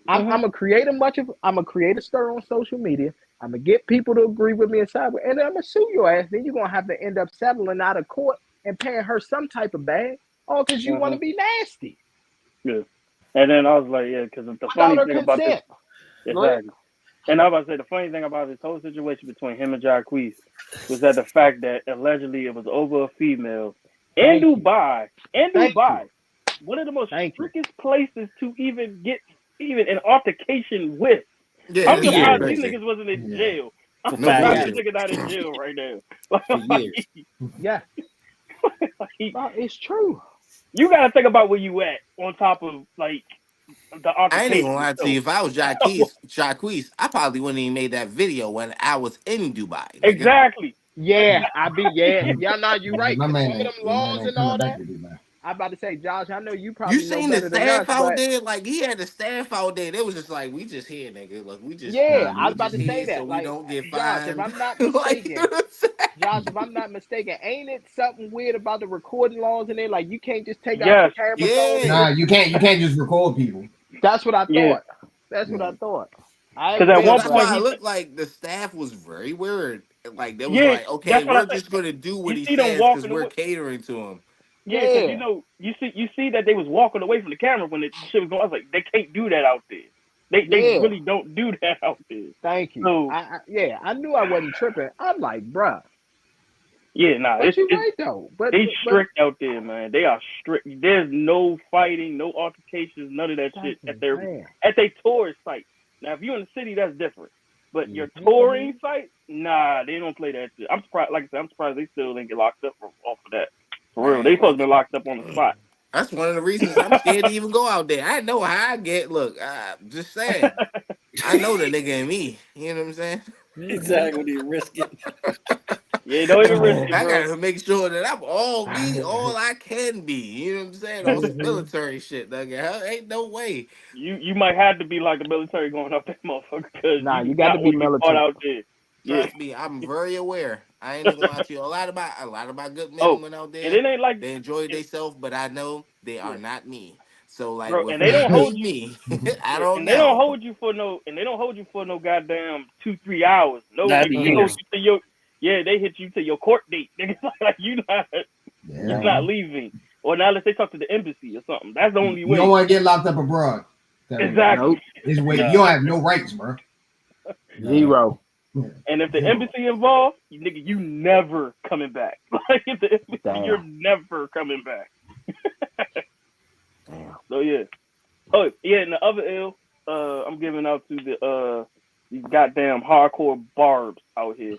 S6: I'm gonna create a stir on social media. I'm gonna get people to agree with me and side with, and then I'm gonna sue your ass. Then you're gonna have to end up settling out of court and paying her some type of bag, all because you want to be nasty.
S4: Yeah. And then I was like, yeah, because the funny thing about this, exactly. And I was about to say, the funny thing about this whole situation between him and Jacquees was that the fact that allegedly it was over a female in Dubai, one of the most strictest places to even get an altercation with.
S3: Yeah,
S4: I'm surprised these niggas wasn't in jail. I'm surprised these niggas not in jail right now.
S6: Yeah. It's true.
S4: You gotta think about where you at on top of like the altercation.
S3: I ain't even gonna lie to you. If I was Jacquees, I probably wouldn't even made that video when I was in Dubai. Nigga.
S4: Exactly.
S6: Yeah, nah, you right. Some of them laws and all that. I'm about to say, Josh, I know you probably
S3: seen
S6: know
S3: the staff out there. Like he had the staff out there. They was just like, we just here, nigga. Look, we just
S6: I was about to say that.
S3: So
S6: like,
S3: we don't get
S6: Josh,
S3: fined.
S6: if I'm not mistaken, ain't it something weird about the recording laws in there? Like you can't just take out the camera phone.
S5: Nah, you can't just record people.
S6: That's what I thought. That's what I thought.
S4: Because at one point
S3: it looked like the staff was very weird. Like they was like, okay, we're just gonna do what he says because we're catering to him.
S4: Yeah, because you see that they was walking away from the camera when the shit was going. I was like, they can't do that out there. They really don't do that out there.
S6: Thank you. So, I knew I wasn't tripping. I'm like, bruh.
S4: Yeah, nah,
S6: it's right though. But
S4: they strict out there, man. They are strict. There's no fighting, no altercations, none of that shit at their tourist site. Now, if you're in the city, that's different. But your touring site, nah, they don't play that shit. I'm surprised. Like I said, I'm surprised they still didn't get locked up off of that. For real, they supposed to be locked up on the spot.
S3: That's one of the reasons I'm scared to even go out there. I know how I get. Look, just saying. I know the nigga in me. You know what I'm saying?
S2: Exactly. You risk it.
S4: Yeah, don't even risk it, bro.
S3: I gotta make sure that I'm all me, all I can be. You know what I'm saying? All this military shit, nigga. Ain't no way.
S4: You might have to be like the military going up that motherfucker. Cause
S6: you got to be military
S4: out there.
S3: Trust me, I'm very aware. I ain't even gonna lie to you. A lot of my good men went out there.
S4: And it ain't like
S3: they enjoyed themselves, but I know they are not me. So like,
S4: bro, and they don't hold you.
S3: I don't know.
S4: They don't hold you for no goddamn 2-3 hours. No, they hit you to your court date. Like you're not leaving. Or now let's say talk to the embassy or something. That's the only way.
S5: You don't want to get locked up abroad.
S4: Exactly.
S5: This way, you don't have no rights, bro.
S6: Zero.
S4: And if the embassy involved, you never coming back. Like if the embassy, you're never coming back.
S6: Damn.
S4: So yeah. Oh yeah, and the other L, I'm giving out to these goddamn hardcore barbs out here.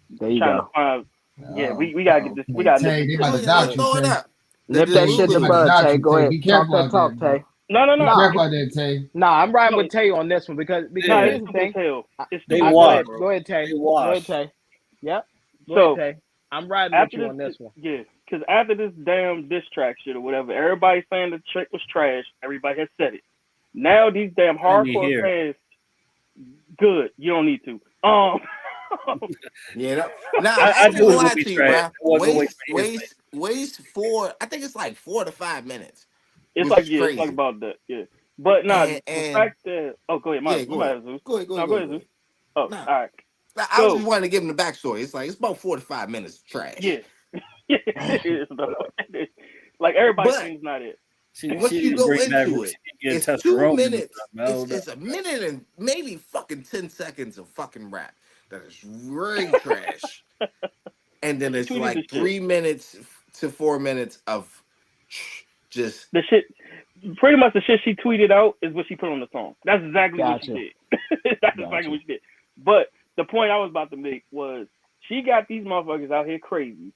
S6: There you go.
S4: To find, we gotta get this. We gotta
S5: Tay, they about to doubt you, Tay.
S6: Nip that shit to bud, Tay. Go ahead. Talk, Tay.
S4: No.
S5: Careful about that, Tay.
S6: Nah, I'm riding with Tay on this one because here's the thing.
S2: Go
S6: ahead, Tay.
S2: Go ahead,
S6: Tay. Yep.
S4: Go
S6: ahead, Tay. I'm riding with you on this one.
S4: Yeah, because after this damn diss track shit or whatever, everybody's saying the trick was trash. Everybody has said it. Now these damn hardcore fans, good. You don't need to.
S3: Yeah, I ain't gonna lie to you, bro. Waste 4. I think it's like 4 to 5 minutes.
S4: It's like it's like about that. Yeah, but the fact that go ahead, Go ahead, Zeus. Go ahead, Zeus. Oh, all right.
S3: I was just wanting to give him the backstory. It's about 4 to 5 minutes of trash.
S4: Yeah, it is though. Like everybody thinks not it.
S3: Once you go into it, it's 2 minutes. It's a minute and maybe fucking 10 seconds of fucking rap that is very trash. And then it's like 3 minutes to 4 minutes of just
S4: the shit. Pretty much the shit she tweeted out is what she put on the song. That's exactly what she did. That's exactly what she did. But the point I was about to make was she got these motherfuckers out here crazy,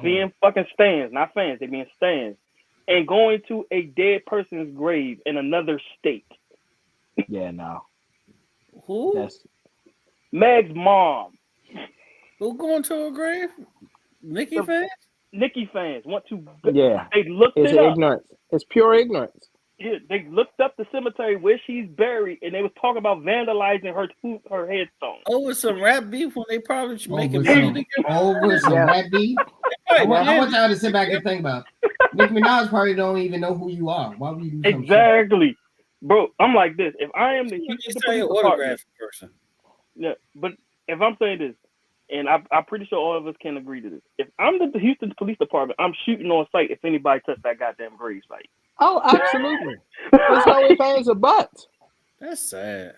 S4: being fucking stands, not fans, they being stands, and going to a dead person's grave in another state.
S6: Yeah, no.
S2: Who?
S6: That's
S4: Meg's mom.
S2: Who going to a grave? Nicki fans?
S4: Nicki fans want to.
S6: Yeah.
S4: They looked
S6: it's
S4: it up.
S6: ignorance. It's pure ignorance.
S4: Yeah, they looked up the cemetery where she's buried, and they was talking about vandalizing her headstone.
S2: Over some rap beef when they probably should make it
S5: over some rap beef. I want y'all to sit back and think about it. Nicki Minaj probably don't even know who you are. Why would you do
S4: exactly, bro? I'm like this. If I am the
S2: Houston Police Department, person.
S4: Yeah, but if I'm saying this, and I'm pretty sure all of us can agree to this. If I'm the Houston Police Department, I'm shooting on sight if anybody touched that goddamn grave site.
S6: Oh, absolutely. There's no ifs, ands, or buts.
S2: That's sad.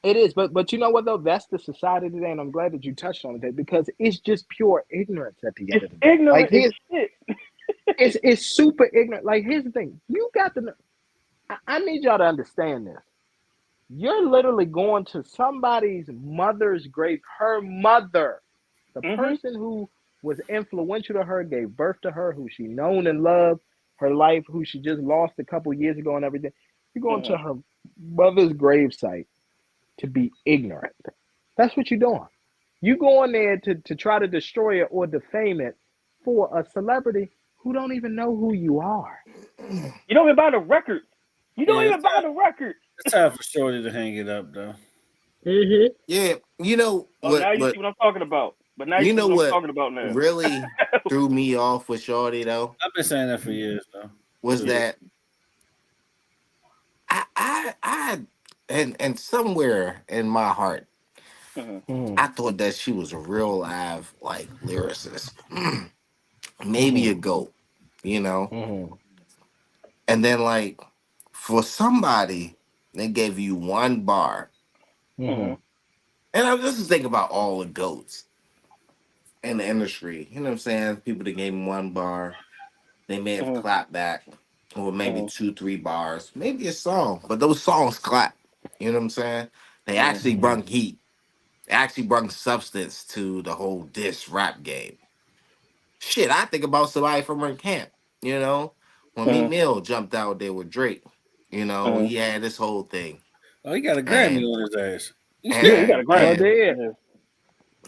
S6: It is, but you know what though? That's the society today, and I'm glad that you touched on it because it's just pure ignorance at the end of the day.
S4: Ignorant like, shit.
S6: it's super ignorant. Like here's the thing: you got to. I need y'all to understand this. You're literally going to somebody's mother's grave. Her mother, the person who was influential to her, gave birth to her, who she known and loved, her life, who she just lost a couple years ago and everything. You're going to her mother's gravesite to be ignorant. That's what you're doing. You going there to try to destroy it or defame it for a celebrity who don't even know who you are.
S4: You don't even buy the record. You don't even buy the record.
S2: It's time for Shorty to hang it up, though.
S3: Yeah, you know what?
S4: Now you see what I'm talking about. But now you know what I'm talking about now.
S3: Really threw me off with Shorty though.
S2: I've been saying that for years though.
S3: Was that I and somewhere in my heart, I thought that she was a real live like lyricist, maybe a GOAT, you know. And then like for somebody, they gave you one bar, and I'm just thinking about all the GOATs in the industry. You know what I'm saying? People that gave him one bar, they may have clapped back, or maybe 2-3 bars, maybe a song, but those songs clap. You know what I'm saying? They actually brung heat. They actually brung substance to the whole diss rap game. Shit, I think about somebody from her camp. You know, when Meek Mill jumped out there with Drake, you know, he had this whole thing.
S2: Oh, he got a Grammy on his ass.
S4: Yeah, he got a Grammy.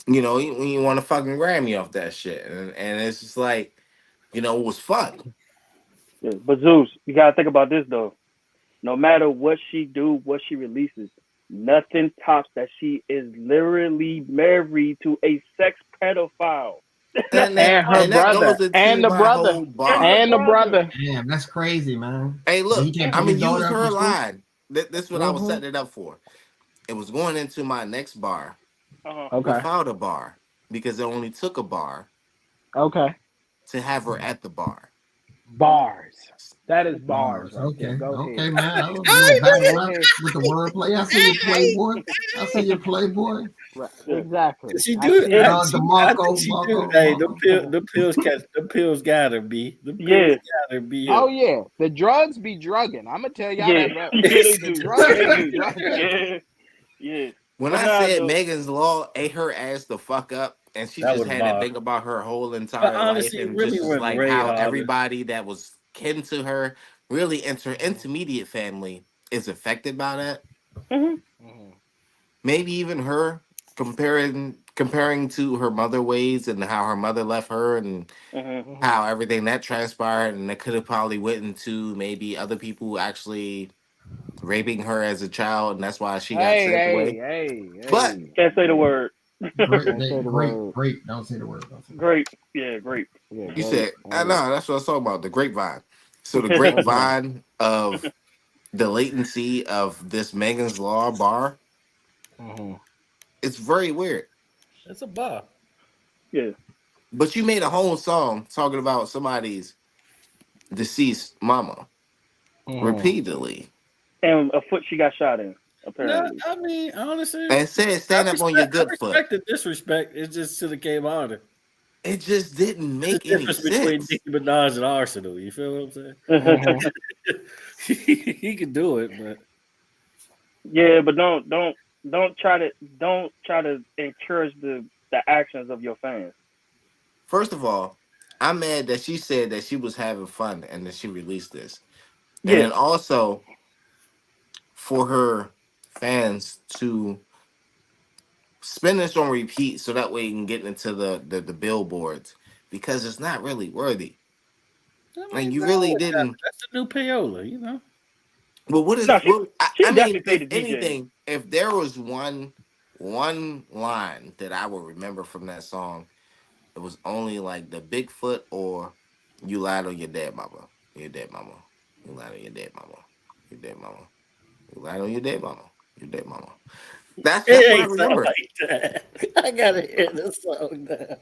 S3: You know, you want a fucking Grammy off that shit, and it's just like, you know, it was fun.
S4: Yeah, but Zeus, you gotta think about this though. No matter what she do, what she releases, nothing tops that she is literally married to a sex pedophile.
S6: And her brother. And the brother. And the brother.
S5: Damn, that's crazy, man.
S3: Hey, look, I mean, use her line. This is what I was setting it up for. It was going into my next bar. Without a bar, because it only took a bar. To have her at the bar.
S6: Bars. That is bars.
S5: Okay, okay, man. With the wordplay, I see your playboy. I see your playboy.
S6: Right. Exactly.
S2: She do it.
S5: Hey,
S2: the pills gotta be. The pills gotta be.
S6: Oh yeah, the drugs be drugging. I'm gonna tell y'all that.
S4: Yeah.
S3: When I said Megan's Law ate her ass the fuck up, and she just had to think about her whole entire life, and really just like how everybody that was kin to her, really intermediate family, is affected by that. Maybe even her comparing to her mother ways and how her mother left her, and how everything that transpired, and that could have probably went into maybe other people actually raping her as a child, and that's why she got sent away. But
S4: can't say the word.
S5: Great. Don't say the word.
S4: Great. Yeah, great.
S3: Yeah, you said, I know, that's what I was talking about, the grapevine. So the grapevine of the latency of this Megan's Law bar, it's very weird.
S2: It's a bar.
S4: Yeah.
S3: But you made a whole song talking about somebody's deceased mama repeatedly.
S4: And a foot she got shot in, apparently.
S2: No, I mean, honestly.
S3: And said, stand up on your good foot.
S2: I respect the disrespect. It just should have came harder.
S3: It just didn't make any sense.
S2: Between Nicki Minaj and Arsenal. You feel what I'm saying? He could do it, but.
S4: Yeah, but don't don't try to encourage the actions of your fans.
S3: First of all, I'm mad that she said that she was having fun and then she released this. And
S4: Yeah.
S3: then also for her fans to spin this on repeat so that way you can get into the billboards because it's not really worthy. And you really didn't.
S2: That's the new payola, you know.
S3: But what is
S4: No,
S3: what?
S4: she
S3: I
S4: definitely
S3: mean,
S4: paid
S3: if
S4: the DJ.
S3: anything, if there was one line that I would remember from that song, it was only like the Bigfoot or "You lied on your dead mama, your dead mama, you lied on your dead mama, your dead mama, you lied on your dead mama, your dead mama." That's
S2: It
S3: what I
S2: ain't sound
S3: remember.
S2: like that. I gotta hear this song now.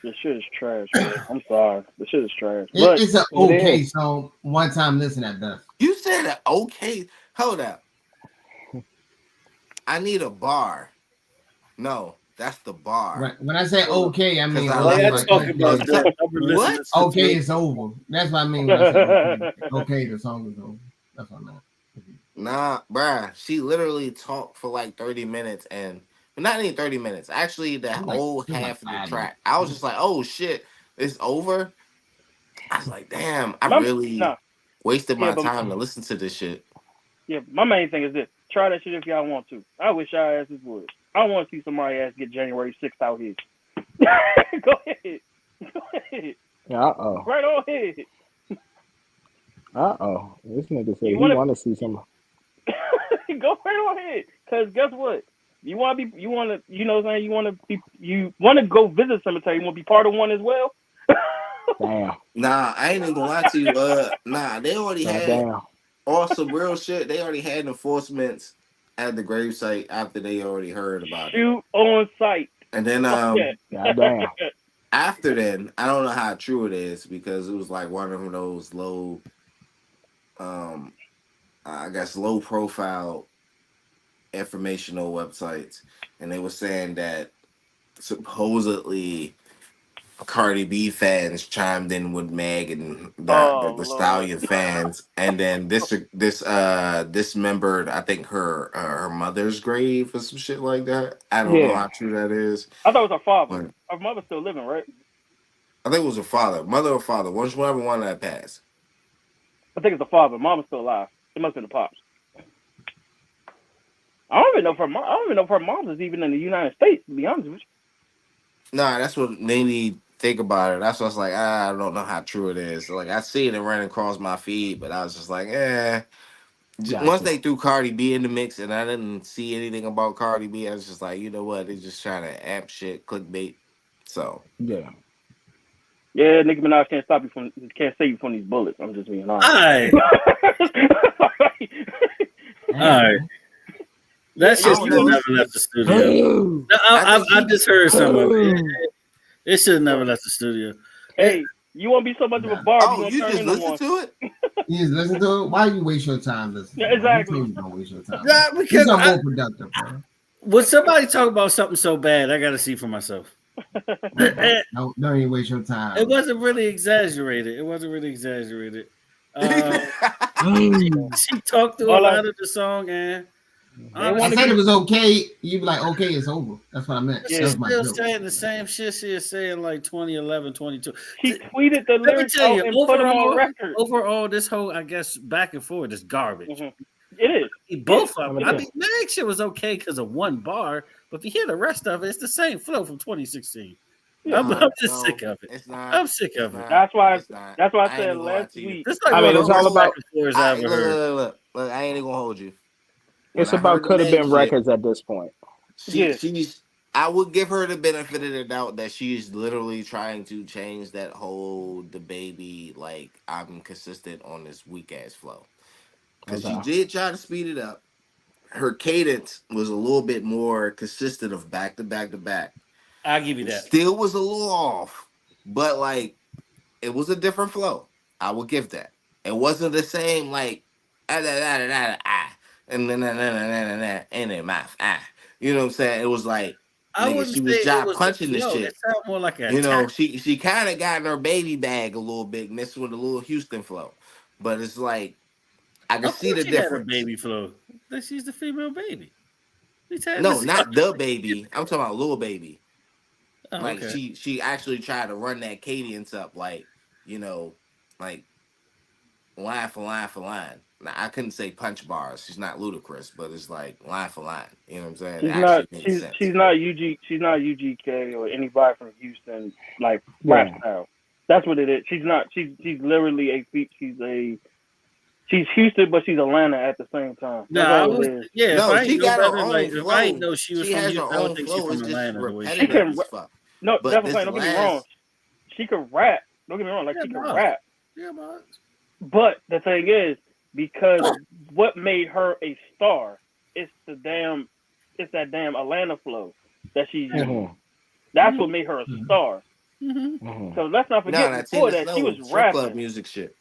S4: This shit is trash, man. I'm sorry. This shit is trash.
S5: It, it's an okay
S6: is.
S5: song. One time listen at best.
S3: You said that okay. Hold up. I need a bar. No, that's the bar.
S5: When I say okay, I mean
S3: I
S2: All
S5: okay.
S3: like
S2: y'all
S5: Like
S2: talking about
S5: okay,
S2: that. I'm listening
S3: What?
S2: to
S5: okay, it's over. That's what I mean when I say okay. Okay, the song is over. That's what I meant.
S3: Nah, bruh. She literally talked for like 30 minutes and not even 30 minutes. Actually, the whole
S5: It's like
S3: half of the
S5: 5 minutes.
S3: track. I was just like, oh shit, it's over. I was like, damn, I
S4: my,
S3: really
S4: nah,
S3: wasted
S4: yeah,
S3: my
S4: but
S3: time to listen to this shit.
S4: yeah, my main thing is this: try that shit if y'all want to. I wish y'all asses would. I want to see somebody ass get January 6th out here. Go ahead. Go ahead. Right on ahead.
S6: This nigga said
S4: You
S6: he want to see some.
S4: Go right on ahead. Cause guess what? You want to be, you want to, you know what I'm saying? You want to go visit cemetery. You want to be part of one as well.
S6: Damn.
S3: Nah, I ain't even gonna lie to you. Nah, they already had
S6: Damn.
S3: some real shit. They already had enforcements at the gravesite after they already heard about it.
S4: Shoot on sight.
S3: And then
S6: Goddamn.
S3: after then, I don't know how true it is because it was like one of those low, I guess low profile informational websites, and they were saying that supposedly Cardi B fans chimed in with Meg and
S4: Oh
S3: the
S4: Lord.
S3: Stallion fans, and then dismembered I think her mother's grave or some shit like that. I don't know how true that is.
S4: I thought it was her father.
S3: But
S4: Her mother's still living, right?
S3: I think it was her father, mother or father, whichever one that passed.
S4: I think it's the father. Mama's still alive. It must have been the pops. I don't even know if her mom. I don't even know if her mom is even in the United States. To be honest with you.
S3: Nah, that's what made me think about it. That's what I was like, I don't know how true it is. Like I see it and running across my feed, but I was just like, Once they threw Cardi B in the mix and I didn't see anything about Cardi B, I was just like, you know what? They're just trying to amp shit, clickbait. So
S6: yeah,
S4: Nicki Minaj can't save you from these bullets. I'm just being honest.
S2: All right. That shit should have never left the studio. I just heard some of it. It should have never left the studio.
S4: Hey, you won't be so much of a barb.
S3: Oh, you just listen to it?
S5: You just listen to it? Why you waste your time listening?
S4: Yeah, exactly.
S5: You don't waste your time.
S2: Yeah, because
S5: I'm more productive, bro.
S2: When somebody talk about something so bad, I got to see for myself.
S5: Don't even waste your time.
S2: It wasn't really exaggerated. She talked through a lot of the song, and
S5: I said it was okay. You'd be like, okay, it's over. That's what I meant.
S2: She's still saying the same shit she is saying like 2011, 22.
S4: She tweeted the lyrics out and put them on record.
S2: Overall, this whole, I guess, back and forth is garbage.
S4: Mm-hmm. It is.
S2: Both of them. I mean, Meg shit was okay because of one bar, but if you hear the rest of it, it's the same flow from 2016. I'm just sick of it.
S3: It's not.
S2: I'm sick of it.
S4: That's why I said last week.
S2: It's all about.
S3: Look, I ain't even gonna hold you.
S6: It's about could have been records at this point.
S3: I would give her the benefit of the doubt that she's literally trying to change that whole the baby, like I'm consistent on this weak ass flow. Because she did try to speed it up. Her cadence was a little bit more consistent of back to back to back.
S2: I'll give you that.
S3: Still was a little off, but like it was a different flow. I will give that. It wasn't the same like and then in their mouth. You know what I'm saying? It was like she was job punching this shit.
S2: It sounded more like a
S3: she kind of got in her baby bag a little bit, messing with a little Houston flow. But it's like I can see the difference.
S2: Had a baby flow. She's the female baby.
S3: No, not the baby. I'm talking about Lil Baby.
S2: Oh,
S3: like
S2: okay.
S3: she actually tried to run that cadence up, like, you know, like line for line for line. Now I couldn't say punch bars. She's not ludicrous, but it's like line for line. You know what I'm saying? It actually makes sense.
S4: She's not UGK or anybody from Houston like rap style. That's what it is. She's not. She's literally she's Houston, but she's Atlanta at the same time. That's all it is.
S2: Yeah,
S3: no, she got her own flow.
S2: If I ain't know she was from
S3: has her
S2: Houston,
S3: own flow. It's just repetitive as fuck.
S4: No, that's what I'm saying. Don't get me wrong. She could rap. Don't get me wrong. Like she could rap.
S2: Yeah,
S4: but the thing is, because what made her a star is that damn Atlanta flow that she's using. That's what made her a star. So let's not forget before that she was rapping.
S3: Club music shit.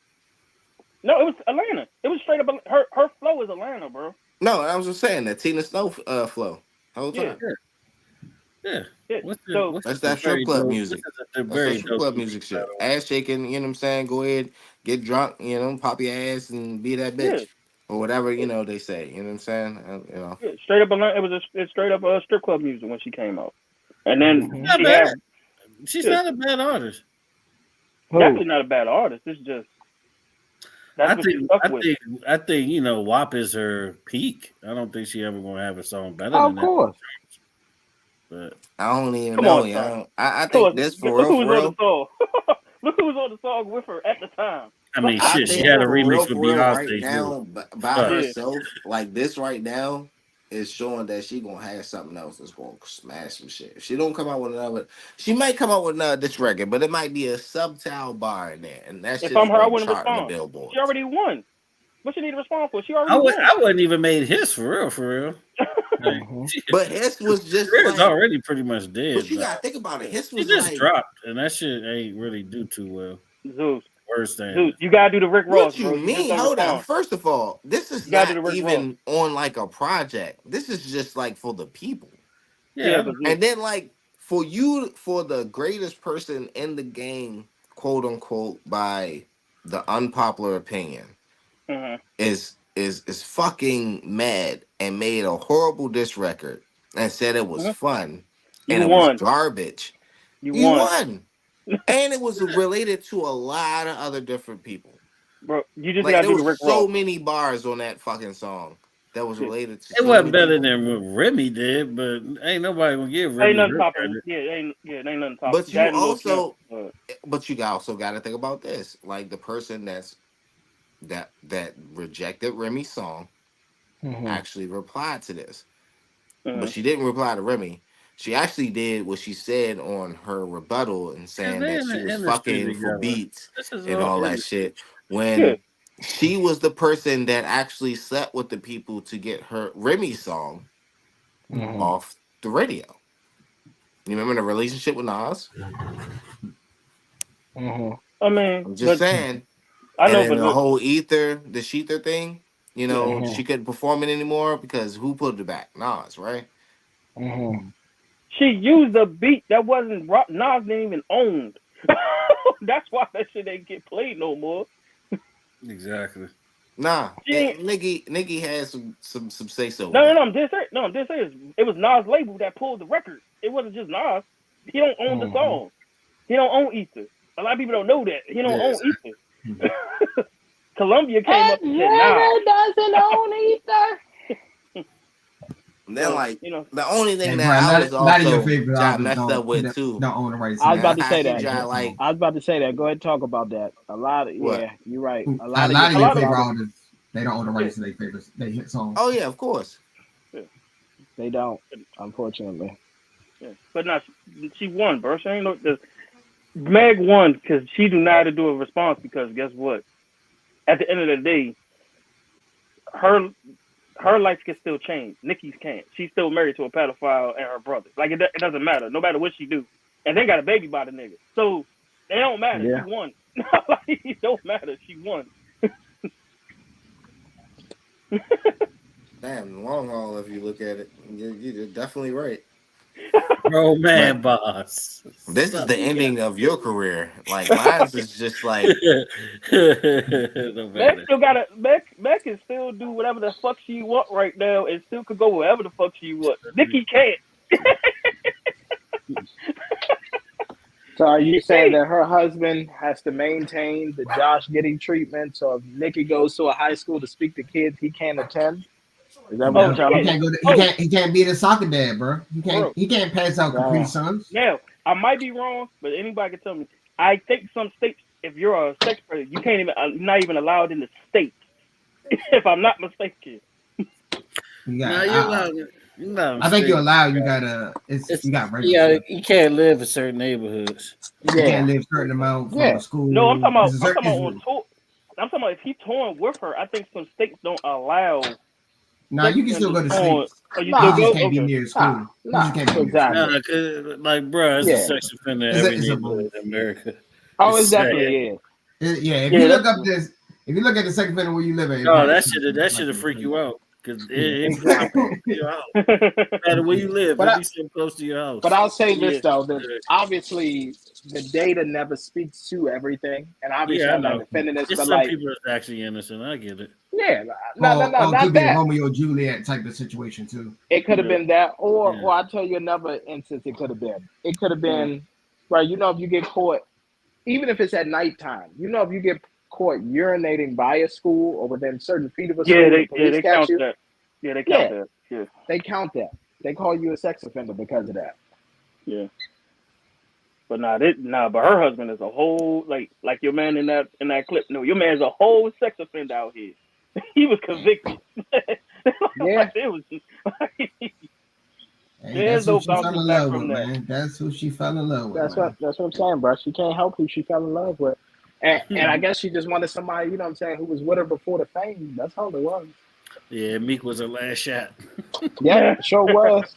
S4: No, it was Atlanta. It was straight up. Her flow is Atlanta, bro.
S3: No, I was just saying that Tina Snow flow the whole time.
S2: Yeah.
S3: That's that strip club music. That's that strip club music shit. Ass shaking, you know what I'm saying? Go ahead, get drunk, you know, pop your ass and be that bitch. Or whatever, you know, they say. You know what I'm saying? You know.
S4: Yeah, straight up, it was straight up strip club music when she came out. And then
S2: she's not a bad artist.
S4: Definitely not a bad artist. It's just
S2: I think you know, WAP is her peak. I don't think she ever gonna have a song better than that. Of course. But
S3: I don't even know. I think this for real.
S4: Look who was on the song with her at the time.
S2: I mean, shit, she had a remix with Beyonce
S3: right now by herself. Like this right now is showing that she gonna have something else that's gonna smash some shit. If she don't come out with another, she might come out with another this record, but it might be a subtitle bar in there, and that shit is gonna chart in the Billboard.
S4: She already won. What she need to respond for? She already won.
S2: I wouldn't even made his for real.
S3: But his was just
S2: it's already pretty much dead.
S3: But you gotta think about it. His was
S2: just dropped, and that shit ain't really do too well.
S4: Zeus.
S2: Worse than
S4: Zeus, you gotta do the Rick Ross.
S3: What you mean? Hold on. First of all, this is not even on like a project. This is just like for the people.
S2: Yeah.
S3: And then like for the greatest person in the game, quote unquote, by the unpopular opinion, is fucking mad and made a horrible diss record and said it was fun and it was garbage.
S4: You
S3: won. And it was related to a lot of other different people.
S4: Bro, you just gotta do the Rick Ross.
S3: So many bars on that fucking song that was related to.
S2: It wasn't better than what Remy did, but ain't nobody gonna give Remy.
S4: Ain't nothing topping. Ain't nothing topping.
S3: But you also, also got to think about this: like the person that rejected Remy's song actually replied to this, but she didn't reply to Remy. She actually did what she said on her rebuttal and saying that she was fucking for beats and all that shit. When she was the person that actually slept with the people to get her Remy's song off the radio. You remember the relationship with Nas?
S4: I mean,
S3: I'm just saying. I know, but the whole the Sheether thing, you know, she couldn't perform it anymore because who put it back? Nas, right?
S4: She used a beat that wasn't Nas didn't even own. That's why that shit ain't get played no more.
S2: Exactly.
S3: Nah, Nicki has some say so.
S4: No, I'm just saying. It was Nas' label that pulled the record. It wasn't just Nas. He don't own the song. He don't own Ether. A lot of people don't know that. He don't own Ether. Columbia came up and said, "Nah,
S6: doesn't own Ether."
S3: And then, like, the only thing that I was also messed up with too.
S5: Don't own the rights.
S6: I was about to say that. I was about to say that. Go ahead and talk about that. A lot of you're right. A lot of
S5: your favorite artists, they don't own the rights to their favorites. They hit songs.
S3: Oh yeah, of course.
S6: They don't, unfortunately.
S4: Yeah. But now she won, bro. She ain't Meg won because she do not have to do a response because guess what? At the end of the day, her life can still change. Nicki's can't. She's still married to a pedophile and her brother. Like it doesn't matter. No matter what she do, and they got a baby by the nigga. So it don't matter. Yeah. She won. It don't matter. She won.
S3: Damn, long haul. If you look at it, you're definitely right.
S2: Bro, man, boss.
S3: This is the ending of your career. Like mine's is just like
S4: Meg still gotta Meg can still do whatever the fuck she want right now and still could go wherever the fuck she want. Nicki can't.
S6: So are you saying that her husband has to maintain the Josh Giddey treatment? So if Nicki goes to a high school to speak to kids he can't attend? Is that what
S5: he can't go to, he can't be the soccer dad, bro. He can't pass out Capri Suns.
S4: Now, I might be wrong, but anybody can tell me. I think some states, if you're a sex predator, you can't even not even allowed in the state. If I'm not mistaken.
S5: I think you're allowed. You gotta. You got.
S2: Yeah, you can't live in certain neighborhoods.
S5: You can't live certain amount from school.
S4: No, I'm talking about. On tour. I'm talking about if he touring with her. I think some states don't allow.
S5: No, you can still go to states.
S4: You still
S5: can't be near school.
S2: Exactly. Like, bro, it's a sex offender every neighborhood in America.
S6: Oh, it definitely
S5: is. If you look up this, if you look at the sex offender where you live at,
S2: no, that should freak you out. Because it's close to your house. No matter where you live, but be so close to your house.
S6: But I'll say this though, that obviously the data never speaks to everything, and obviously I'm not defending this. But
S2: some people are actually innocent. I get it.
S6: Yeah, no, not that.
S5: Romeo Juliet type of situation too.
S6: It could have been that, or I'll tell you another instance. It could have been. It could have been, right? You know, if you get caught, even if it's at nighttime, you know, if you get caught urinating by a school or within certain feet of a school,
S4: they count that. Yeah, they count that. Yeah,
S6: they count that. They call you a sex offender because of that.
S4: Yeah, but but her husband is a whole like your man in that clip. No, your man's a whole sex offender out here. He was convicted.
S6: Yeah,
S4: it was.
S5: There's no bouncing back from that. Man. That's who she fell in love with.
S6: That's what I'm saying, bro. She can't help who she fell in love with. And I guess she just wanted somebody, you know what I'm saying, who was with her before the fame. That's all it was.
S2: Yeah, Meek was her last shot.
S6: Yeah, sure was.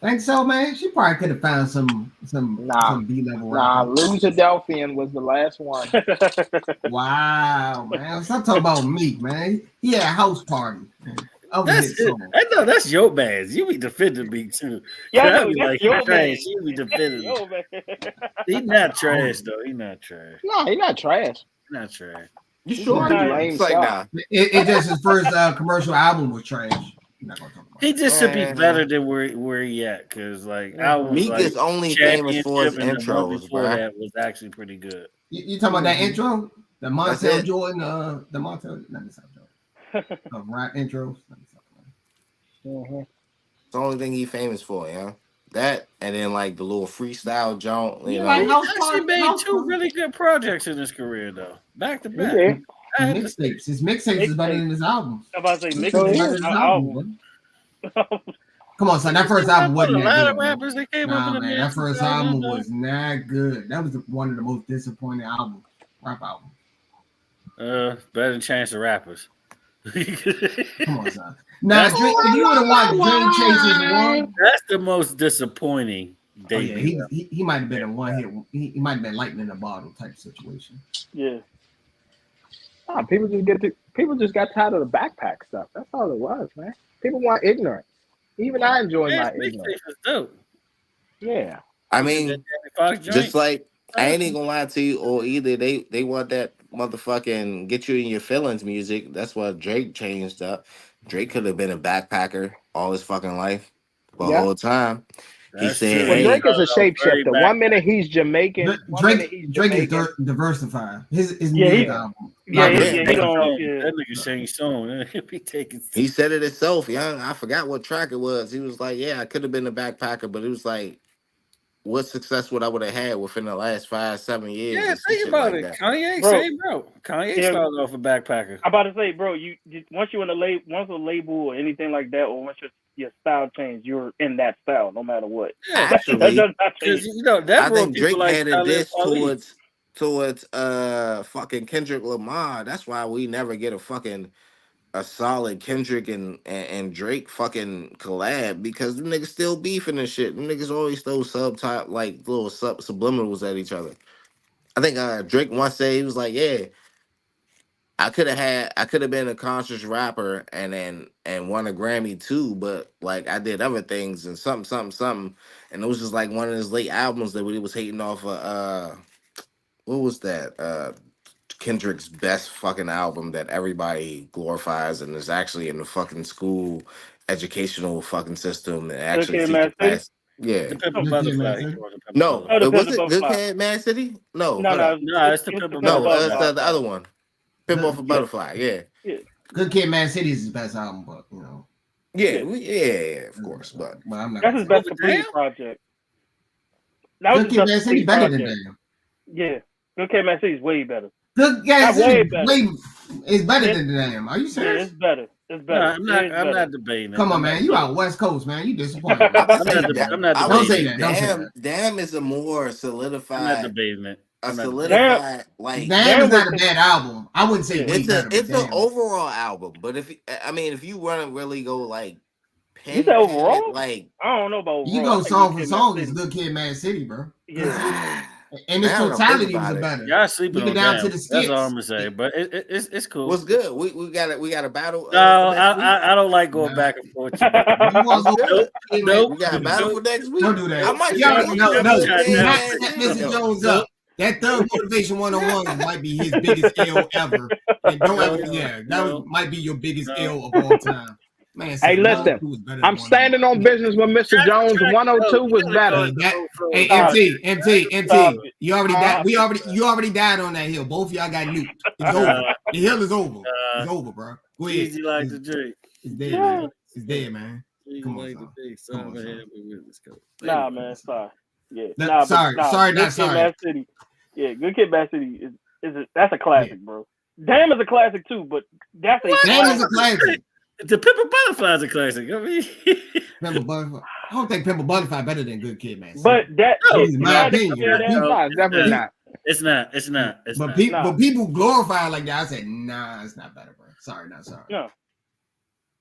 S5: Think so, man? She probably could have found some B-level.
S6: Loser Delphian was the last one.
S5: Wow, man. Stop talking about Meek, man. He had a house party.
S2: That's your man. You be defending me too.
S4: Yeah,
S2: like trash. You be defending me. He's not trash though. He's not trash.
S6: No, he's not trash.
S2: Not trash.
S3: You sure?
S6: It's like nah.
S5: It just his first commercial album was trash.
S2: He just should be better than where he at, because like
S3: Meek is only famous for his intros.
S2: Before that was actually pretty good.
S5: You talking about that intro? The Montel Jordan, the Montel, not the Jordan. Rap intros.
S3: It's the only thing he famous for, yeah. That and then like the little freestyle joint. You know,
S2: he actually made two really good projects in his career though, back to back.
S5: Mixtapes. His mixtapes is better than his albums.
S4: I'm about to say mixtapes.
S5: Come on, son. That first album wasn't that good.
S2: A lot of rappers that came up in the
S5: that first album was not good. That was one of the most disappointing rap albums.
S2: Better than Chance the Rappers.
S5: Come on, son. Now, if you would have watched Dream Chasers one,
S2: that's the most disappointing.
S5: He might have been a one hit. He might have been lightning in a bottle type situation.
S4: Yeah.
S6: People just got tired of the backpack stuff. That's all it was, man. People want ignorance. Even I enjoy my ignorance.
S2: Dope.
S6: Yeah.
S3: I mean, just like I ain't even gonna lie to you, or either they want that motherfucking get you in your feelings music. That's what Drake changed up. Drake could have been a backpacker all his fucking life, the whole time. He said,
S6: well, Drake is a shapeshifter. One minute he's Jamaican.
S5: Drake is diversified. His music album.
S2: That nigga changed song.
S3: He said it himself, young. I forgot what track it was. He was like, "Yeah, I could have been a backpacker, but it was like, what success would I would have had within the last 5-7 years?"
S2: Yeah, think about it. Kanye, Kanye started off a backpacker.
S4: I'm about to say, bro, you once you're in once a label or anything like that, or once your style changed, you're in that style no matter what.
S2: Yeah, actually,
S3: I think Drake had a diss towards fucking Kendrick Lamar. That's why we never get a solid Kendrick and Drake fucking collab, because them niggas still beefing and shit. Them niggas always throw little subliminals at each other. I think Drake once said, he was like, "Yeah, I could have been a conscious rapper and won a Grammy too, but like I did other things and something, and it was just like one of his late albums that we was hating off of. What was that? Kendrick's best fucking album that everybody glorifies and is actually in the fucking school educational fucking system and actually
S4: Kid,
S3: teach
S4: Mad City?
S3: class. Yeah.
S2: The Pimp a Butterfly.
S3: No,
S4: Oh, the
S3: was
S4: Pimp a
S3: it Good
S4: Butterfly.
S3: Kid, Mad City? No,
S4: No,
S3: hold up.
S2: it's the Pimp a
S4: Pimp
S3: No,
S2: Butterfly.
S3: it's the other one. Pimp Off a
S5: Yeah.
S3: Butterfly. Yeah.
S5: Good Kid, Mad City is his best album, but you know.
S3: Yeah, of course, but
S5: I'm not
S4: That's his best complete project. That was
S5: Good Kid, Mad City better than Damn.
S4: Yeah, Good Kid, Mad City is way better.
S5: Good
S4: Not way better.
S5: It's better than Damn. Are you serious?
S4: Yeah, it's better. It's better.
S2: No, I'm not debating it.
S5: Come on, man. You out West Coast, man. You disappointed.
S2: I'm not
S5: Don't say
S2: debating
S5: that.
S3: Damn is a more solidified.
S2: I'm not debating it.
S3: Solidified like
S5: Damn is not a bad album. I wouldn't say
S3: it's an overall album, but if you want to really go like
S4: you say overall,
S3: like
S4: I don't know about overall.
S5: You go song for song, it's Good Kid, Mad City, bro.
S4: Yeah.
S5: And its totality was better.
S2: Y'all sleeping on
S5: down
S2: Damn.
S5: to the skits.
S2: That's all I'm gonna say. But it's cool.
S3: What's good? We got a battle.
S2: No, I don't like going back and forth.
S3: Nope. We got a battle for next week.
S5: Don't do that.
S3: I might
S5: Mr. Jones up. That Thug Motivation 101 might be his biggest L ever. And don't ever, that might be your biggest L of all time. Man,
S6: hey, listen, I'm standing on business with Mr. Jones. 102 was better.
S5: Hey, MT, you already died. You already died on that hill. Both of y'all got nuked. It's over. The hill is over. It's over, bro. Go ahead.
S2: Easy like the drink.
S5: It's dead, man. It's dead, man. Come on,
S4: Nah, man, sorry. Yeah,
S5: sorry.
S4: Mad City. Yeah, Good Kid, Mad City that's a classic, bro. Damn is a classic too, but that's a
S5: Damn is a classic.
S2: The Pimp a Butterfly is a classic. I mean,
S5: Pimp a Butterfly. I don't think Pimp a Butterfly better than Good Kid, man.
S4: But that
S5: is my opinion.
S6: Definitely not.
S2: It's not.
S5: But people glorify it like that. I said, nah, it's not better, bro. Sorry.
S4: No.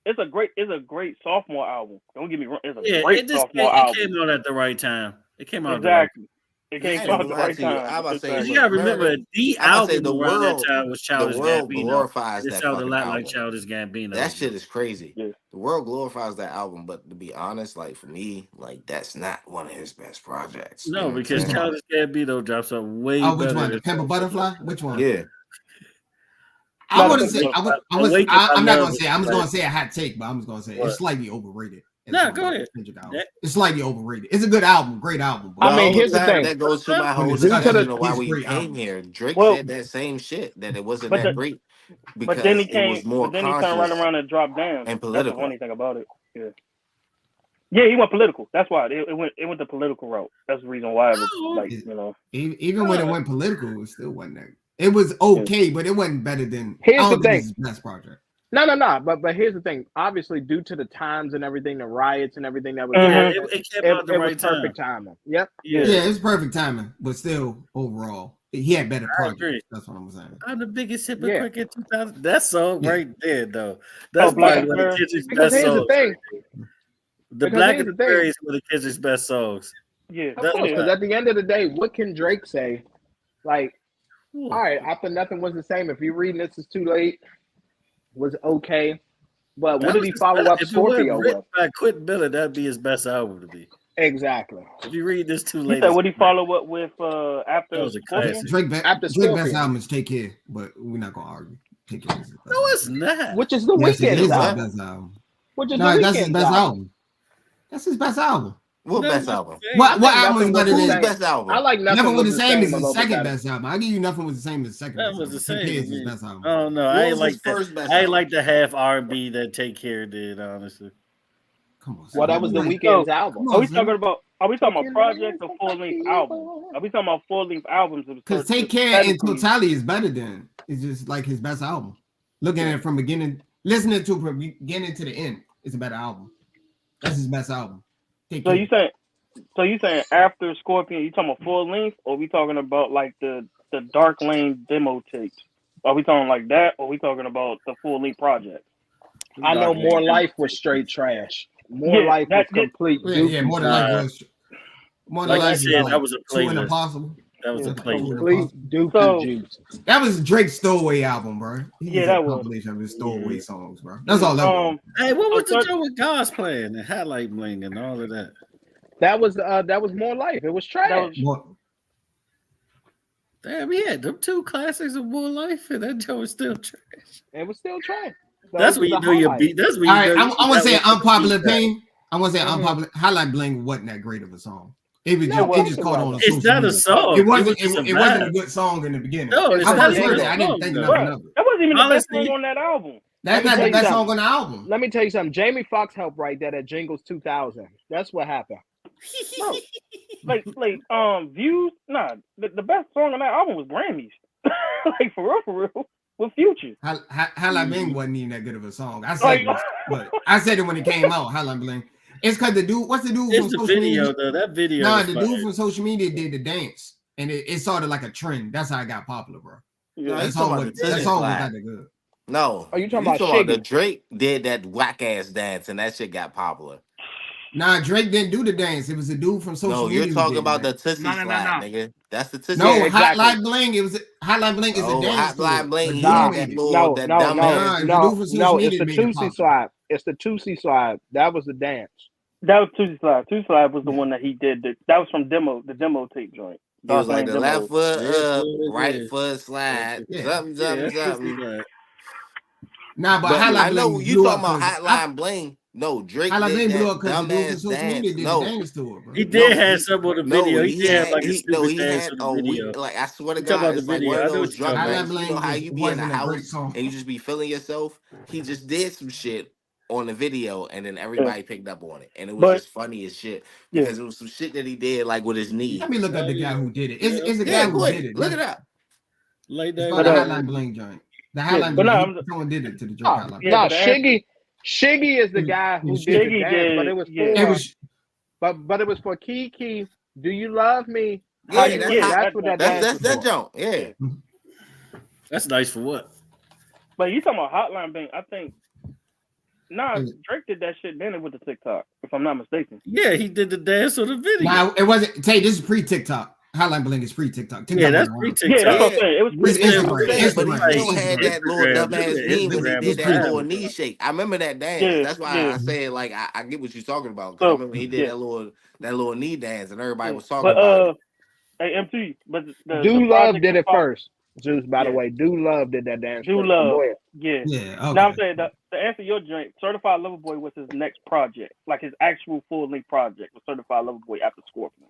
S4: It's a great sophomore album. Don't get me wrong. It's a great sophomore album.
S2: It came out at the right time. It came out
S4: exactly. It came out at the right time.
S2: You gotta remember the album around that time was Childish
S3: Gambino.
S2: Glorifies it sounded a lot like Childish Gambino.
S3: That shit is crazy.
S4: Yeah.
S3: The world glorifies that album, but to be honest, like for me, like that's not one of his best projects.
S2: No, because Childish Gambino drops up way better.
S5: Which one? The Pimp a Butterfly? Which one?
S3: Yeah.
S5: I want to say I'm not gonna say. I'm just gonna say a hot take, but I'm just gonna say it's slightly overrated.
S2: No, go ahead.
S5: It's slightly overrated. It's a good album, great album.
S6: I mean, here's the thing.
S3: That goes to my whole discussion of why we came here. Drake said that same shit, that it wasn't that great because
S4: but then he came,
S3: it was more
S4: then he turned right around and dropped down.
S3: And political.
S4: That's the funny thing about it. Yeah, he went political. That's why it went the political route. That's the reason why it was like, you know.
S5: Even when it went political, it still wasn't that. It was okay, but it wasn't better than.
S6: Here's the thing.
S5: His best project.
S6: No. But here's the thing. Obviously, due to the times and everything, the riots and everything that was
S2: it came out the right time.
S6: Perfect timing. Yep.
S5: Yeah, it's perfect timing, but still, overall, he had better projects. That's what I'm saying.
S2: I'm the biggest hypocrite in 2000. That song right there, though. That's probably one of Kendrick's best songs. The Black and the Berry is one of Kendrick's best songs.
S4: Yeah,
S6: because at the end of the day, what can Drake say? Like, all right, after Nothing Was the Same. If you're reading This Is Too Late, was okay, but what did he follow up Scorpio with?
S2: By Quentin Miller, that'd be his best album to be.
S6: Exactly.
S2: If you read This Too Late,
S4: he said, what did he follow up with after
S5: Scorpio? Drake best album is Take Care, but we're not gonna argue. Take Care.
S2: No, it's not.
S6: Which is the Weeknd's album.
S5: That's his best album. That's his best album.
S3: What best album?
S5: What album is better than
S3: his best album?
S6: I like
S5: Nothing Was the Same as his second best album. I give you Nothing Was the Same as his second.
S2: That was the same.
S5: His best album.
S2: Oh no, I ain't like that. I ain't like the half R&B that Take Care did. Honestly,
S5: come on.
S6: Well, that was the Weeknd's album.
S4: Are we talking about projects or full length albums? Are we talking about full length albums?
S5: Because Take Care in totality is better than. It's just like his best album. Looking at it from listening to it from beginning to the end, it's a better album. That's his best album.
S4: So you saying after Scorpion, you talking about full length, or we talking about like the Dark Lane demo tapes? Are we talking like that, or are we talking about the full length project?
S6: I know More Life was straight trash. More Life was complete.
S5: More Than Life was. More Than Life
S2: that was a playlist.
S5: Impossible.
S2: That was a play.
S5: That was Drake's throwaway album, bro.
S4: That was
S5: compilation of his throwaway songs, bro. That's all that was.
S2: Hey, what was the joke with God's playing and highlight bling and all of that?
S6: That was More Life. It was trash.
S2: Damn, yeah, them two classics of More Life, and that joke was still trash.
S6: It was still trash.
S2: That's when you know your beat. That's when you know.
S5: I want to say unpopular opinion. I want to say unpopular. Highlight Bling wasn't that great of a song. It just caught on.
S2: It's not a song.
S5: It wasn't a good song in the beginning.
S2: No, it's not.
S5: I didn't think nothing of it.
S4: That wasn't even the best song on that album.
S5: That's not the best song on the album.
S6: Let me tell you something. Jamie Foxx helped write that at Jingles 2000. That's what happened.
S4: No. like Views. Nah, the best song on that album was Grammys. Like for real, with Future.
S5: Highlight Bling wasn't even that good of a song. I said it, but I said it when it came out. Highlight Bling. It's because the dude. What's the dude
S2: it's
S5: from
S2: the
S5: social
S2: video
S5: media?
S2: though. That video.
S5: Nah, the dude from social media did the dance, and it started like a trend. That's how it got popular, bro.
S3: Yeah,
S5: that song was not that good.
S3: No,
S6: you talking about
S3: the Drake did that whack ass dance, and that shit got popular.
S5: Nah, Drake didn't do the dance. It was a dude from social media.
S3: No, you're talking about the Tootsie Slide, nigga. That's the Tootsie.
S5: No, Highlight Bling. It was Highlight Bling is a dance.
S3: Highlight Bling.
S6: No, it's the Tootsie Slide. It's the Tootsie Slide. That was the dance.
S4: That was Tootsie Slide. Tootsie Slide was the one that he did. That was from the demo tape joint.
S3: It was like the left foot up, right foot slide, something.
S5: Nah, but Highlight Bling.
S3: I know you talking about Hotline Bling. No, Drake did that dumbass dance.
S5: No,
S2: he did have some on the video.
S3: No,
S2: he did have like a stupid dance on the video.
S3: Like I swear to God, it's like one of those drug bands. You know how you be in the house and you just be feeling yourself. He just did some shit on the video, and then everybody picked up on it, and it was just funny as shit because it was some shit that he did like with his knee.
S5: Let me look up the guy who did it. It's a guy who did it.
S3: Look it up.
S2: Like
S5: that. The Highlight Bling joint. The Highlight Bling. Someone did it to the joint.
S6: No, Shiggy is the guy who did the dance, but it was for Kiki. Do you love me?
S3: That's what that's that joint. Yeah,
S2: that's nice for what?
S4: But you talking about Hotline Bling? I think. Nah, Drake did that shit then with the TikTok, if I'm not mistaken.
S2: Yeah, he did the dance on the video.
S5: Nah, it wasn't. Tay, this is pre-TikTok. Highlight Bling is pre-TikTok.
S2: Yeah, that's pre-TikTok.
S4: Yeah, that's what I'm saying. It was
S3: pre-TikTok. But he still had that little dumbass knee when he did that little knee shake. I remember that dance.
S4: Yeah,
S3: that's why I said like I get what you're talking about. Because I remember he did that little knee dance, and everybody was talking about it.
S4: Hey, MT, but
S6: Do Love did it first. Just by the way, Do Love did that dance.
S4: Do Love, yeah.
S5: Okay.
S4: Now I'm saying to answer your joint, Certified Lover Boy was his next project, like his actual full length project was Certified Lover Boy after Scorpion.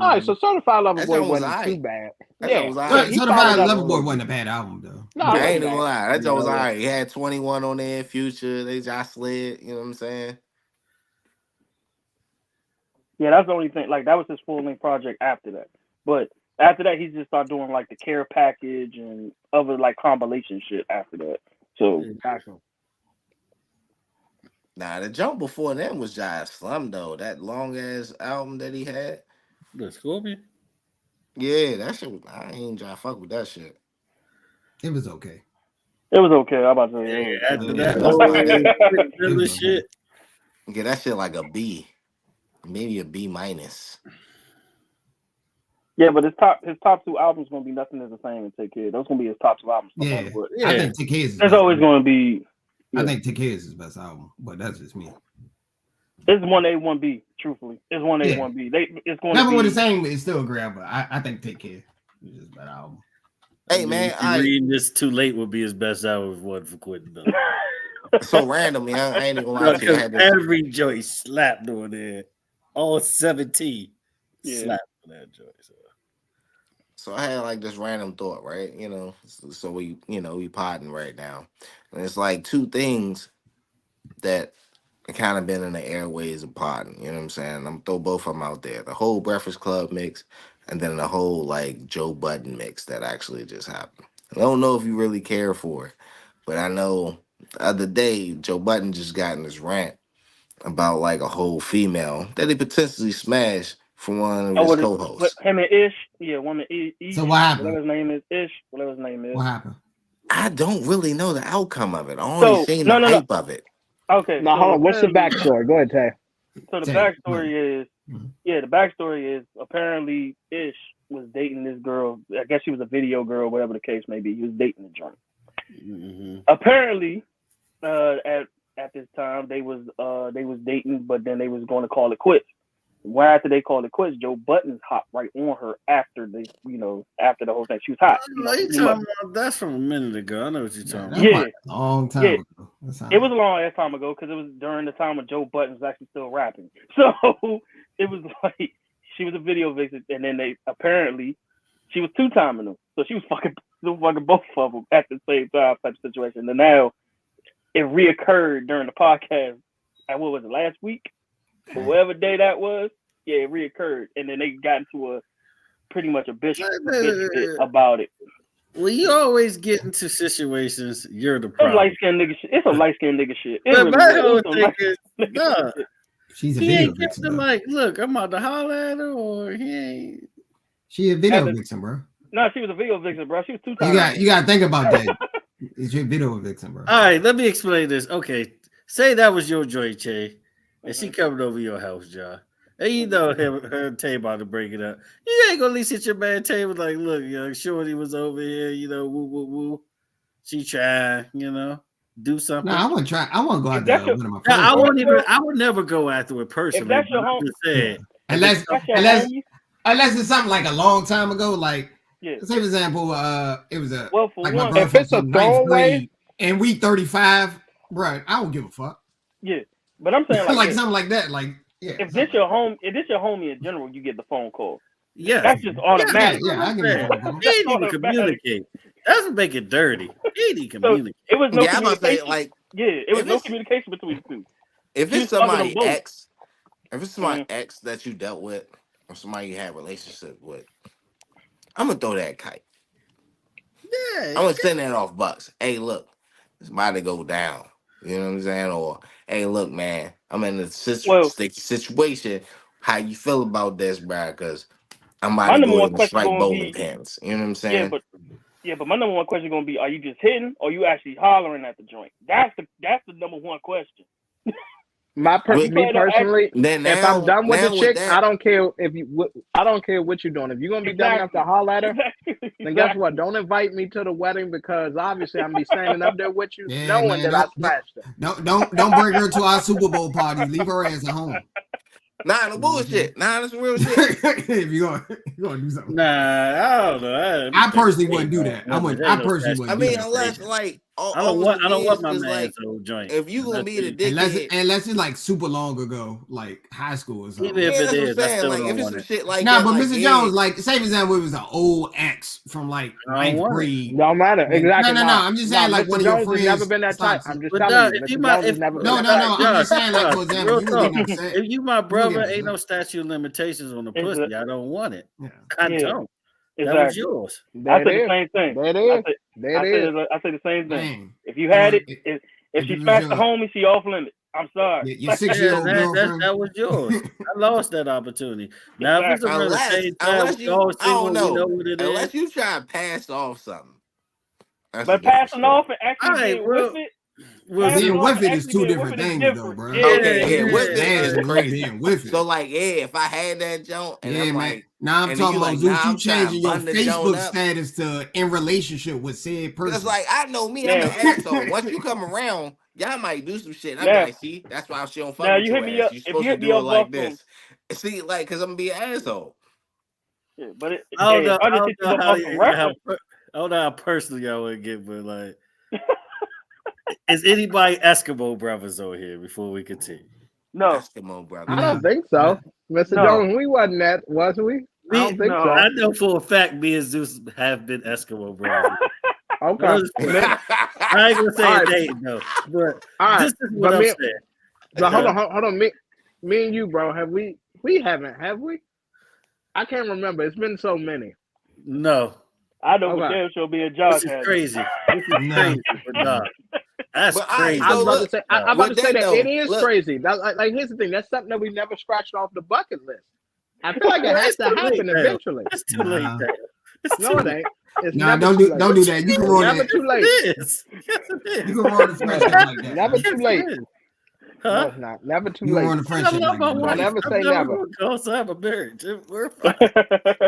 S6: All right, so Certified Lover Boy wasn't too bad.
S5: Certified Lover Boy wasn't a bad album though.
S3: No, I ain't gonna lie, that joint was alright. He had 21 on there, Future, they just slid. You know what I'm saying?
S4: Yeah, that's the only thing. Like that was his full length project after that, but. After that, he just started doing like the Care Package and other like compilation shit after that. So,
S3: nah, the jump before then was just Slum though. That long ass album that he had.
S2: The Scorpion?
S3: Yeah, that shit was. I ain't trying to fuck with that shit.
S5: It was okay.
S4: It was okay. I'm about to say.
S2: Yeah, after that, shit.
S3: Get that shit like a B, maybe a B minus.
S4: Yeah, but his top two albums gonna be Nothing Is the Same and Take Care. Those gonna be his top two albums.
S5: Yeah. I think Take Care is.
S4: It's always gonna be.
S5: Yeah. I think Take Care is his best album, but that's just me.
S4: It's 1A, 1B. Truthfully, it's 1A, 1B. It's going.
S5: Never would the same. It's still great, but I think Take Care is his better album.
S3: Hey man,
S2: reading this too late would be his best album if it wasn't for Quentin Miller.
S3: So random, man. I ain't even gonna lie to you.
S2: Every joint slapped on there. All 17 slapped on that joint.
S3: So I had like this random thought, right? You know, so we podding right now. And it's like two things that kind of been in the airways of podding, you know what I'm saying? I'm gonna throw both of them out there. The whole Breakfast Club mix and then the whole like Joe Budden mix that actually just happened. I don't know if you really care for it, but I know the other day Joe Budden just got in this rant about like a whole female that he potentially smashed from one of his co-hosts.
S4: Him and Ish, woman Ish.
S5: So what happened?
S4: Whatever his name is, Ish. Whatever his name is.
S5: What happened?
S3: I don't really know the outcome of it. I only seen the hype of it.
S4: Okay.
S6: Now hold on. What's the backstory? Go ahead, Tay.
S4: So the backstory is, the backstory is apparently Ish was dating this girl. I guess she was a video girl, whatever the case may be. He was dating the joint. Mm-hmm. Apparently, at this time they was dating, but then they was going to call it quits. Right after they called it quits, Joe Buttons hopped right on her after the whole thing. She was hot.
S2: That's from a minute ago. I know what you're talking about.
S5: Yeah, a long time ago.
S4: It was a long ass time ago because it was during the time when Joe Buttons was actually still rapping. So it was like she was a video vixen, and then she was two-timing them. So she was fucking both of them at the same time type of situation. And now it reoccurred during the podcast. And what was it, last week? Whatever day that was, yeah, it reoccurred, and then they got into pretty much a bitch about it.
S2: Well, you always get into situations. You're the problem.
S4: It's a light skinned nigga shit.
S2: But my whole thing is,
S5: she's a
S2: he
S5: video
S2: ain't
S5: vixen.
S2: Him like, look, I'm about to holler at her, or he ain't.
S5: She a video vixen, bro.
S4: No, she was a video vixen, bro. She was 2 times.
S5: You got to think about that. It's your video vixen, bro.
S2: All right, let me explain this. Okay, say that was your joy, Che. And she coming over your house, John. And you know her and Tay about to break it up. You ain't gonna at least hit your man table like, look, Shorty was over here, woo, woo, woo. She tried, do something.
S5: No, I want to try. I want to go out there with one of my friends.
S2: I would never go after it personally. If that's your home,
S5: unless it's something like a long time ago, like say for example, it was my girlfriend from 9th grade, and we 35, bro. I don't give a fuck.
S4: Yeah. But I'm saying
S5: like something like that,
S4: if this your homie in general, you get the phone call.
S2: Yeah,
S4: that's just automatic.
S5: Yeah, I can get the phone call.
S2: He didn't even communicate. That's what make it dirty. He didn't communicate.
S4: It was no
S3: communication.
S4: It was no communication between the two.
S3: If it's somebody ex, that you dealt with, or somebody you had a relationship with, I'm gonna throw that kite.
S2: Yeah,
S3: I'm gonna send that off Bucks. Hey, look, it's about to go down. You know what I'm saying? Or, hey, look, man, I'm in a situation. How you feel about this, bro? Because I'm about to go and strike bowling pins. You know what I'm saying?
S4: But my number one question is going to be, are you just hitting or you actually hollering at the joint? That's the number one question.
S6: Me personally, if I'm done with the chick, I don't care what you're doing. If you're gonna be dumb enough to holler at her, then guess what? Don't invite me to the wedding because obviously I'm be standing up there with you, knowing that I smashed her.
S5: Don't bring her to our Super Bowl party. Leave her ass at home.
S3: Nah, no bullshit. Nah, that's real shit.
S5: If you gonna do something.
S2: Nah, I don't know.
S5: I personally wouldn't do that. I personally wouldn't.
S3: I mean, unless like
S2: I don't want my man to join.
S3: If you gonna be the dickhead,
S5: unless it's like super long ago, like high school or something.
S2: Even if it is, I still
S3: like
S2: don't
S3: if it's
S2: want
S3: some
S2: it.
S3: shit like
S5: nah,
S3: that,
S5: but
S3: like,
S5: Mr. Jones, like say for example, it was an old ex from like 9th grade.
S6: No matter exactly.
S5: No. I'm just saying like
S6: Mr.
S5: one
S6: Jones
S5: of your friends.
S6: Never been that type. I'm just telling you. Mr. Jones has never been that type.
S5: I'm just saying like for example,
S2: if you my brother, ain't no statute of limitations on the pussy. I don't want it. I don't.
S4: Exactly.
S2: That was yours.
S4: I said the same thing.
S6: I
S4: say the same thing. If you had it, if she smashed the homie, she off limit. I'm sorry.
S5: Your 6-year-old girlfriend.
S2: That was yours. I lost that opportunity. Now, if it's
S3: unless you, I don't know. Unless you try to pass off something.
S4: But passing off and actually being with it.
S5: Being with it is two different things, though, bro.
S3: Okay, with it is crazy.
S5: Being with it.
S3: So, like, if I had that joint, and I'm like,
S5: now I'm talking about you changing your Facebook status to in relationship with said person.
S3: It's like I know me, I'm an asshole. Once you come around, y'all might do some shit. I'm like, see, that's why she don't fuck with your ass. You supposed to do it like this. See, like, cause I'm gonna be an asshole.
S4: Yeah, but
S2: I don't know how personally I would get, but like. Is anybody Eskimo brothers over here before we continue?
S4: No.
S3: Eskimo brothers.
S6: I don't think so. Mr. Jones, we wasn't that, was we? I don't think so.
S2: I know for a fact me and Zeus have been Eskimo brothers.
S6: Okay.
S2: I ain't gonna say a date though, but this is what I'm saying.
S6: But hold on. Me and you, bro, have we haven't, have we? I can't remember. It's been so many.
S2: No.
S4: I know for damn sure be a Josh.
S2: This is crazy. This is crazy for Doc. That's crazy.
S6: I'm about to say that it is crazy. Like here's the thing. That's something that we never scratched off the bucket list. I feel like it has to happen eventually.
S2: It's too late.
S6: No, it ain't. It's
S5: don't do that. You can roll
S6: never
S5: that.
S6: too late.
S2: Yes, it is.
S5: You can roll the fresh like that.
S6: Never too late. No, it's not. Never too
S5: You
S6: late.
S5: were on the friendship.
S2: I love my wife.
S6: Never say never.
S2: Go so have a marriage. We're fine.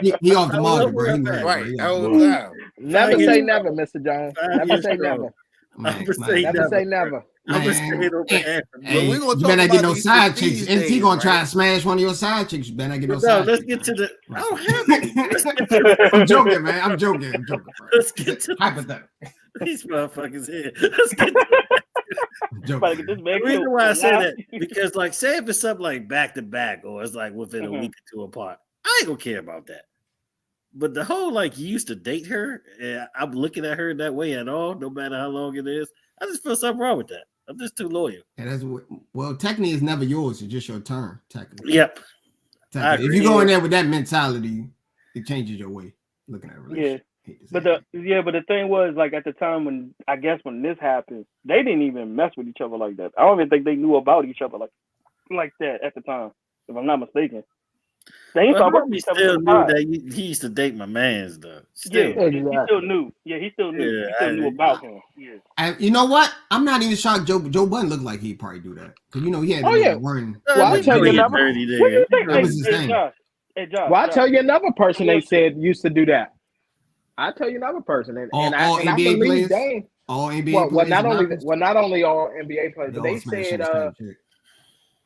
S5: He off the
S2: I
S5: market,
S2: love
S5: bro. He
S2: her
S5: married,
S3: Right.
S5: bro.
S3: That was loud.
S6: Never say never, Mr. Jones. Never say never.
S2: Never say
S6: Never say never.
S2: I'm gonna say it over half.
S5: Hey,
S3: we gonna
S5: you
S3: talk
S5: better not get
S3: about
S5: no
S3: these
S5: side
S3: these
S5: chicks. NT
S3: days,
S5: gonna try
S3: right?
S5: to smash one of your side chicks. You better not get no
S2: No,
S5: side
S2: let's
S5: chicks.
S2: get to the. I don't have any. Let's get to the.
S5: I'm joking, man. I'm joking. Bro.
S2: Let's get to
S5: Hypothetical.
S2: these motherfuckers here. Let's get to
S5: I'm joking.
S2: the reason why I say that because, like, say if it's something like back to back or it's like within a week or two apart, I ain't gonna care about that. But the whole like you used to date her, and I'm looking at her that way at all, no matter how long it is. I just feel something wrong with that. I'm just too loyal.
S5: And that's well, technically, it's never yours. It's just your turn. Technically.
S2: Yep.
S5: If you go in there with that mentality, it changes your way looking at a relationship.
S4: But the thing was, like, at the time when this happened, they didn't even mess with each other like that. I don't even think they knew about each other like that at the time, if I'm not mistaken. They
S2: still knew that he used to date my man's though. Still.
S4: Yeah, he still knew. Yeah, he still knew.
S2: Yeah,
S4: he still knew about him. Yeah.
S5: And you know what? I'm not even shocked. Joe Budden looked like he'd probably do that because he had run.
S6: Well, I'll tell you another.
S4: What do you think? Hey, Josh.
S6: Well, I'll tell you another person they said used to do that. I'll tell you another person, and I believe
S5: players?
S6: they
S5: all NBA
S6: well,
S5: players.
S6: not only all NBA players, but they said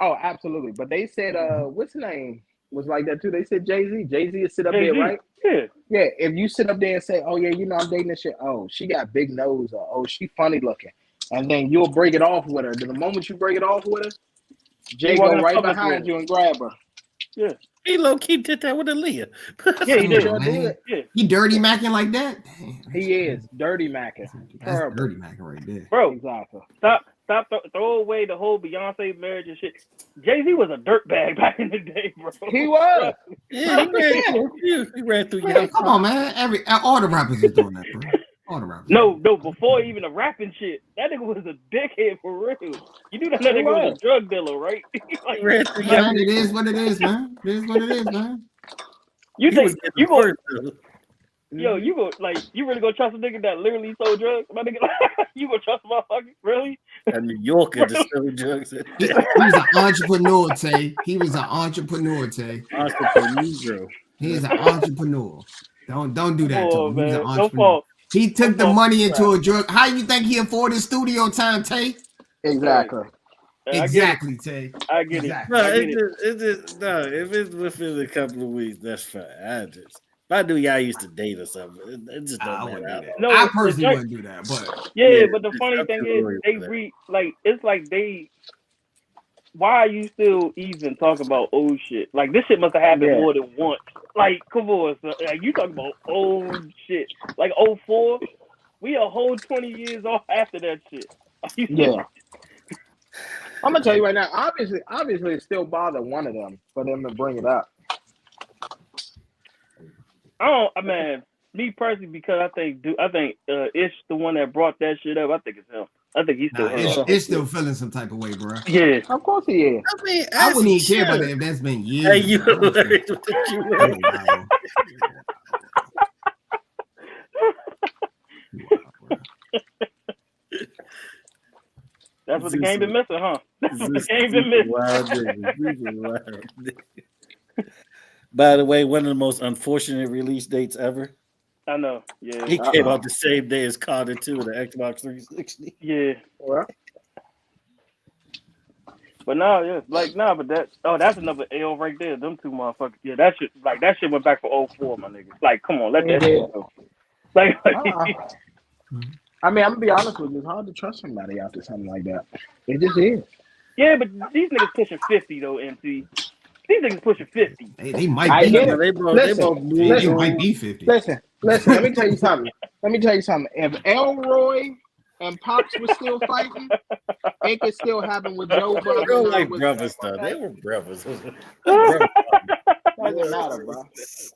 S5: oh,
S6: absolutely. But they said what's the name was like that too. They said Jay-Z is sit up there, right? Yeah. If you sit up there and say, oh yeah, I'm dating this shit. Oh, she got big nose, or oh, she funny looking, and then you'll break it off with her. Then the moment you break it off with her, Jay go right behind you and grab her.
S4: Yeah.
S2: He low-key did that with Aaliyah.
S4: Yeah, he did.
S5: Yeah. He dirty macking like that? Damn,
S6: he is dirty macking.
S5: That's dirty macking right there.
S4: Bro,
S6: exactly.
S4: Stop throw away the whole Beyonce marriage and shit. Jay-Z was a dirtbag back in the day, bro.
S6: He was.
S2: Yeah, he ran through you.
S5: Come on, man. All the rappers is doing that, bro. All the rappers.
S4: No, before even the rapping shit, that nigga was a dickhead for real. You knew that nigga was a drug dealer, right?
S2: Like, ran through
S5: man, it is what it is, man. It is what it is, man.
S4: You think you go? Yo, you go like you really gonna trust a nigga that literally sold drugs? My nigga, you gonna trust a motherfucker? Really?
S2: A New Yorker to sell drugs.
S5: He was an entrepreneur, Tay. He was an entrepreneur, Tay.
S2: Entrepreneur.
S5: He's an entrepreneur. Don't do that to him. He's an entrepreneur.
S4: Fault.
S5: He took the money into a drug. How you think he afforded studio time, Tay?
S6: Exactly.
S5: Exactly, Tay.
S4: I get
S5: exactly.
S4: it.
S2: No, if it's within a couple of weeks, that's fine. If I knew y'all used to date or something, it just don't matter.
S5: No, I personally wouldn't do that, but
S4: but the funny thing is, it's like why are you still even talking about old shit? Like, this shit must have happened more than once. Like, come on, so, like, you talking about old shit. Like, 04, we a whole 20 years off after that shit.
S6: Yeah. I'm going to tell you right now, obviously it still bothered one of them for them to bring it up.
S4: Me personally, because I think Ish the one that brought that shit up. I think it's him. I think he's still
S5: It's still feeling some type of way, bro.
S4: Yeah,
S6: of course he is.
S2: I mean,
S5: I wouldn't even care about that if that's been years.
S2: Hey, you
S4: that's what the game been missing, huh? That's what the game been missing.
S2: By the way, one of the most unfortunate release dates ever.
S4: I know. Yeah.
S2: He came out the same day as Carter 2 the Xbox 360.
S4: Yeah.
S6: Well.
S4: But that's another L right there. Them two motherfuckers. Yeah, that shit went back for 04, my nigga. Like, come on, let that shit go. Like,
S6: I mean, I'm gonna be honest with you. It's hard to trust somebody after something like that. It just is.
S4: Yeah, but these niggas pushing 50 though, MC. These niggas pushing 50.
S5: They might be.
S6: They
S5: might be 50.
S6: Listen. Let me tell you something. If Elroy and Pops were still fighting, it could still happen with Joe Budden.
S2: They were like brothers, though. They were brothers.
S6: Doesn't matter, bro.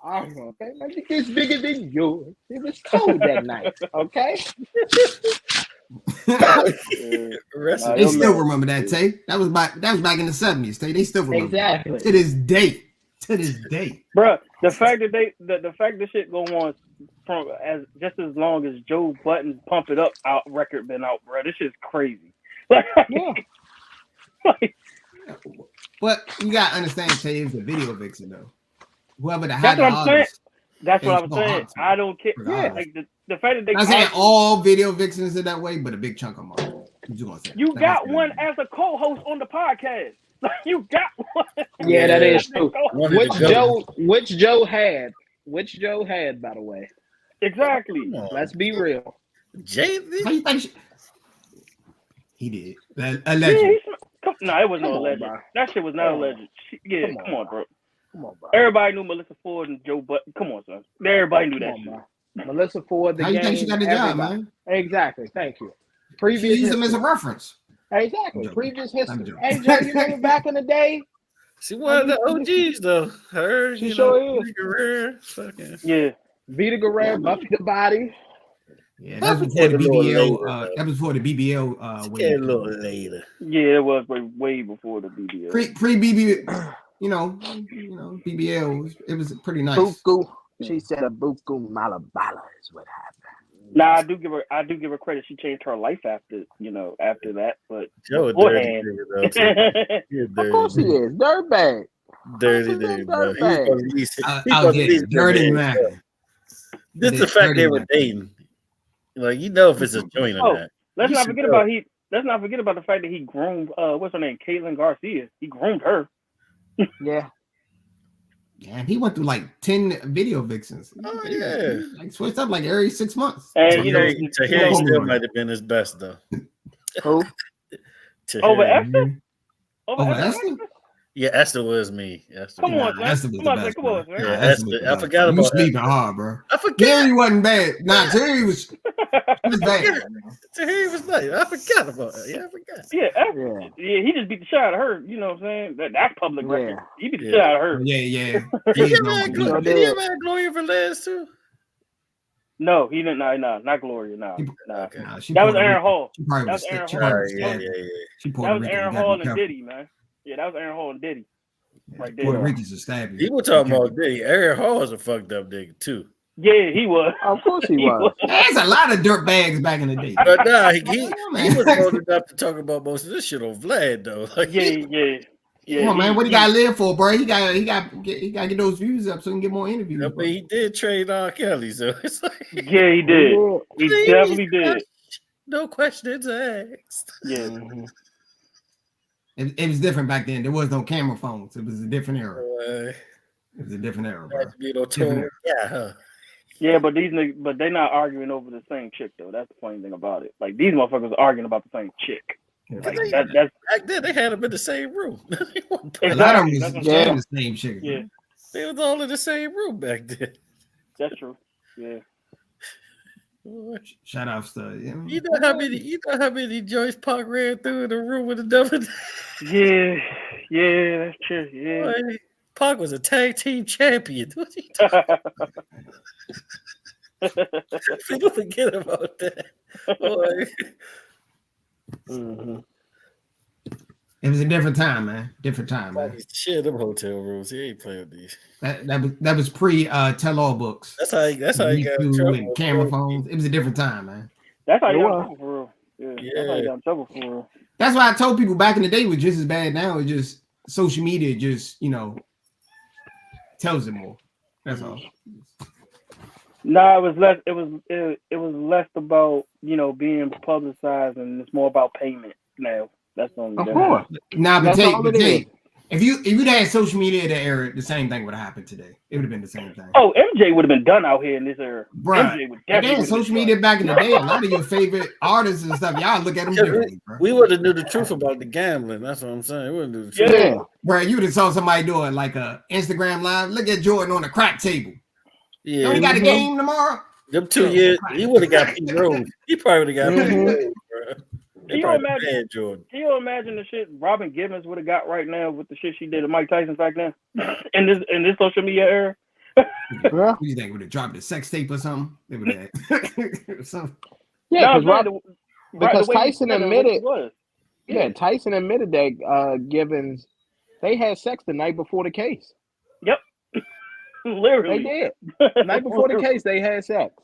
S6: Okay, maybe it's bigger than yours. It was cold that night. Okay.
S5: They still remember that, Tay. That was back in the 70s, Tay. They still remember.
S6: Exactly.
S5: To this day.
S4: Bro, the fact that shit go on from just as long as Joe Budden's Pump It Up record been out, bro. This shit's crazy.
S6: Yeah.
S5: But you gotta understand, Tay, it's a video vixen though. Whoever the
S4: That's what I'm saying. That's what I'm
S5: more
S4: saying.
S5: optimal,
S4: I don't care.
S5: regardless.
S4: Like the fact that they.
S5: I'm saying all video vixens are that way, but a big chunk of them are.
S4: You got one as a co-host on the podcast. You got one.
S6: Yeah, that is true. Which Joe had, by the way.
S4: Exactly.
S6: Let's be real.
S2: Jay,
S5: he did. Allegedly.
S4: No, it was no alleged. That shit was not alleged. Yeah, come on, bro. Everybody knew Melissa Ford and Joe Button. Come on, son. Everybody knew that shit.
S6: Melissa Ford,
S5: How you think she got the job, man?
S6: Exactly. Thank you.
S5: She used them as a reference.
S6: Exactly. Previous history. Hey, Joe, you remember back in the day?
S2: She one of the OGs, though. Her,
S6: she sure is.
S2: Guerrero,
S4: yeah.
S6: Vita Guerrero, Buffy the Body.
S5: Yeah, that was before the BBL. That was before the BBL.
S2: A little later.
S4: Yeah, it was way before the BBL.
S5: Pre BBL, you know, BBL. It was pretty nice.
S6: Buku. She said a buku malabala is what happened.
S4: Nah, I do give her credit. She changed her life after that. But
S2: Joe, dirty,
S6: of course he is. Dirtbag.
S2: Dirty, bro.
S5: He's dirty man.
S2: Just the fact they were dating. Like, you know if it's a joint or not.
S4: Let's not forget about the fact that he groomed what's her name, Caitlin Garcia. He groomed her.
S6: Yeah.
S5: Yeah, he went through like 10 video vixens.
S2: Oh yeah,
S5: like switched up like every 6 months.
S4: And
S2: Tahiri still might have been his best though.
S6: Who?
S4: Over Esther?
S5: Over Esther?
S2: Yeah, Esther was me.
S4: Come on,
S5: Esther was the best.
S4: Come on,
S2: yeah, Esther. I forgot about.
S5: You sleeping hard, bro.
S2: I forgot.
S5: Terry wasn't bad. Nah, Terry was. He was bad.
S2: Tahiri was nice. I forgot about it. Yeah, I forgot.
S4: Yeah, he just beat the shit out of her. You know what I'm saying? That's public record. He beat the shit out of her.
S5: Yeah.
S2: Did he ever have Gloria Velez too?
S4: No, he didn't. Nah, not Gloria. Nah.
S5: That
S4: was Aaron Hall. That was Aaron Hall.
S2: Yeah.
S4: That was Aaron Hall and Diddy, man. Yeah, that was Aaron Hall and Diddy. Right there.
S5: Puerto Ricans are stabbing.
S2: He was talking about Diddy. Aaron Hall was a fucked up nigga too.
S4: Yeah, he was.
S6: Of course he was.
S5: There's a lot of dirt bags back in the day.
S2: But nah, he was old enough to talk about most of this shit on Vlad though. Like,
S4: yeah.
S5: Come on, man. What do you gotta live for, bro? He gotta get those views up so he can get more interviews.
S2: I mean, he did trade R. Kelly, so it's like
S4: yeah, he did. He definitely did.
S2: No questions asked.
S4: Yeah.
S5: It was different back then. There was no camera phones. It was a different era. It was a different era, bro.
S4: Yeah, but they're not arguing over the same chick though. That's the funny thing about it. Like these motherfuckers are arguing about the same chick. Like, that's
S2: back then they had them in the same room.
S5: A lot of them was the same chick.
S4: Yeah,
S2: they was all in the same room back then.
S4: That's true. Yeah.
S5: Shout out to
S2: you know how many joints Pac ran through in the room with the double.
S4: Yeah, that's true. Yeah.
S2: Boy, Pac was a tag team champion. What are you talking about? People forget about that.
S5: Mm-hmm. It was a different time, man. Different time, man.
S2: Shit, them hotel rooms. He ain't playing with these.
S5: That was pre tell-all books.
S2: That's how you got in trouble.
S5: And camera phones. It was a different time, man.
S4: That's how you got in trouble for real. Yeah. That's how you got in trouble for real.
S5: That's why I told people back in the day it was just as bad now. It's just social media just, tells it more. That's all.
S4: No, it was less. It was less about being publicized, and it's more about payment now. That's the only.
S5: Of course. Nah, but if you'd had social media in the era, the same thing would have happened today. It would have been the same thing.
S4: Oh, MJ would have been done out here in this era.
S5: Bruh. If social media back in the day, a lot of your favorite artists and stuff, y'all look at them differently, bro.
S2: We would have knew the truth about the gambling. That's what I'm saying. We wouldn't do the truth.
S5: Yeah. Bro, you would have saw somebody doing like a Instagram live. Look at Jordan on the crack table.
S2: Yeah.
S5: Don't he got a game tomorrow?
S2: Them 2 years, he would have got Pete Rose. He probably would have got Pete Rose, bro.
S4: Can you imagine the shit Robin Givens would have got right now with the shit she did to Mike Tyson back then in this social media era?
S5: What do you think? Would have dropped a sex tape or something? They would have something.
S6: Yeah, because Tyson admitted. Yeah, Tyson admitted that Givens they had sex the night before the case.
S4: Yep, literally
S6: they did. The night before the case, they had sex.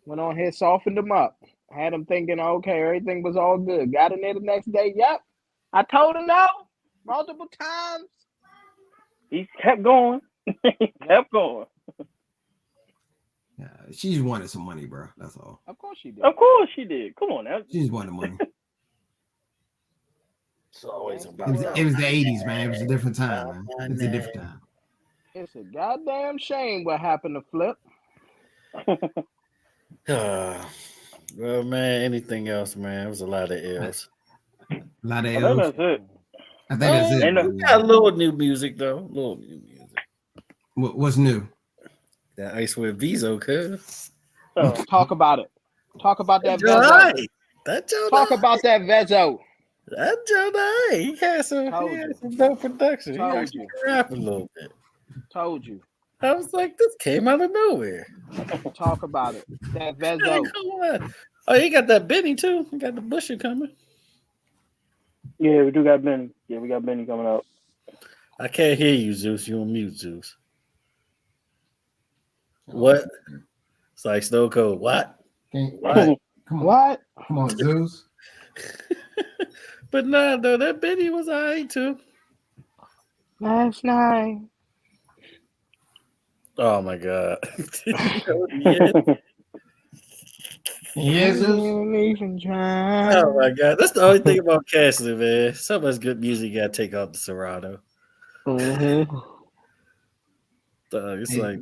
S6: Went on here, softened them up. Had him thinking, okay, everything was all good. Got in there the next day. Yep. I told him no multiple times.
S4: He kept going. He kept going.
S5: Yeah, she just wanted some money, bro. That's all.
S6: Of course she did.
S4: Of course she did. Come on now.
S5: She just wanted money.
S2: It's always about
S5: it was the 80s, man. It was a different time, man. It's a different time.
S6: It's a goddamn shame what happened to Flip.
S2: Well, man, anything else, man? It was a lot of L's.
S5: A lot of
S4: I think
S5: L's.
S4: that's it.
S5: I think that's it.
S2: We got a little new music, though.
S5: What's new?
S2: That Ice with Vizo, cuz.
S4: So,
S6: Talk about it. Talk about that
S2: Vezo.
S6: Vezo.
S2: Talk
S6: about that Vezo.
S2: That Joe, he had some dope production. He actually rap a little bit.
S6: Told you.
S2: I was like, this came out of nowhere.
S6: Talk about it. That Vezo.
S2: Oh, he got that Benny too. He got the Busher coming.
S4: yeah, we do got Benny. Yeah, we got Benny coming out.
S2: I can't hear you, Zeus. You on mute, Zeus. What? It's like Snow Cold. What?
S5: What? Come on.
S6: What?
S5: Come on, Zeus.
S2: But nah, though, that Benny was all right too.
S6: Last night.
S2: Oh my God.
S5: Yes.
S6: Even try.
S2: Oh my God. That's the only thing about Cassidy, man. So much good music you gotta take off the Serato.
S6: Mm-hmm.
S2: It's like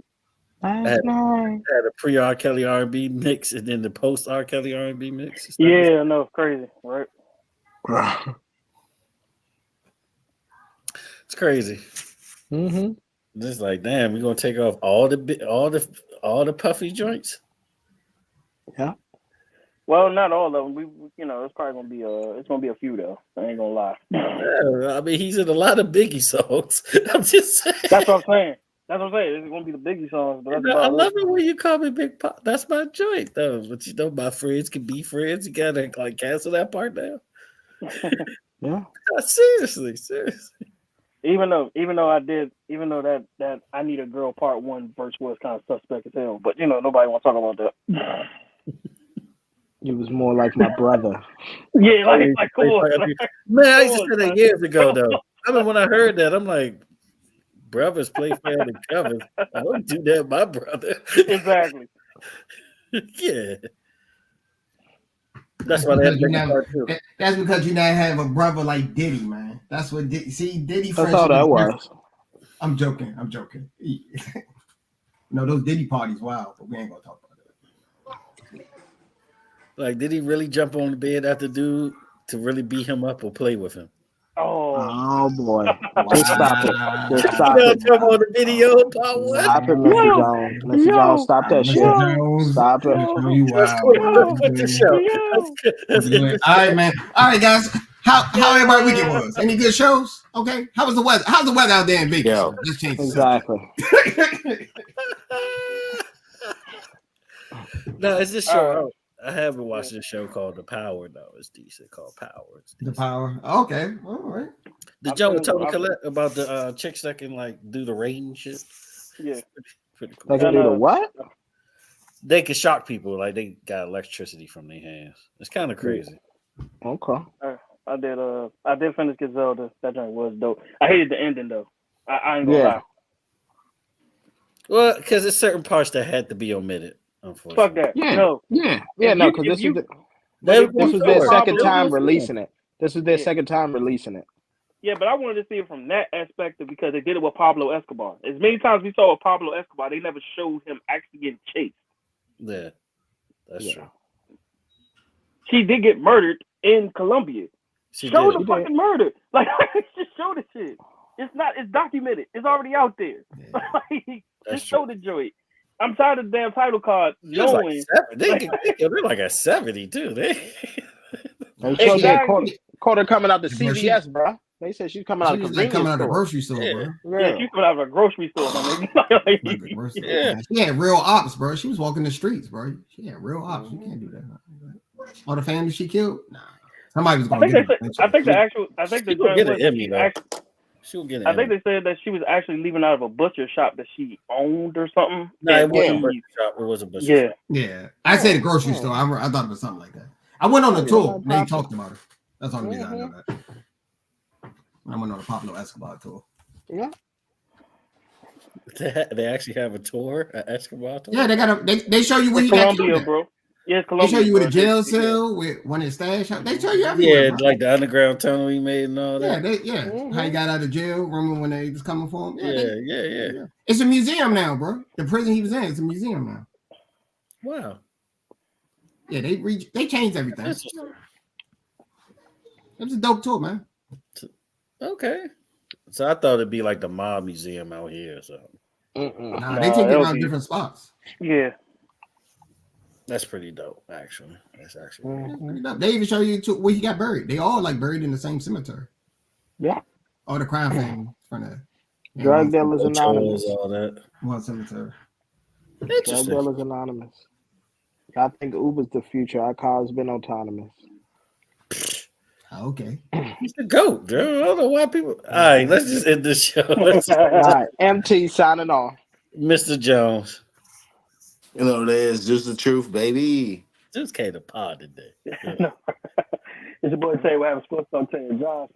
S6: I
S2: had a pre-R. Kelly R&B mix and then the post-R. Kelly R&B mix.
S4: Yeah, no, crazy, right?
S2: It's crazy.
S6: Mm-hmm.
S2: Just like, damn, we're gonna take off all the puffy joints.
S6: Yeah.
S4: Well, not all of them. We it's probably gonna be a few though. I ain't gonna lie.
S2: Yeah, I mean, he's in a lot of Biggie songs. I'm just saying.
S4: That's what I'm saying. It's gonna be the Biggie songs. But that's
S2: I love it when you call me Big Pop. That's my joint, though. But my friends can be friends. You gotta like cancel that part now.
S6: Yeah.
S2: Seriously.
S4: Even though that I Need a Girl Part 1 verse was kind of suspect as hell, but nobody want to talk about that.
S6: You was more like my brother.
S4: Yeah, like come on.
S2: Man, I used to say that years ago, though. I mean, when I heard that, I'm like, brothers play fair and covers. I don't do that, my brother.
S4: Exactly.
S2: Yeah. That's why that's
S5: because you not have a brother like Diddy, man. That's what Diddy.
S6: That's all that was.
S5: I'm joking. No, those Diddy parties, wow, but we ain't gonna talk about it.
S2: Like, did he really jump on the bed after dude to really beat him up or play with him?
S6: Oh boy!
S5: Wow.
S6: Just stop it!
S2: Jump on the video part one.
S6: Stop it, Mr. Jones. Mr. Jones, stop that shit. Stop it.
S5: All right, man. All right, guys. How everybody weekend was? Any good shows? Okay. How was the weather? How's the weather out there in Vegas?
S3: Yo.
S5: Let's change
S6: Exactly.
S2: No, it's this show. I haven't watched this show called The Power, though. It's decent. Called Power.
S5: The Power. Okay. All right.
S2: The Joe with Tony Collette about the chicks that can like do the rain shit.
S4: Yeah.
S6: Pretty cool. They can do the what?
S2: They can shock people like they got electricity from their hands. It's kind of crazy.
S6: Okay.
S4: I did finish Griselda. That joint was dope. I hated the ending though. I ain't gonna lie.
S2: Well, because there's certain parts that had to be omitted. Unfortunately.
S4: Fuck that.
S6: Yeah.
S4: No.
S6: Yeah. No, because this was their second time releasing it. This was their second time releasing it.
S4: Yeah, but I wanted to see it from that aspect because they did it with Pablo Escobar. As many times we saw with Pablo Escobar, they never showed him actually getting chased.
S2: Yeah, that's true.
S4: She did get murdered in Colombia. Show the fucking murder. Like, just show the shit. It's documented. It's already out there. Yeah. Just show the joint. I'm tired of the damn title card. Knowing
S2: they're like a 70 too. They
S6: caught her coming out the CVS, bro. They said she's coming out of the
S5: grocery store, bro.
S4: Yeah, she's coming out of a grocery store.
S5: Yeah, she had real ops, bro. She was walking the streets, bro. She had real ops. You can't do that. All the families she killed? Nah. Somebody was going to get it.
S4: I think the joint was
S2: She'll get.
S4: I think they said that she was actually leaving out of a butcher shop that she owned or something.
S2: No, it wasn't a butcher shop. It was a butcher shop.
S5: Yeah. I said a grocery store. I thought it was something like that. I went on a tour. They talked about it. That's the only reason I know that. I went on a Pablo Escobar tour.
S6: Yeah.
S2: They actually have a tour, an Escobar tour.
S5: Yeah, they show you where he got killed at.
S4: Bro. Yeah, Colombia.
S5: They show you with a jail cell with one of his stash. They show you everywhere.
S2: Yeah, like the underground tunnel he made and all that.
S5: How he got out of jail. Remember when they was coming for him?
S2: Yeah.
S5: It's a museum now, bro. The prison he was in is a museum now.
S2: Wow.
S5: Yeah, they changed everything. It was a dope tour, man.
S2: Okay. So I thought it'd be like the mob museum out here or something.
S5: Nah, they take it around different spots.
S4: Yeah.
S2: That's pretty dope, actually. That's actually
S5: pretty dope. They even show you where he got buried. They all like buried in the same cemetery.
S6: Yeah.
S5: All the crime families from the
S6: Drug Dealers Anonymous.
S2: All that.
S5: One cemetery.
S6: Drug Dealers Anonymous. I think Uber's the future. Our car's been autonomous.
S5: Okay.
S2: He's the GOAT, Joe. I don't know why people. All right, let's just end this show.
S6: All right, MT signing off.
S2: Mr. Jones.
S3: You know, there's just the truth, baby.
S2: Just came to pod today.
S4: It's your boy Trey. We're having Sports Talk 10, Josh.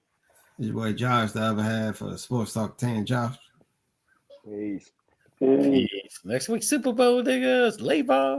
S5: It's your boy Josh, the other half for Sports Talk 10, Josh.
S6: Peace.
S2: Peace. Next week, Super Bowl, niggas. Lay ball.